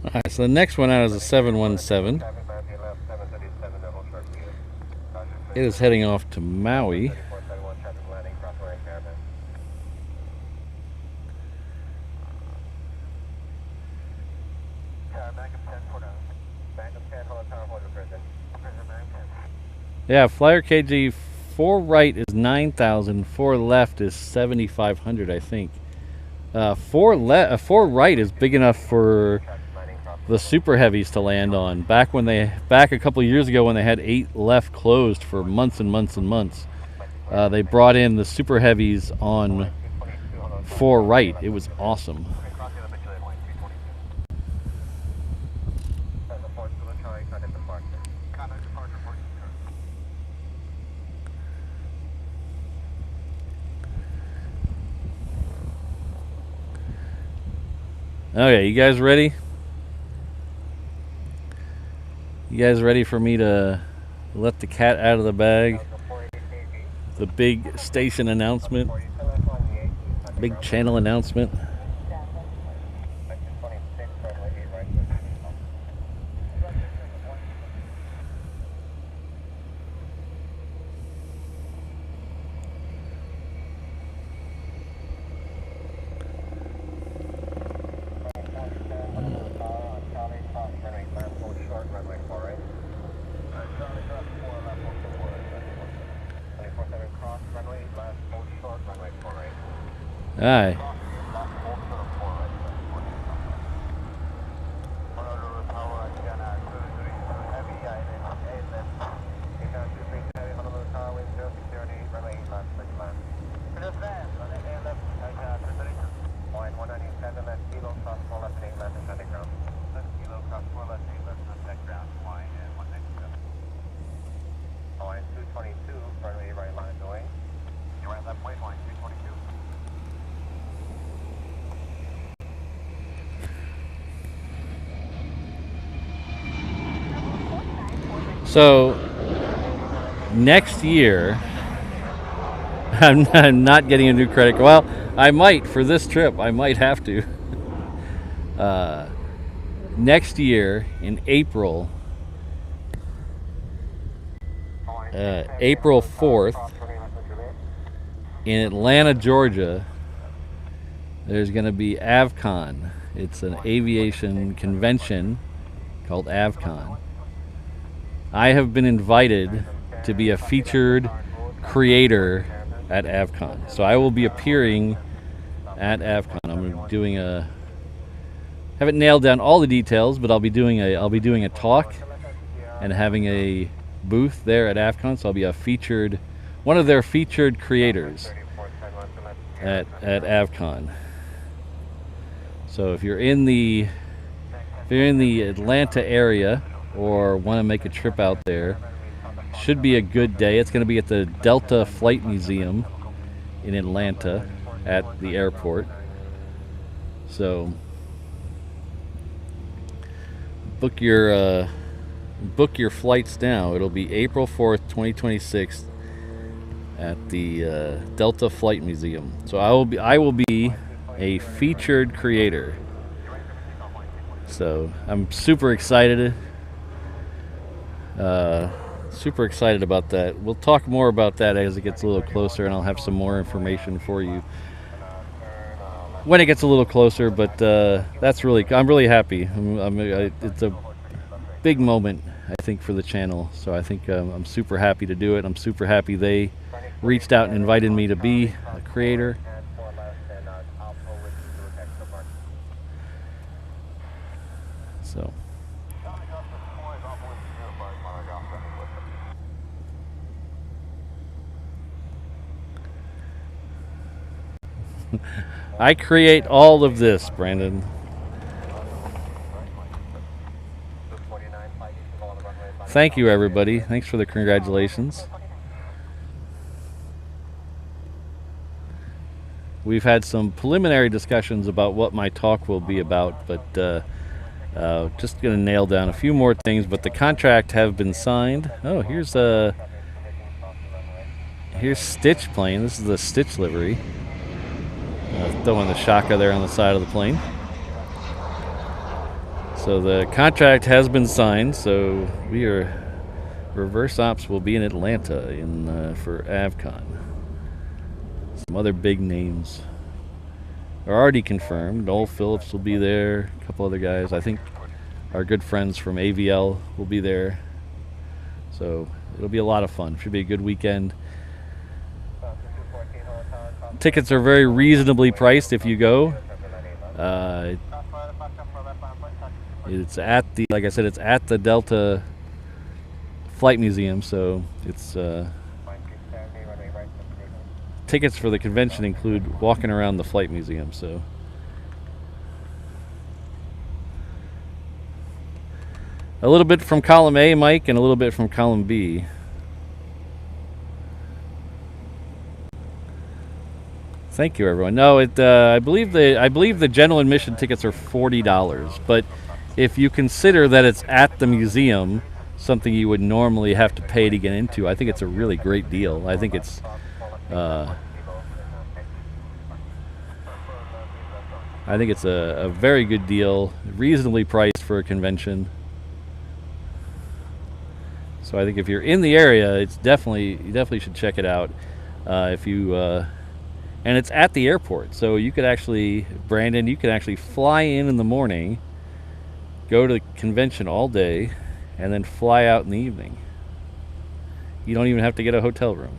Alright, so the next one out is a 717. It is heading off to Maui. Yeah, Flyer KG 4 right is 9,000, 4 left is 7,500, I think. 4 right is big enough for the Super Heavies to land on. Back a couple of years ago when they had 8 left closed for months and months and months, they brought in the Super Heavies on 4 right. It was awesome. Okay, you guys ready? You guys ready for me to let the cat out of the bag? The big station announcement, big channel announcement. Aye. So next year, I'm not getting a new credit card. Well, I might for this trip. I might have to. Next year in April, April 4th, in Atlanta, Georgia, there's going to be Avcon. It's an aviation convention called Avcon. I have been invited to be a featured creator at Avcon. So I will be appearing at Avcon. I'm doing a haven't nailed down all the details, but I'll be doing a talk and having a booth there at Avcon. So I'll be one of their featured creators at Avcon. So if you're in the Atlanta area or want to make a trip out there, should be a good day. It's going to be at the Delta Flight Museum in Atlanta at the airport. So book your flights now. It'll be April 4th, 2026 at the Delta Flight Museum. So I will be a featured creator. So I'm super excited. Super excited about that. We'll talk more about that as it gets a little closer, and I'll have some more information for you when it gets a little closer. But I'm really happy. It's a big moment, I think, for the channel. So I think I'm super happy to do it. I'm super happy they reached out and invited me to be a creator. So. I create all of this, Brandon. Thank you, everybody. Thanks for the congratulations. We've had some preliminary discussions about what my talk will be about, but just going to nail down a few more things. But the contract have been signed. Oh, here's Stitch plane. This is the Stitch livery. Throwing the Shaka there on the side of the plane. So the contract has been signed. So reverse ops will be in Atlanta for Avcon. Some other big names are already confirmed. Noel Phillips will be there. A couple other guys. I think our good friends from AVL will be there. So it'll be a lot of fun. Should be a good weekend. Tickets are very reasonably priced if you go. It's at the, like I said, it's at the Delta Flight Museum, so it's tickets for the convention include walking around the flight museum. So a little bit from column A, Mike, and a little bit from column B. Thank you, everyone. No, I believe the general admission tickets are $40, but if you consider that it's at the museum, something you would normally have to pay to get into, I think it's a really great deal. I think it's a very good deal, reasonably priced for a convention. So I think if you're in the area, you definitely should check it out. And it's at the airport, so you could actually, Brandon, you could actually fly in the morning, go to the convention all day, and then fly out in the evening. You don't even have to get a hotel room.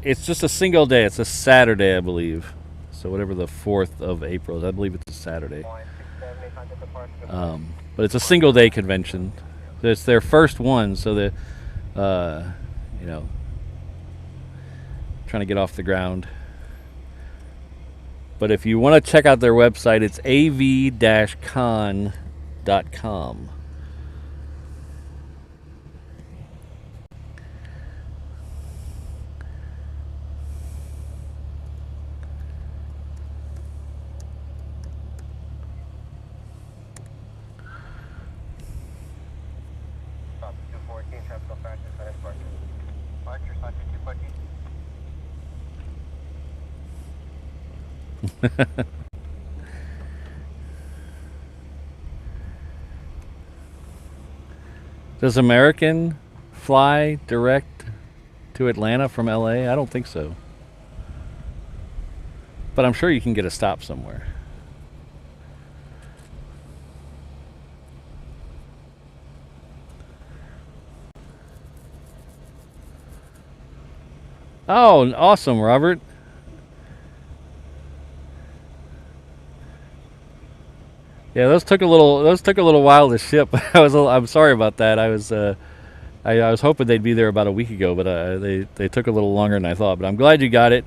It's just a single day. It's a Saturday, I believe. So whatever the 4th of April is, I believe it's a Saturday. But it's a single day convention. It's their first one, so they're, trying to get off the ground. But if you want to check out their website, it's av-con.com. Does American fly direct to Atlanta from LA? I don't think so. But I'm sure you can get a stop somewhere. Oh, awesome, Robert. Yeah, those took a little while to ship. I'm sorry about that. I was hoping they'd be there about a week ago, but they took a little longer than I thought. But I'm glad you got it.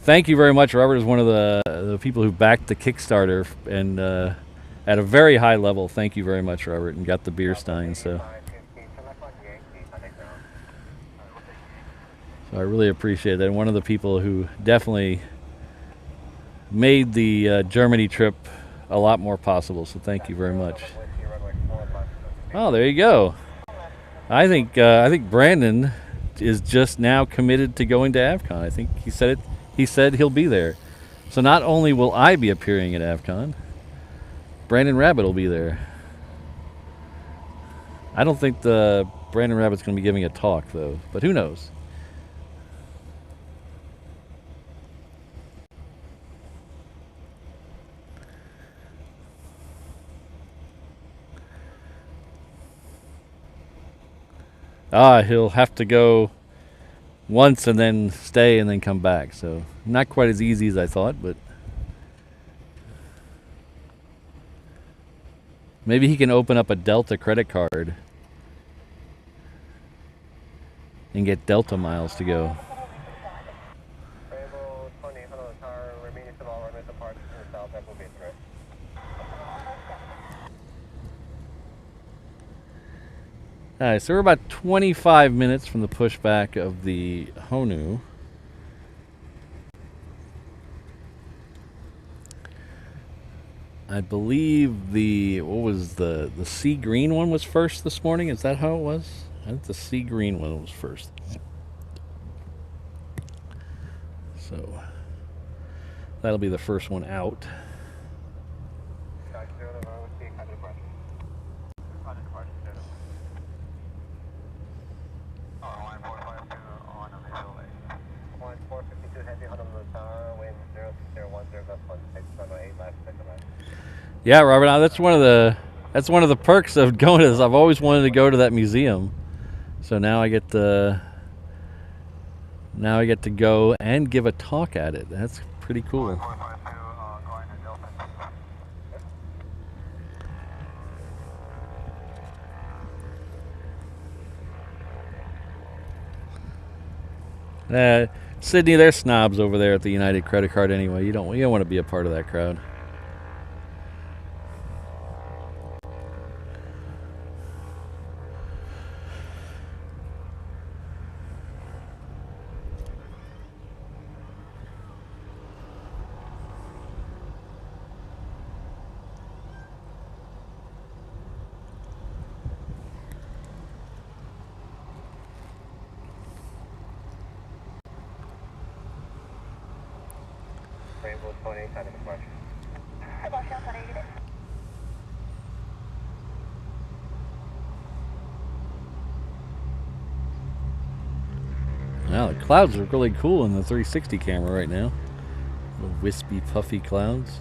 Thank you very much. Robert is one of the people who backed the Kickstarter and at a very high level. Thank you very much, Robert, and got the beer stein. So I really appreciate that. And one of the people who definitely made the Germany trip a lot more possible. So thank you very much. Oh, there you go. I think Brandon is just now committed to going to Avcon. I think he said it. He said he'll be there. So not only will I be appearing at Avcon, Brandon Rabbit will be there. I don't think the Brandon Rabbit's going to be giving a talk though, but who knows? He'll have to go once and then stay and then come back. So not quite as easy as I thought, but maybe he can open up a Delta credit card and get Delta miles to go. Alright, so we're about 25 minutes from the pushback of the Honu. I believe the sea green one was first this morning. Is that how it was? I think the sea green one was first. So that'll be the first one out. Yeah, Robert, that's one of the perks of going to this. I've always wanted to go to that museum, so now I get to go and give a talk at it. That's pretty cool. Sydney, they're snobs over there at the United credit card anyway. You don't want to be a part of that crowd. Wow, the clouds are really cool in the 360 camera right now. Little wispy, puffy clouds.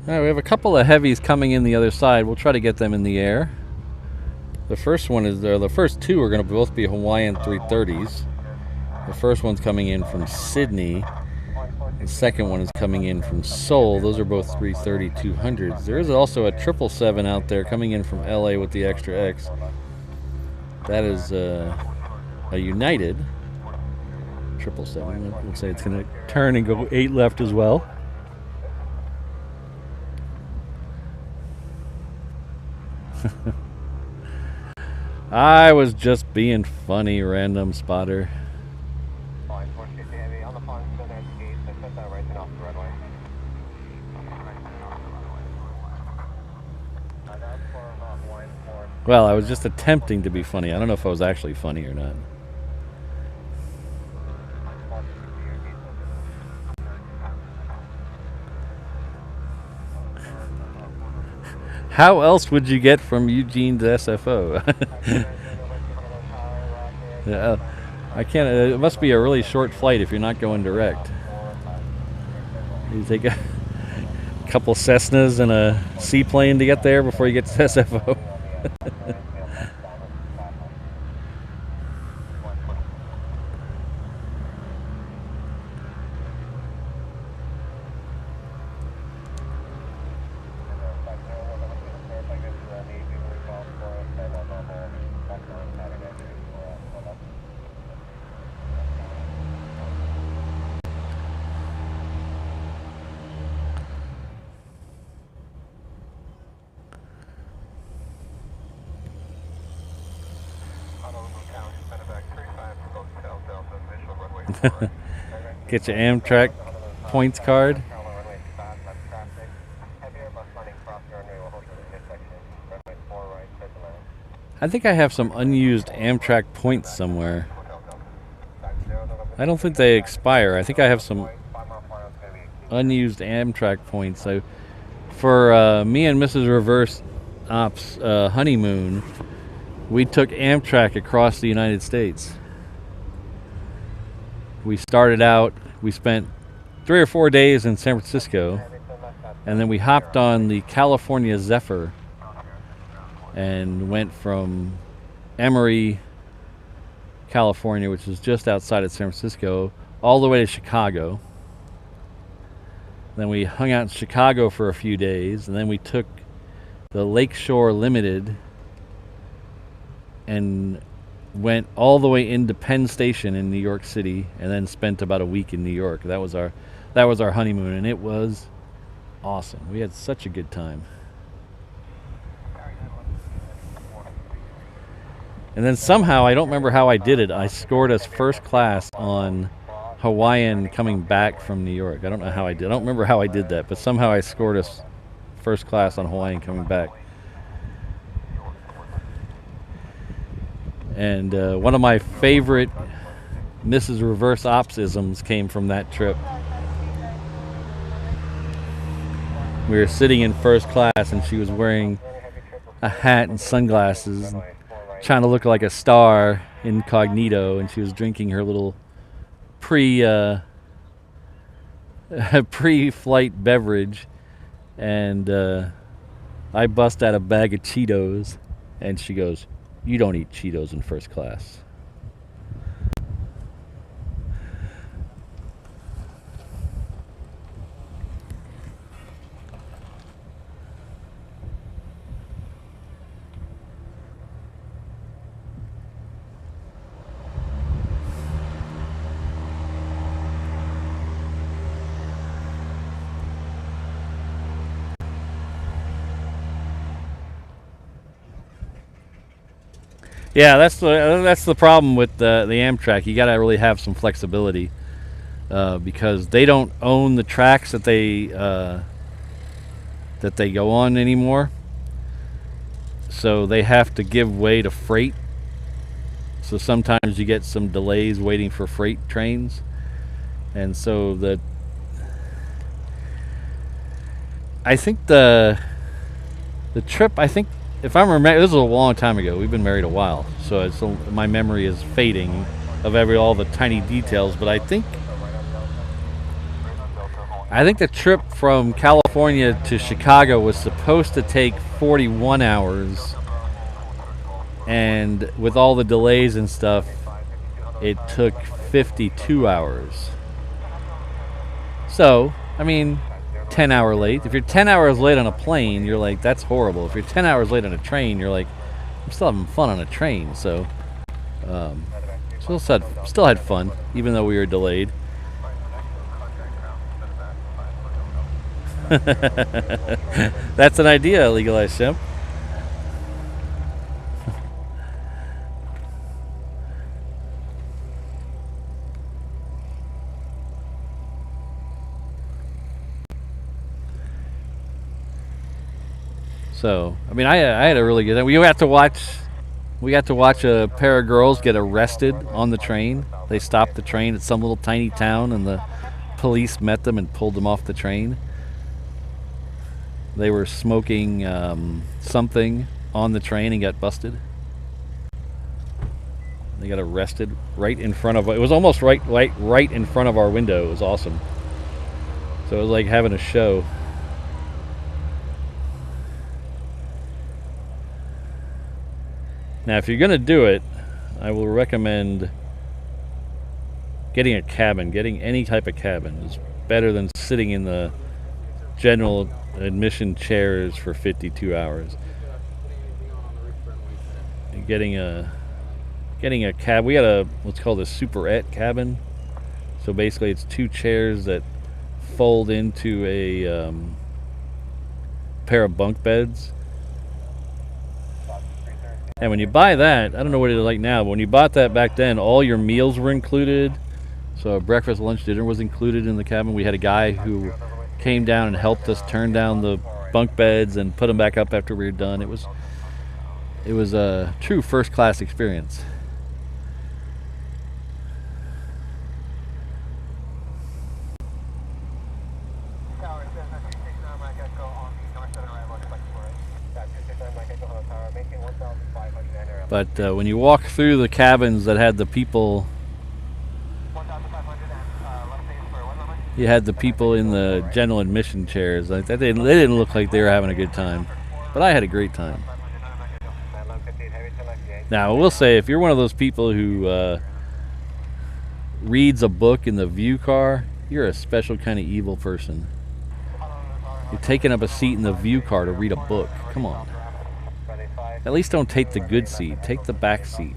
All right, we have a couple of heavies coming in the other side. We'll try to get them in the air. The first one is there. The first two are going to both be Hawaiian 330s. The first one's coming in from Sydney. The second one is coming in from Seoul. Those are both 330-200s. There is also a 777 out there coming in from LA with the extra X. That is a United 777. Looks like it's going to turn and go 8 left as well. I was just being funny, random spotter. Well, I was just attempting to be funny. I don't know if I was actually funny or not. How else would you get from Eugene to SFO? Yeah, I can't. It must be a really short flight if you're not going direct. You take a couple Cessnas and a seaplane to get there before you get to SFO. Get your Amtrak points card. I think I have some unused Amtrak points somewhere. I don't think they expire. I think I have some unused Amtrak points. So for me and Mrs. Reverse Ops honeymoon, we took Amtrak across the United States. We started out, we spent 3 or 4 days in San Francisco, and then we hopped on the California Zephyr and went from Emory, California, which is just outside of San Francisco, all the way to Chicago. Then we hung out in Chicago for a few days, and then we took the Lakeshore Limited and went all the way into Penn Station in New York City, and then spent about a week in New York. That was our honeymoon, and it was awesome. We had such a good time. And then somehow, I don't remember how I did it, I scored us first class on Hawaiian coming back from New York. I don't know how I did. I don't remember how I did that, but somehow I scored us first class on Hawaiian coming back. And one of my favorite Mrs. Reverse Ops-isms came from that trip. We were sitting in first class, and she was wearing a hat and sunglasses, and trying to look like a star incognito, and she was drinking her little pre-flight beverage, and I bust out a bag of Cheetos, and she goes, "You don't eat Cheetos in first class." Yeah, that's the problem with the Amtrak. You got to really have some flexibility because they don't own the tracks that they go on anymore. So they have to give way to freight. So sometimes you get some delays waiting for freight trains, and so I think the trip, I think, if I remember, this was a long time ago. We've been married a while, so my memory is fading of all the tiny details. But I think the trip from California to Chicago was supposed to take 41 hours, and with all the delays and stuff, it took 52 hours. So, I mean, 10 hour late. If you're 10 hours late on a plane, you're like, that's horrible. If you're 10 hours late on a train, you're like, I'm still having fun on a train. So still had fun, even though we were delayed. That's an idea, Legalized Simp. So, I mean, I had a really good time. We got to watch a pair of girls get arrested on the train. They stopped the train at some little tiny town, and the police met them and pulled them off the train. They were smoking something on the train and got busted. They got arrested right in front of. It was almost right in front of our window. It was awesome. So it was like having a show. Now, if you're gonna do it, I will recommend getting a cabin. Getting any type of cabin is better than sitting in the general admission chairs for 52 hours. And getting a cab. We had what's called a superette cabin. So basically, it's 2 chairs that fold into a pair of bunk beds. And when you buy that, I don't know what it is like now, but when you bought that back then, all your meals were included. So breakfast, lunch, dinner was included in the cabin. We had a guy who came down and helped us turn down the bunk beds and put them back up after we were done. It was a true first-class experience. But when you walk through the cabins that had the people, you had the people in the general admission chairs. Like they didn't look like they were having a good time, but I had a great time. Now, I will say, if you're one of those people who reads a book in the view car, you're a special kind of evil person. You're taking up a seat in the view car to read a book. Come on. At least don't take the good seat. Take the back seat.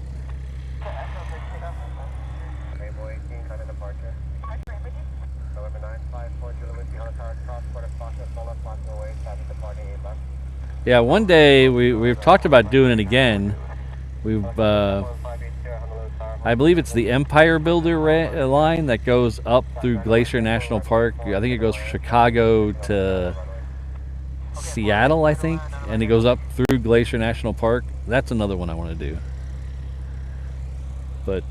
Yeah, one day we've talked about doing it again. I believe it's the Empire Builder line that goes up through Glacier National Park. I think it goes from Chicago to Seattle, I think, and it goes up through Glacier National Park. That's another one I want to do. But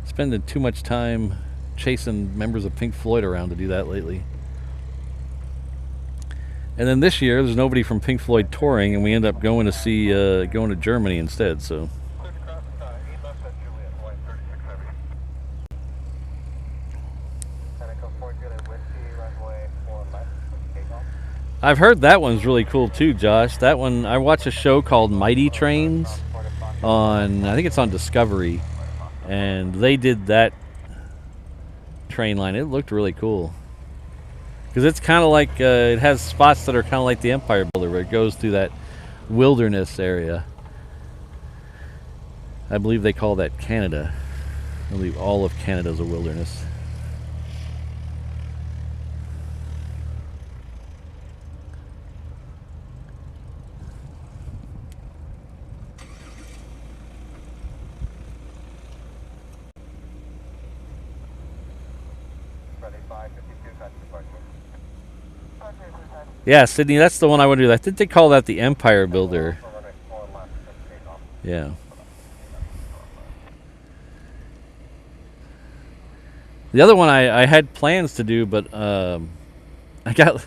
spending too much time chasing members of Pink Floyd around to do that lately. And then this year, there's nobody from Pink Floyd touring, and we end up going to Germany instead. So. I've heard that one's really cool too, Josh. That one, I watched a show called Mighty Trains on, I think it's on Discovery, and they did that train line. It looked really cool. Because it's kind of like, it has spots that are kind of like the Empire Builder, where it goes through that wilderness area. I believe they call that Canada. I believe all of Canada is a wilderness. Yeah, Sydney, that's the one I want to do. I think they call that the Empire Builder. Yeah. The other one I had plans to do, but I kind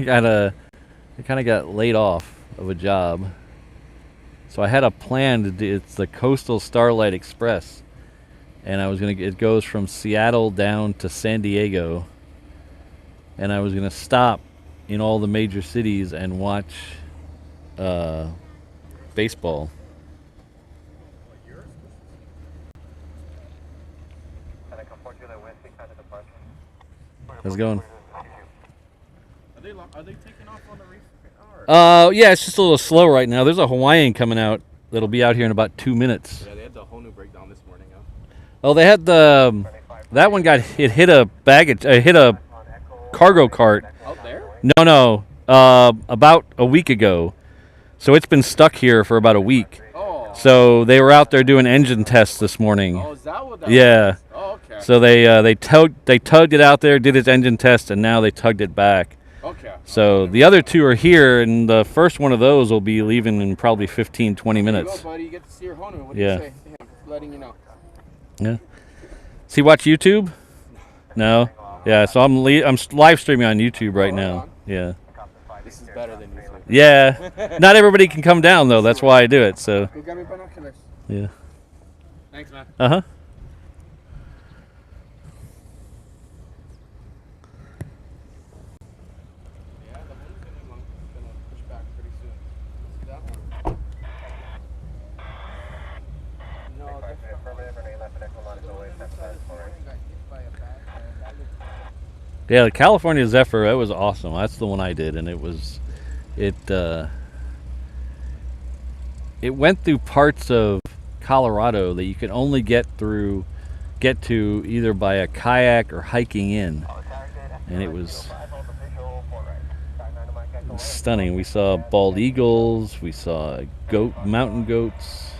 of got laid off of a job. So I had a plan to do. It's the Coastal Starlight Express, and I was gonna. It goes from Seattle down to San Diego, and I was gonna stop in all the major cities and watch baseball. How's it going? Are they taking off on the reef? Yeah, it's just a little slow right now. There's a Hawaiian coming out that'll be out here in about 2 minutes. Yeah, they had the Honu breakdown this morning. Oh, they had that one hit a baggage, hit a cargo cart. Out there? No, about a week ago. So it's been stuck here for about a week. Oh. So they were out there doing engine tests this morning. Oh, is that what that Yeah. was? Oh, okay. So they tugged it out there, did its engine test, and now they tugged it back. Okay. So the other two are here, and the first one of those will be leaving in probably 15, 20 There you minutes. go, buddy. You get to see your Honu. What do Yeah. you say to him? Just letting you know. Yeah. Does he watch YouTube? No. Yeah. So I'm live streaming on YouTube right now. Yeah. This is better than YouTube. Yeah. Not everybody can come down though. That's why I do it. So. Go get me binoculars. Yeah. Thanks, man. Uh huh. Yeah, the Honu's gonna push back pretty soon. See that one? No, Yeah, the California Zephyr, that was awesome. That's the one I did, and it went through parts of Colorado that you could only get to either by a kayak or hiking in, and it was stunning. We saw bald eagles, we saw mountain goats.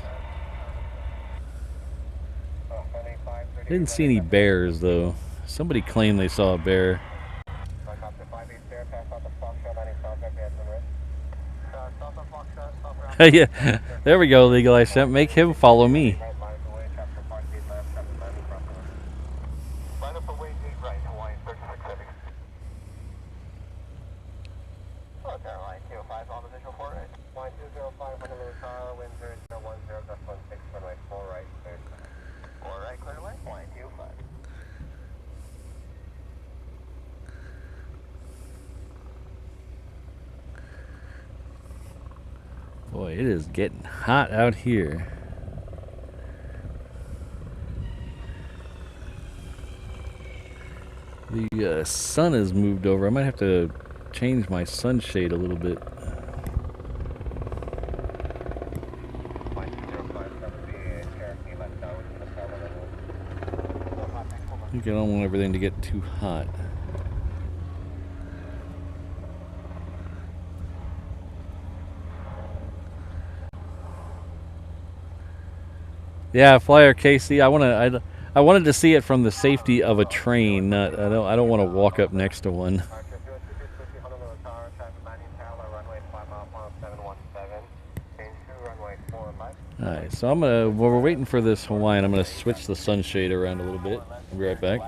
Didn't see any bears though. Somebody claimed they saw a bear. Yeah, there we go, Legal Eye Sept. Make him follow me. Boy, it is getting hot out here. The sun has moved over. I might have to change my sunshade a little bit. I think I don't want everything to get too hot. Yeah, Flyer Casey. I wanted to see it from the safety of a train. I don't want to walk up next to one. All right, so while we're waiting for this Hawaiian, I'm gonna switch the sunshade around a little bit. I'll be right back.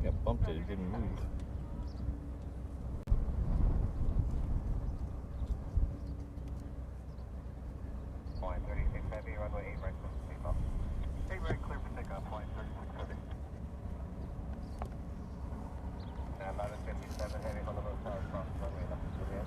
I bumped it, it didn't move. Flight 36 Heavy, runway 8 right, takeoff. 8 right, clear for takeoff, flight 36 Heavy. And 1157 Heavy, Honolulu Tower, cross runway left to Juliet.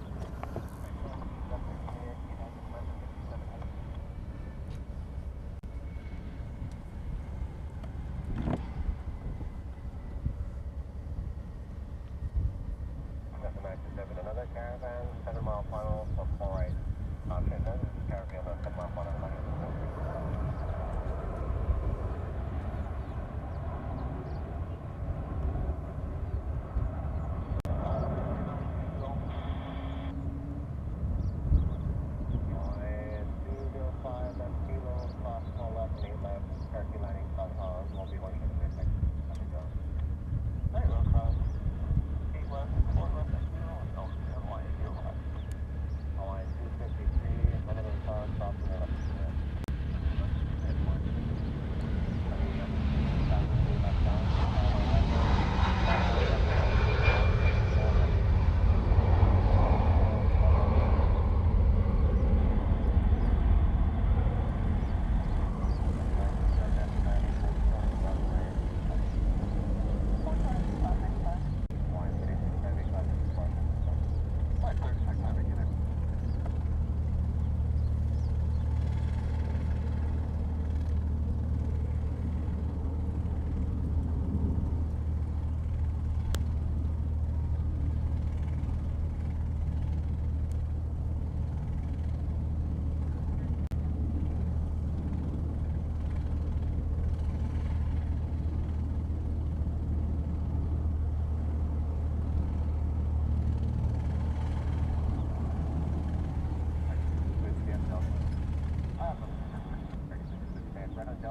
Another caravan, 7-mile final for 4 right. Option none, caravan on 7-mile final.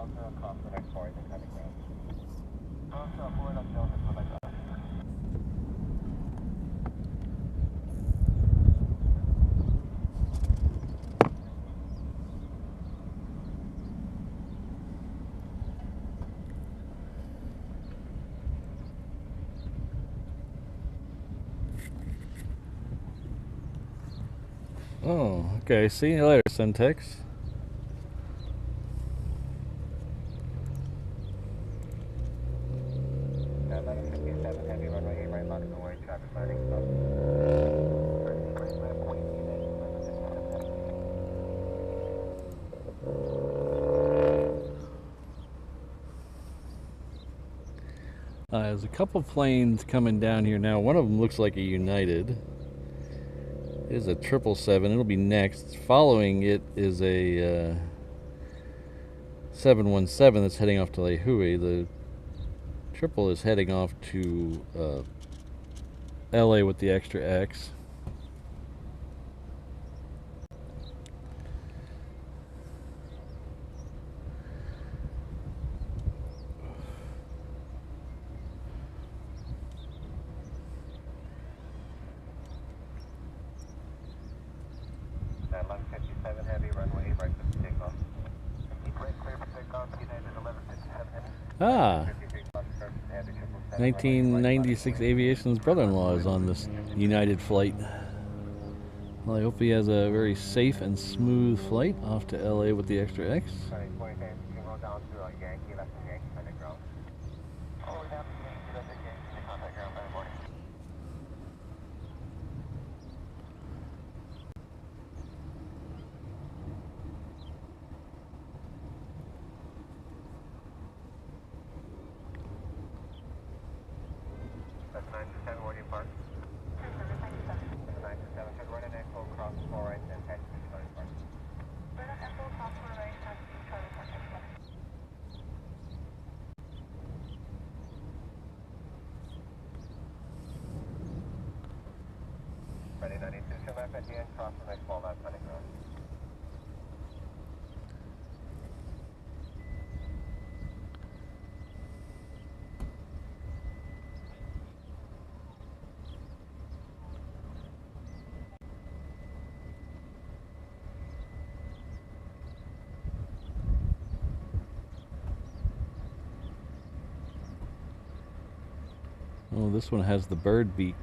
Delta, across the next point and cutting ground. Forward up Delta, Quebec. Oh, okay. See you later, Syntex. 1157 Heavy runway 8 right, box away, traffic landing. There's a couple planes coming down here now. One of them looks like a United. It is a 777. It'll be next. Following it is a 717 that's heading off to Lihue. The triple is heading off to LA with the extra X. At 1157 Heavy, runway 8 right for takeoff. Right, clear for takeoff, United 1157 Heavy. Ah, 53 Fox, Heavy 777, 1996 Aviation's brother-in-law is on this United flight. Well, I hope he has a very safe and smooth flight off to LA with the extra X. Sorry, 20 times, you can go down to Yankee, left of Yankee, contact ground. Forward down to Yankee, left of Yankee, contact ground, bad morning. That's 9 to 10, where do you park? 9 to 7, turn right and echo, cross 4 right, and taxi to Charlie Park. Right on Echo, cross 4 right, taxi, Charlie Park. Ready 92, turn left at the end, cross the next wall, left, contact ground. Oh, this one has the bird beak.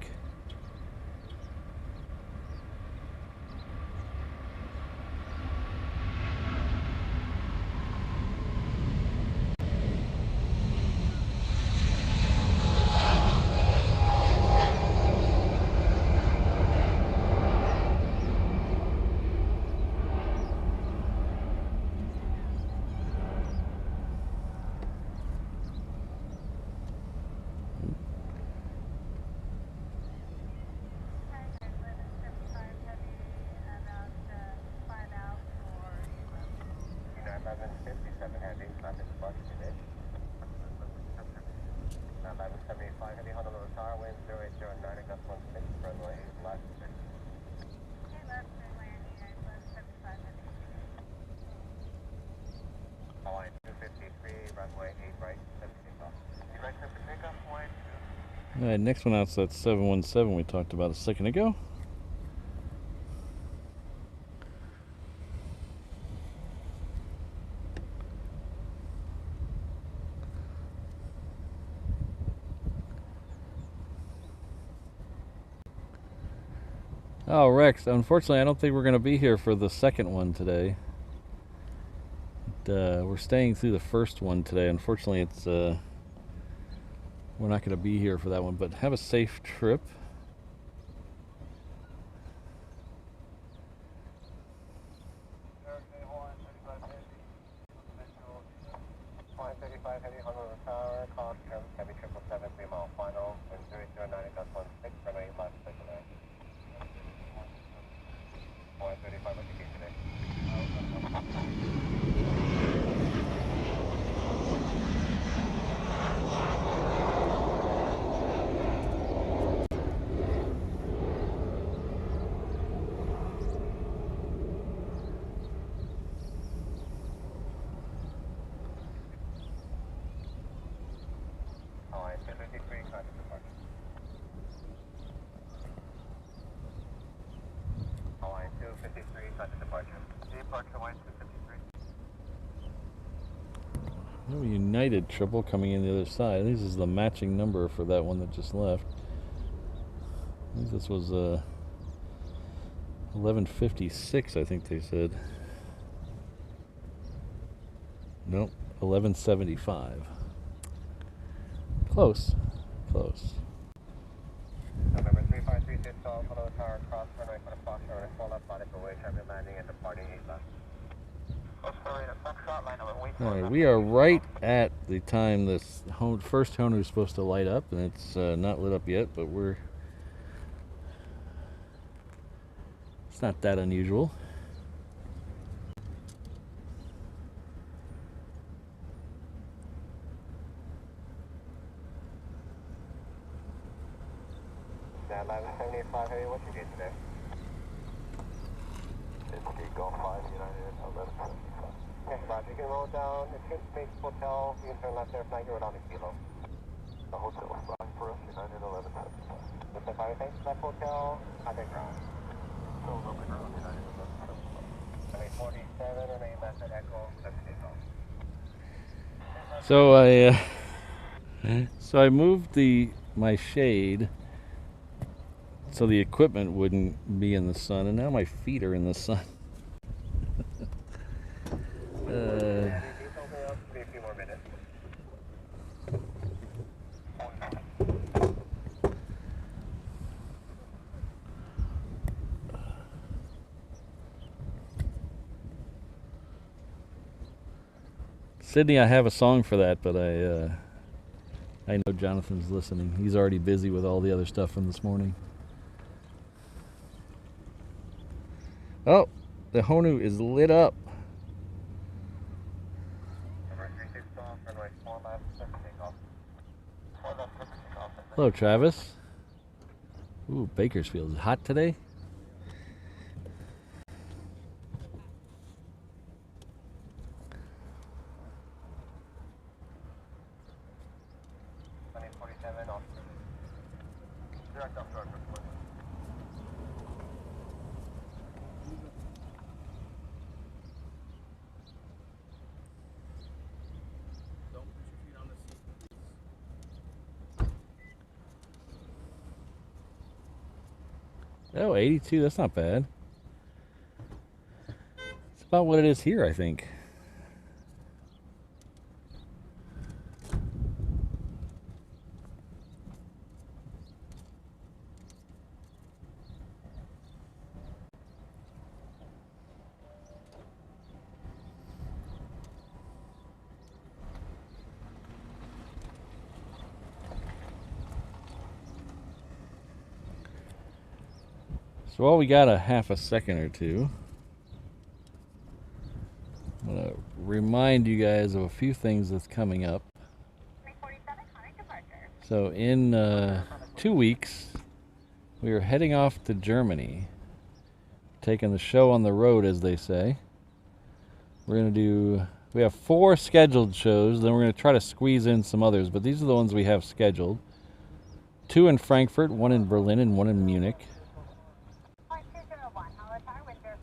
Honolulu Tower, wind 0809, gust 16, runway 8 left. Hawaiian 253, runway 8 right, 7 takeoff. You right clear for takeoff, Hawaiian 2. All right, next one out's that 717 we talked about a second ago. Oh, Rex, unfortunately I don't think we're going to be here for the second one today. We're staying through the first one today. Unfortunately, it's we're not going to be here for that one, but have a safe trip. Hawaiian 35 Heavy, Honolulu Tower, call Heavy 777, 3 mile final, wind 0809, gust 16, runway 8 left, circular. Hawaiian 35, education A. departure Hawaiian 253. No United triple coming in the other side. This is the matching number for that one that just left. I think this was 1156, I think they said. Nope, 1175. Close, close. November 3536, Honolulu Tower, cross runway for the Fox runway, full left body for wait, heavy landing and departing 8 left. All right, we are right at the time this first Honu is supposed to light up, and it's not lit up yet, but it's not that unusual. Now 1175, Heavy, what's your gate today? It's gate go 5, United 1175. Okay, Roger, you can roll down. It's good space hotel. You can turn left there, flank road on the kilo. The hotel is flying for us, United 1175. With the fire tank, left hotel, contact ground. So, on the ground, United 1175. 47, remain left at Echo, let's take off. So I moved my shade so the equipment wouldn't be in the sun, and now my feet are in the sun. Sydney, I have a song for that, but I know Jonathan's listening. He's already busy with all the other stuff from this morning. Oh, the Honu is lit up. Hello, Travis. Ooh, Bakersfield is hot today. Oh, 82, that's not bad. It's about what it is here, I think. So while we got a half a second or two, I'm going to remind you guys of a few things that's coming up. So in 2 weeks, we are heading off to Germany, taking the show on the road, as they say. We have 4 scheduled shows, then we're going to try to squeeze in some others, but these are the ones we have scheduled. 2 in Frankfurt, 1 in Berlin, and 1 in Munich.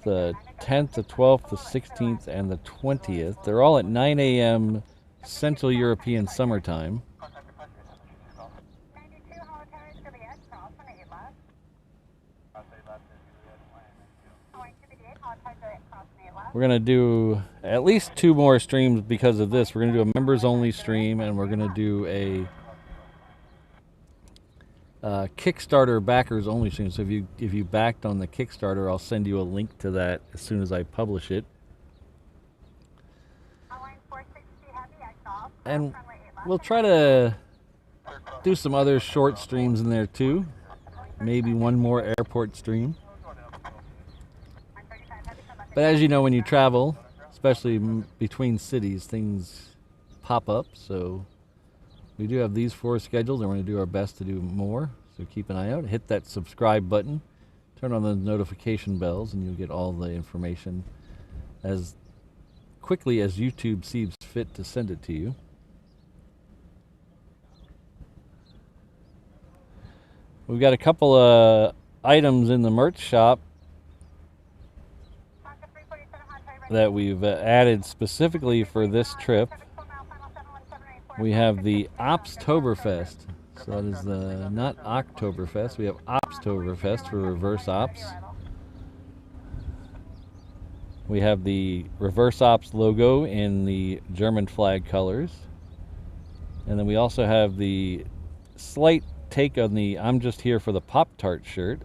The 10th, the 12th, the 16th, and the 20th. They're all at 9 a.m. Central European summertime. We're going to do at least 2 more streams because of this. We're going to do a members-only stream, and we're going to do a Kickstarter backers only stream. So if you backed on the Kickstarter, I'll send you a link to that as soon as I publish it. And we'll try to do some other short streams in there too. Maybe one more airport stream. But as you know, when you travel, especially between cities, things pop up. So we do have these 4 scheduled, and we're going to do our best to do more. So keep an eye out. Hit that subscribe button. Turn on the notification bells, and you'll get all the information as quickly as YouTube sees fit to send it to you. We've got a couple of items in the merch shop that we've added specifically for this trip. We have the Opstoberfest. So that is not Oktoberfest. We have Opstoberfest for reverse ops. We have the reverse ops logo in the German flag colors. And then we also have the slight take on the I'm just here for the Pop-Tart shirt.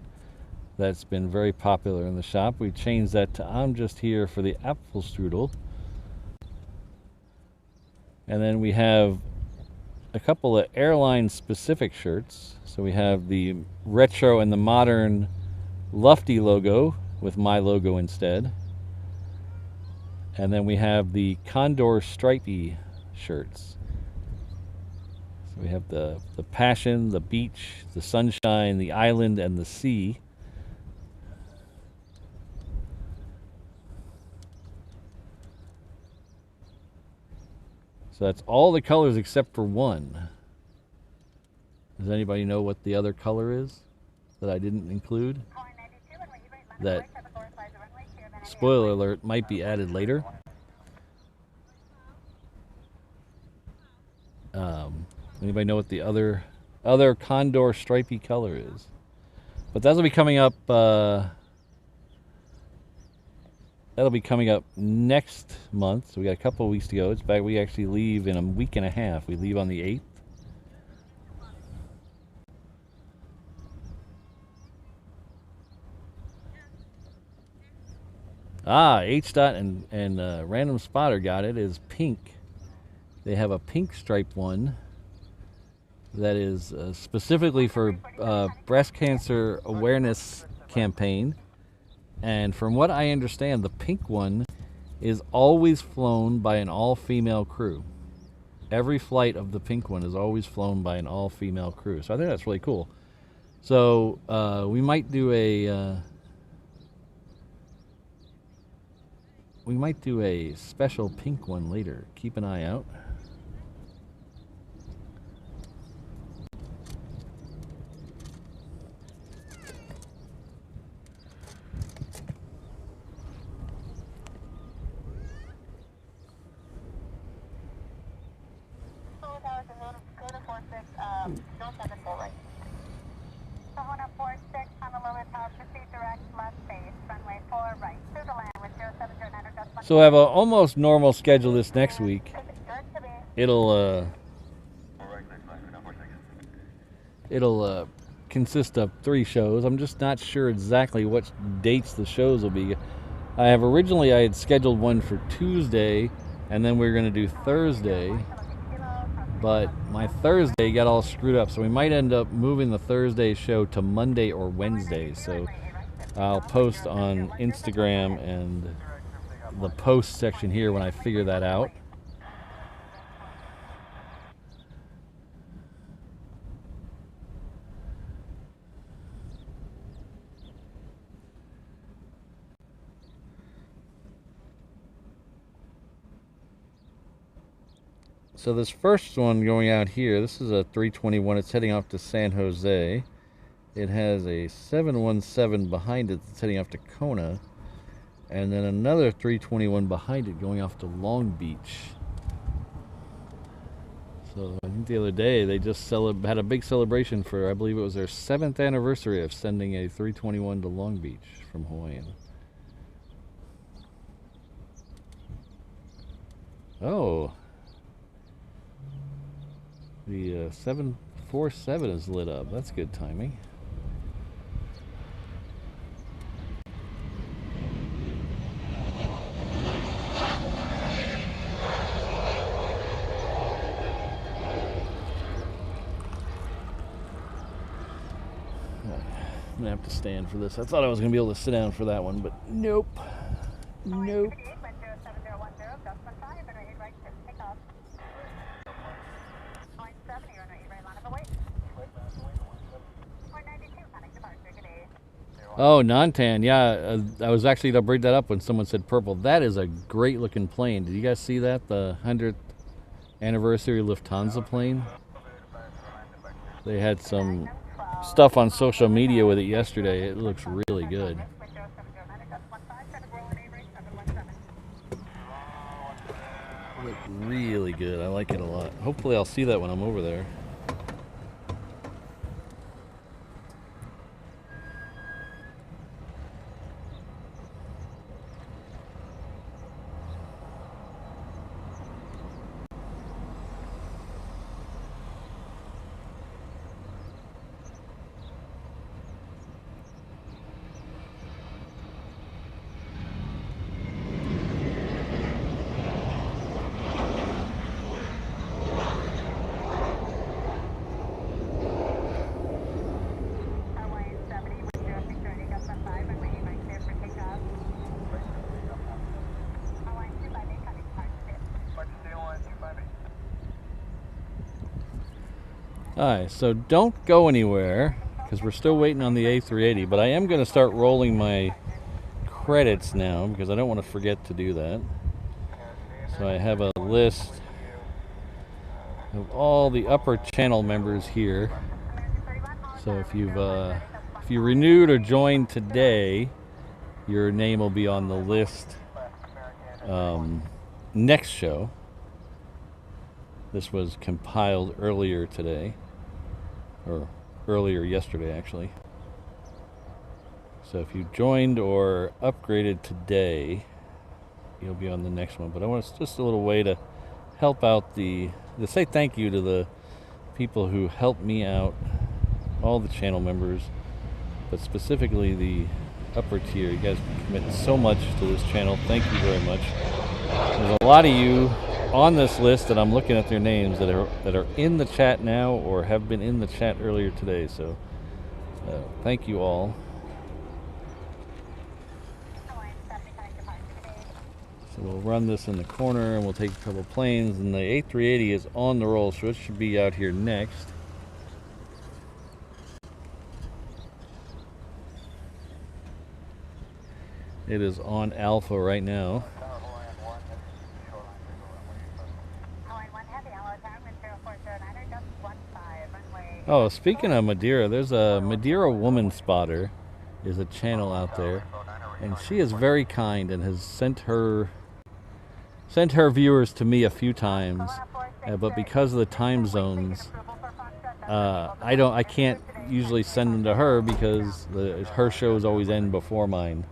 That's been very popular in the shop. We changed that to I'm just here for the Apfelstrudel. And then we have a couple of airline specific shirts. So we have the retro and the modern Lufty logo with my logo instead. And then we have the Condor Stripey shirts. So we have the passion, the beach, the sunshine, the island, and the sea. So that's all the colors except for one. Does anybody know what the other color is that I didn't include? That, spoiler alert, might be added later. Anybody know what the other Condor stripy color is? But that'll be coming up. That'll be coming up next month. So we got a couple of weeks to go. It's back. We actually leave in a week and a half. We leave on the 8th. H-Dot and Random Spotter got it. Is pink. They have a pink striped one that is specifically for breast cancer awareness campaign. And from what I understand, the pink one is always flown by an all-female crew. Every flight of the pink one is always flown by an all-female crew. So I think that's really cool. So we might do a special pink one later. Keep an eye out. So I have an almost normal schedule this next week. It'll consist of 3 shows. I'm just not sure exactly what dates the shows will be. I had scheduled one for Tuesday, and then we were going to do Thursday. But my Thursday got all screwed up, so we might end up moving the Thursday show to Monday or Wednesday. So I'll post on Instagram and the post section here when I figure that out. So this first one going out here, this is a 321. It's heading off to San Jose. It has a 717 behind it that's heading off to Kona. And then another 321 behind it going off to Long Beach. So I think the other day they just had a big celebration for, I believe it was their 7th anniversary of sending a 321 to Long Beach from Hawaiian. Oh. The 747 is lit up. That's good timing. I'm gonna have to stand for this. I thought I was gonna be able to sit down for that one, but nope. Nope. Oh, Nantan, yeah. I was actually going to bring that up when someone said purple. That is a great looking plane. Did you guys see that? The 100th anniversary Lufthansa plane? They had some stuff on social media with it yesterday. It looks really good. look really good. I like it a lot. Hopefully I'll see that when I'm over there. Hawaiian 70, 1060, Gusman 5, runway 89 clear for takeoff. Hawaiian 258 coming to park clear. Alright, so don't go anywhere because we're still waiting on the A380, but I am going to start rolling my credits now because I don't want to forget to do that. So I have a list of all the upper channel members here. So if you renewed or joined today, your name will be on the list next show. This was compiled earlier today, or earlier yesterday actually. So if you joined or upgraded today, you'll be on the next one. But I want just a little way to help out to say thank you to the people who helped me out, all the channel members, but specifically the upper tier. You guys commit so much to this channel. Thank you very much. There's a lot of you on this list that I'm looking at their names that are in the chat now or have been in the chat earlier today. So thank you all. So we'll run this in the corner and we'll take a couple planes, and the A380 is on the roll, so it should be out here next. It is on Alpha right now. Oh, speaking of Madeira, there's a Madeira Woman Spotter is a channel out there, and she is very kind and has sent her viewers to me a few times, but because of the time zones, I can't usually send them to her because her shows always end before mine.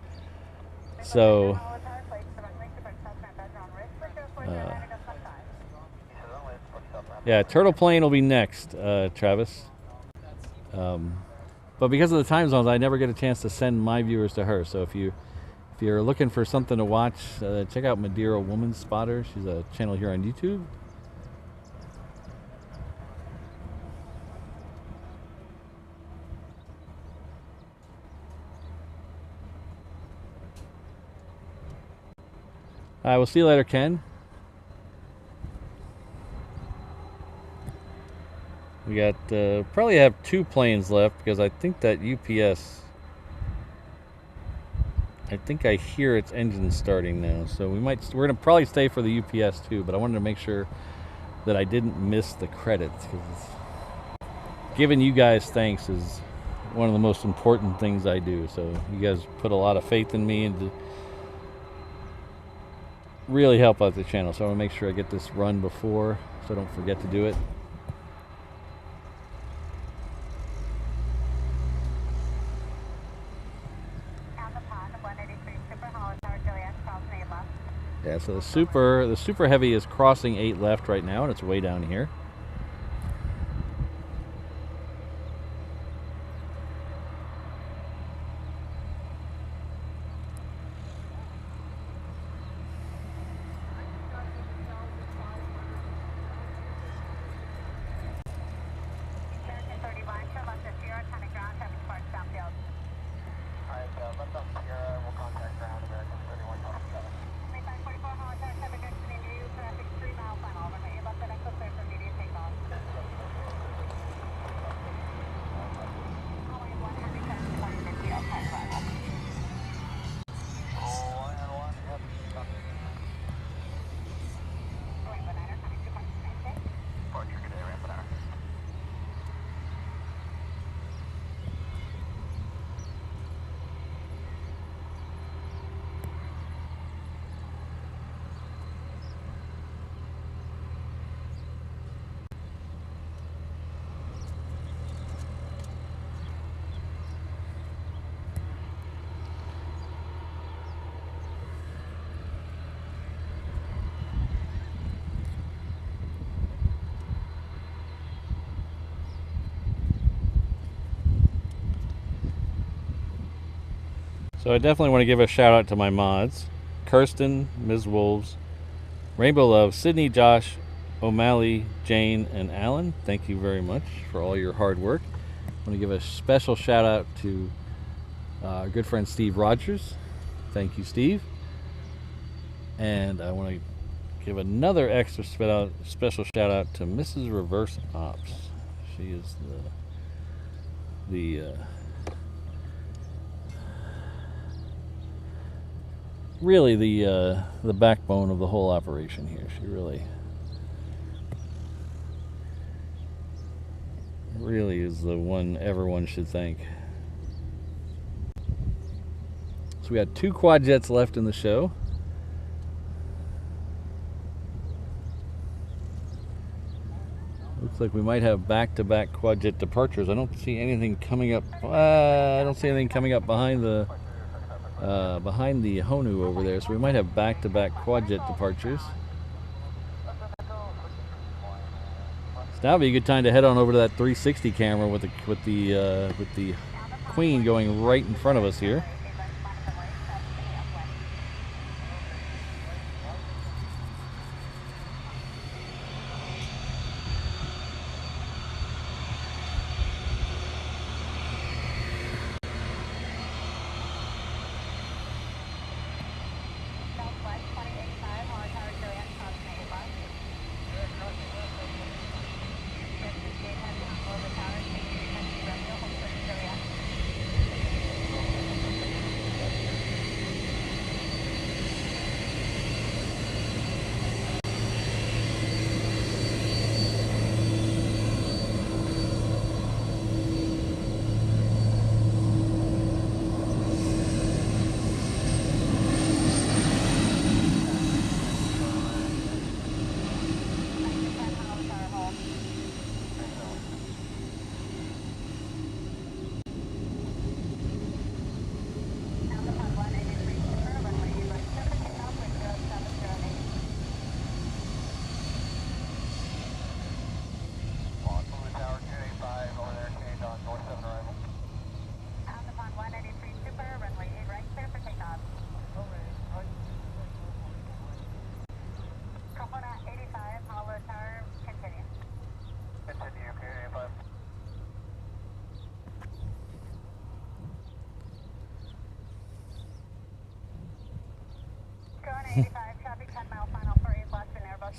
So yeah, Turtle Plane will be next, Travis. But because of the time zones, I never get a chance to send my viewers to her. So if you're looking for something to watch, check out Madeira Woman Spotter. She's a channel here on YouTube. All right, we'll see you later, Ken. We got probably have 2 planes left because I think that UPS, I think I hear its engine starting now. So we're gonna probably stay for the UPS too, but I wanted to make sure that I didn't miss the credits, because giving you guys thanks is one of the most important things I do. So you guys put a lot of faith in me and really help out the channel. So I want to make sure I get this run before, so I don't forget to do it. Yeah, so the super heavy is crossing 8 left right now, and it's way down here. So I definitely want to give a shout out to my mods: Kirsten, Ms. Wolves, Rainbow Love, Sydney, Josh, O'Malley, Jane, and Alan. Thank you very much for all your hard work. I want to give a special shout out to our good friend Steve Rogers. Thank you, Steve. And I want to give another extra special shout out to Mrs. Reverse Ops. She is really the backbone of the whole operation here. She really is the one everyone should thank. So we got 2 quad jets left in the show. Looks like we might have back-to-back quad jet departures. I don't see anything coming up. I don't see anything coming up behind the Honu over there. So we might have back-to-back quad jet departures. So now would be a good time to head on over to that 360 camera with the Queen going right in front of us here.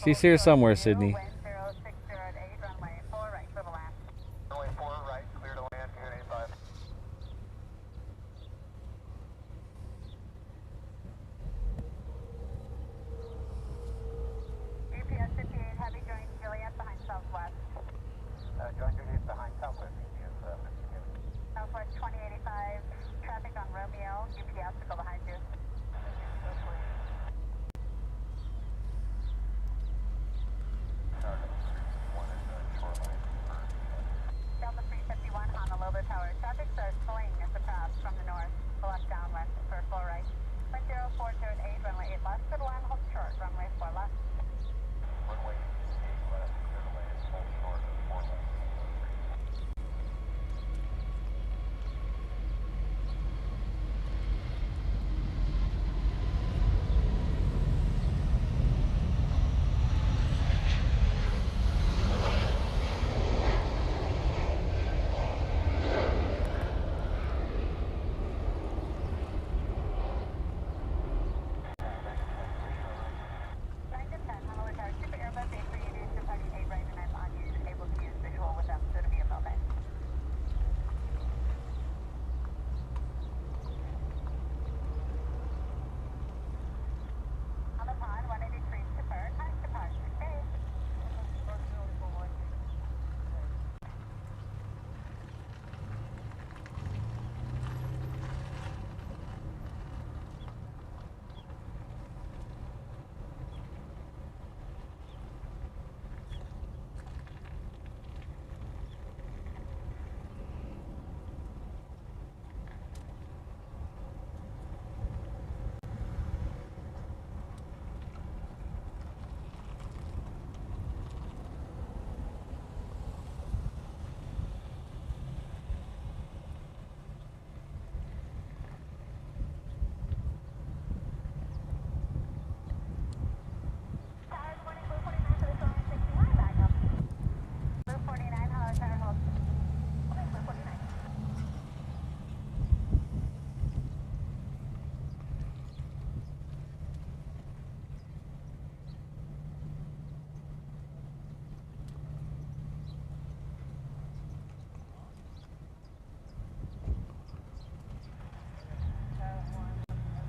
She's here somewhere, Sydney.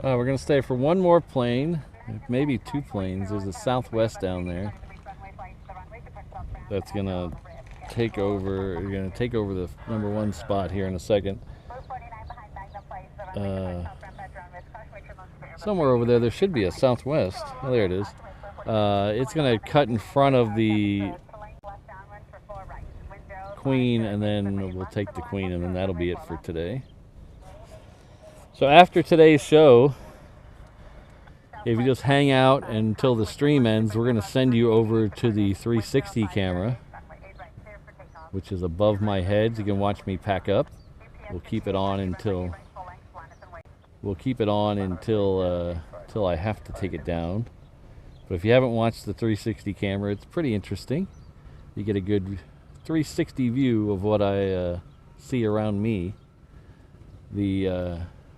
We're going to stay for one more plane, maybe two planes. There's a Southwest down there that's going to take over. You're going to take over the #1 spot here in a second. Somewhere over there should be a Southwest. Oh, there it is. It's going to cut in front of the Queen, and then we'll take the Queen, and then that'll be it for today. So after today's show, if you just hang out until the stream ends, we're going to send you over to the 360 camera, which is above my head. You can watch me pack up. We'll keep it on until till I have to take it down. But if you haven't watched the 360 camera, it's pretty interesting. You get a good 360 view of what I see around me.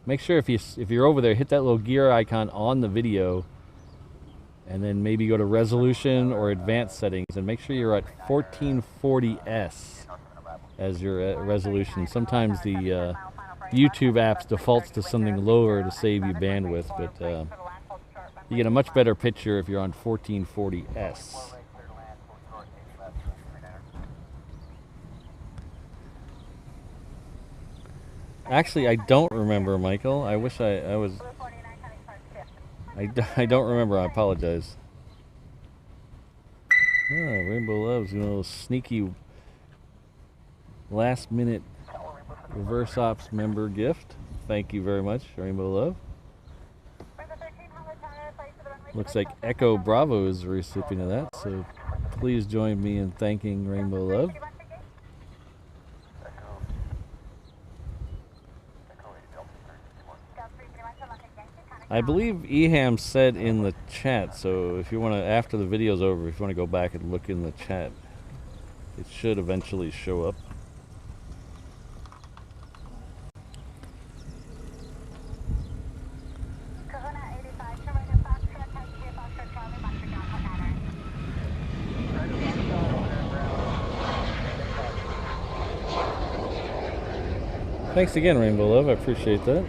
Make sure if you're over there, hit that little gear icon on the video, and then maybe go to resolution or advanced settings, and make sure you're at 1440s as your resolution. Sometimes the YouTube apps defaults to something lower to save you bandwidth, but you get a much better picture if you're on 1440s. Actually, I don't remember, Michael. I wish I was. I don't remember. I apologize. Rainbow Love's a little sneaky last-minute reverse ops member gift. Thank you very much, Rainbow Love. Looks like Echo Bravo is the recipient of that, so please join me in thanking Rainbow Love. I believe Eham said in the chat, so if you want to, after the video's over, if you want to go back and look in the chat, it should eventually show up. Thanks again, Rainbow Love. I appreciate that.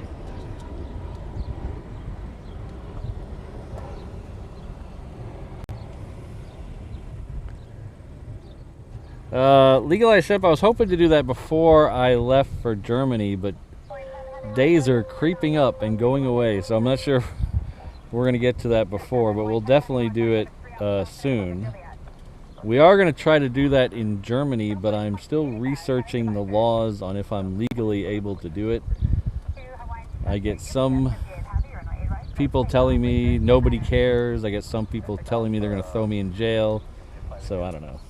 Legalized ship, I was hoping to do that before I left for Germany, but days are creeping up and going away, so I'm not sure if we're going to get to that before, but we'll definitely do it soon. We are going to try to do that in Germany, but I'm still researching the laws on if I'm legally able to do it. I get some people telling me nobody cares. I get some people telling me they're going to throw me in jail, so I don't know.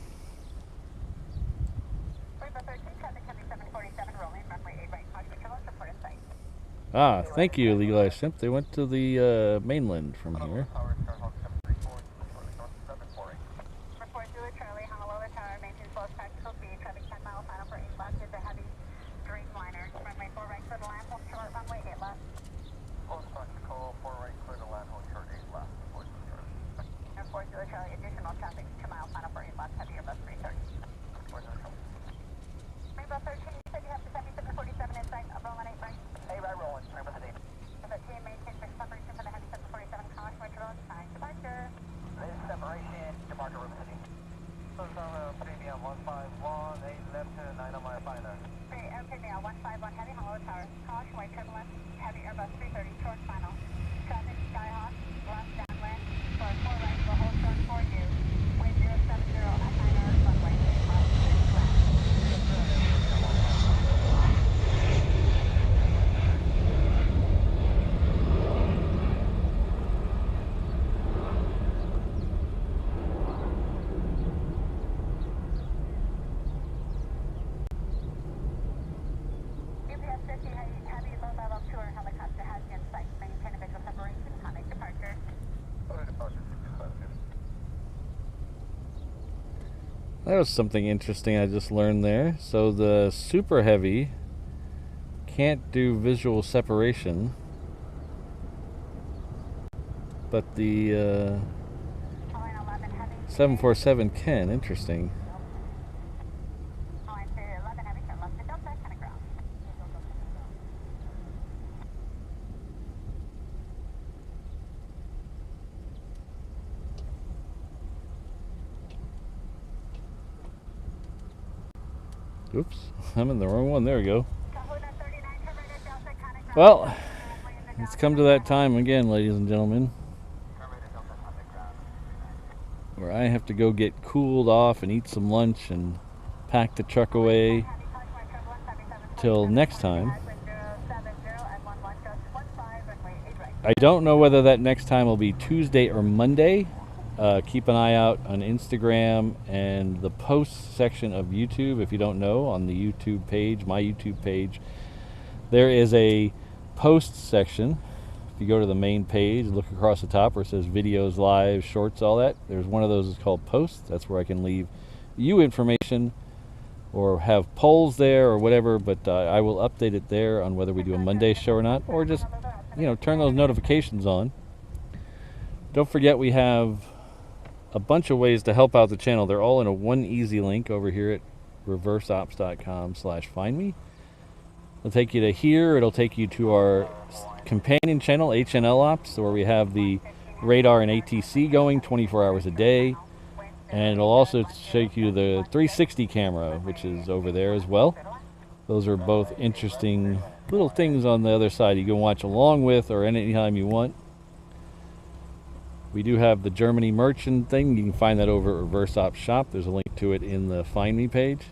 Ah, thank you, Legalized Ship. They went to the mainland from here. Report to Charlie, Honolulu Tower, maintains both practical speed, traffic 10 miles, final for 8 left, is a heavy Dreamliner. Runway 4 right, clear to land, hold short, runway 8 left. Close practical, 4 right, clear to land, hold short, 8 left. Report to Charlie, additional traffic 2 miles, final for 8 left, heavy Airbus 330. Rainbow 13, you said you have the 7747 inside, rolling 8 right. 8 right, rolling, Rainbow 13. Rainbow 13, maintain fixed separation for the heavy 747, caution, interval, time, departure. This separation, departure room city. Premium 151, 8 left to 9 on my final. Premium 151 heavy, Honolulu Tower, caution, white turbulence, heavy Airbus 330, short final. Traffic, Skyhawk, left downwind, for 4 right, will hold short for you. Wind 070 at 9 hours, runway 8 left, 6 left. That was something interesting I just learned there. So the Super Heavy can't do visual separation, but the 747 can. Interesting. Oops, I'm in the wrong one. There we go. Well, it's come to that time again, ladies and gentlemen, where I have to go get cooled off and eat some lunch and pack the truck away till next time. I don't know whether that next time will be Tuesday or Monday. Keep an eye out on Instagram and the posts section of YouTube. If you don't know, on the YouTube page, my YouTube page, there is a posts section. If you go to the main page, look across the top where it says videos, live, shorts, all that. There's one of those is called posts. That's where I can leave you information or have polls there or whatever, but I will update it there on whether we do a Monday show or not, or just, you know, turn those notifications on. Don't forget we have a bunch of ways to help out the channel. They're all in a one easy link over here at reverseops.com/findme. It'll take you to here. It'll take you to our companion channel, HNL Ops, where we have the radar and ATC going 24 hours a day. And it'll also take you to the 360 camera, which is over there as well. Those are both interesting little things on the other side you can watch along with or anytime you want. We do have the Germany merchant thing. You can find that over at Reverse Ops Shop. There's a link to it in the Find Me page.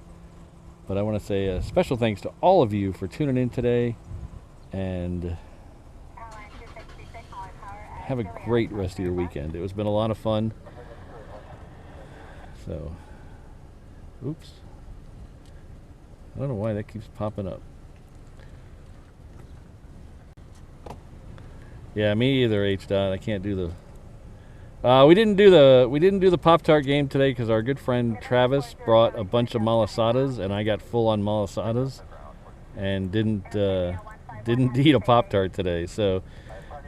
But I want to say a special thanks to all of you for tuning in today. And have a great rest of your weekend. It's been a lot of fun. So, oops. I don't know why that keeps popping up. Yeah, me either, H-Dot. I can't do the... we didn't do the Pop-Tart game today because our good friend Travis brought a bunch of malasadas and I got full on malasadas and didn't eat a Pop-Tart today. So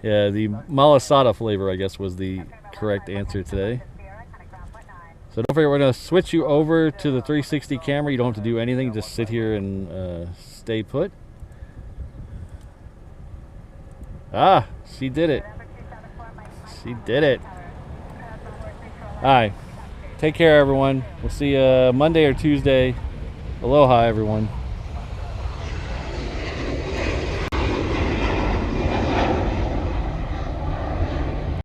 yeah, the malasada flavor I guess was the correct answer today. So don't forget, we're going to switch you over to the 360 camera. You don't have to do anything, just sit here and stay put. Ah, she did it. She did it. All right. Take care, everyone. We'll see you Monday or Tuesday. Aloha, everyone.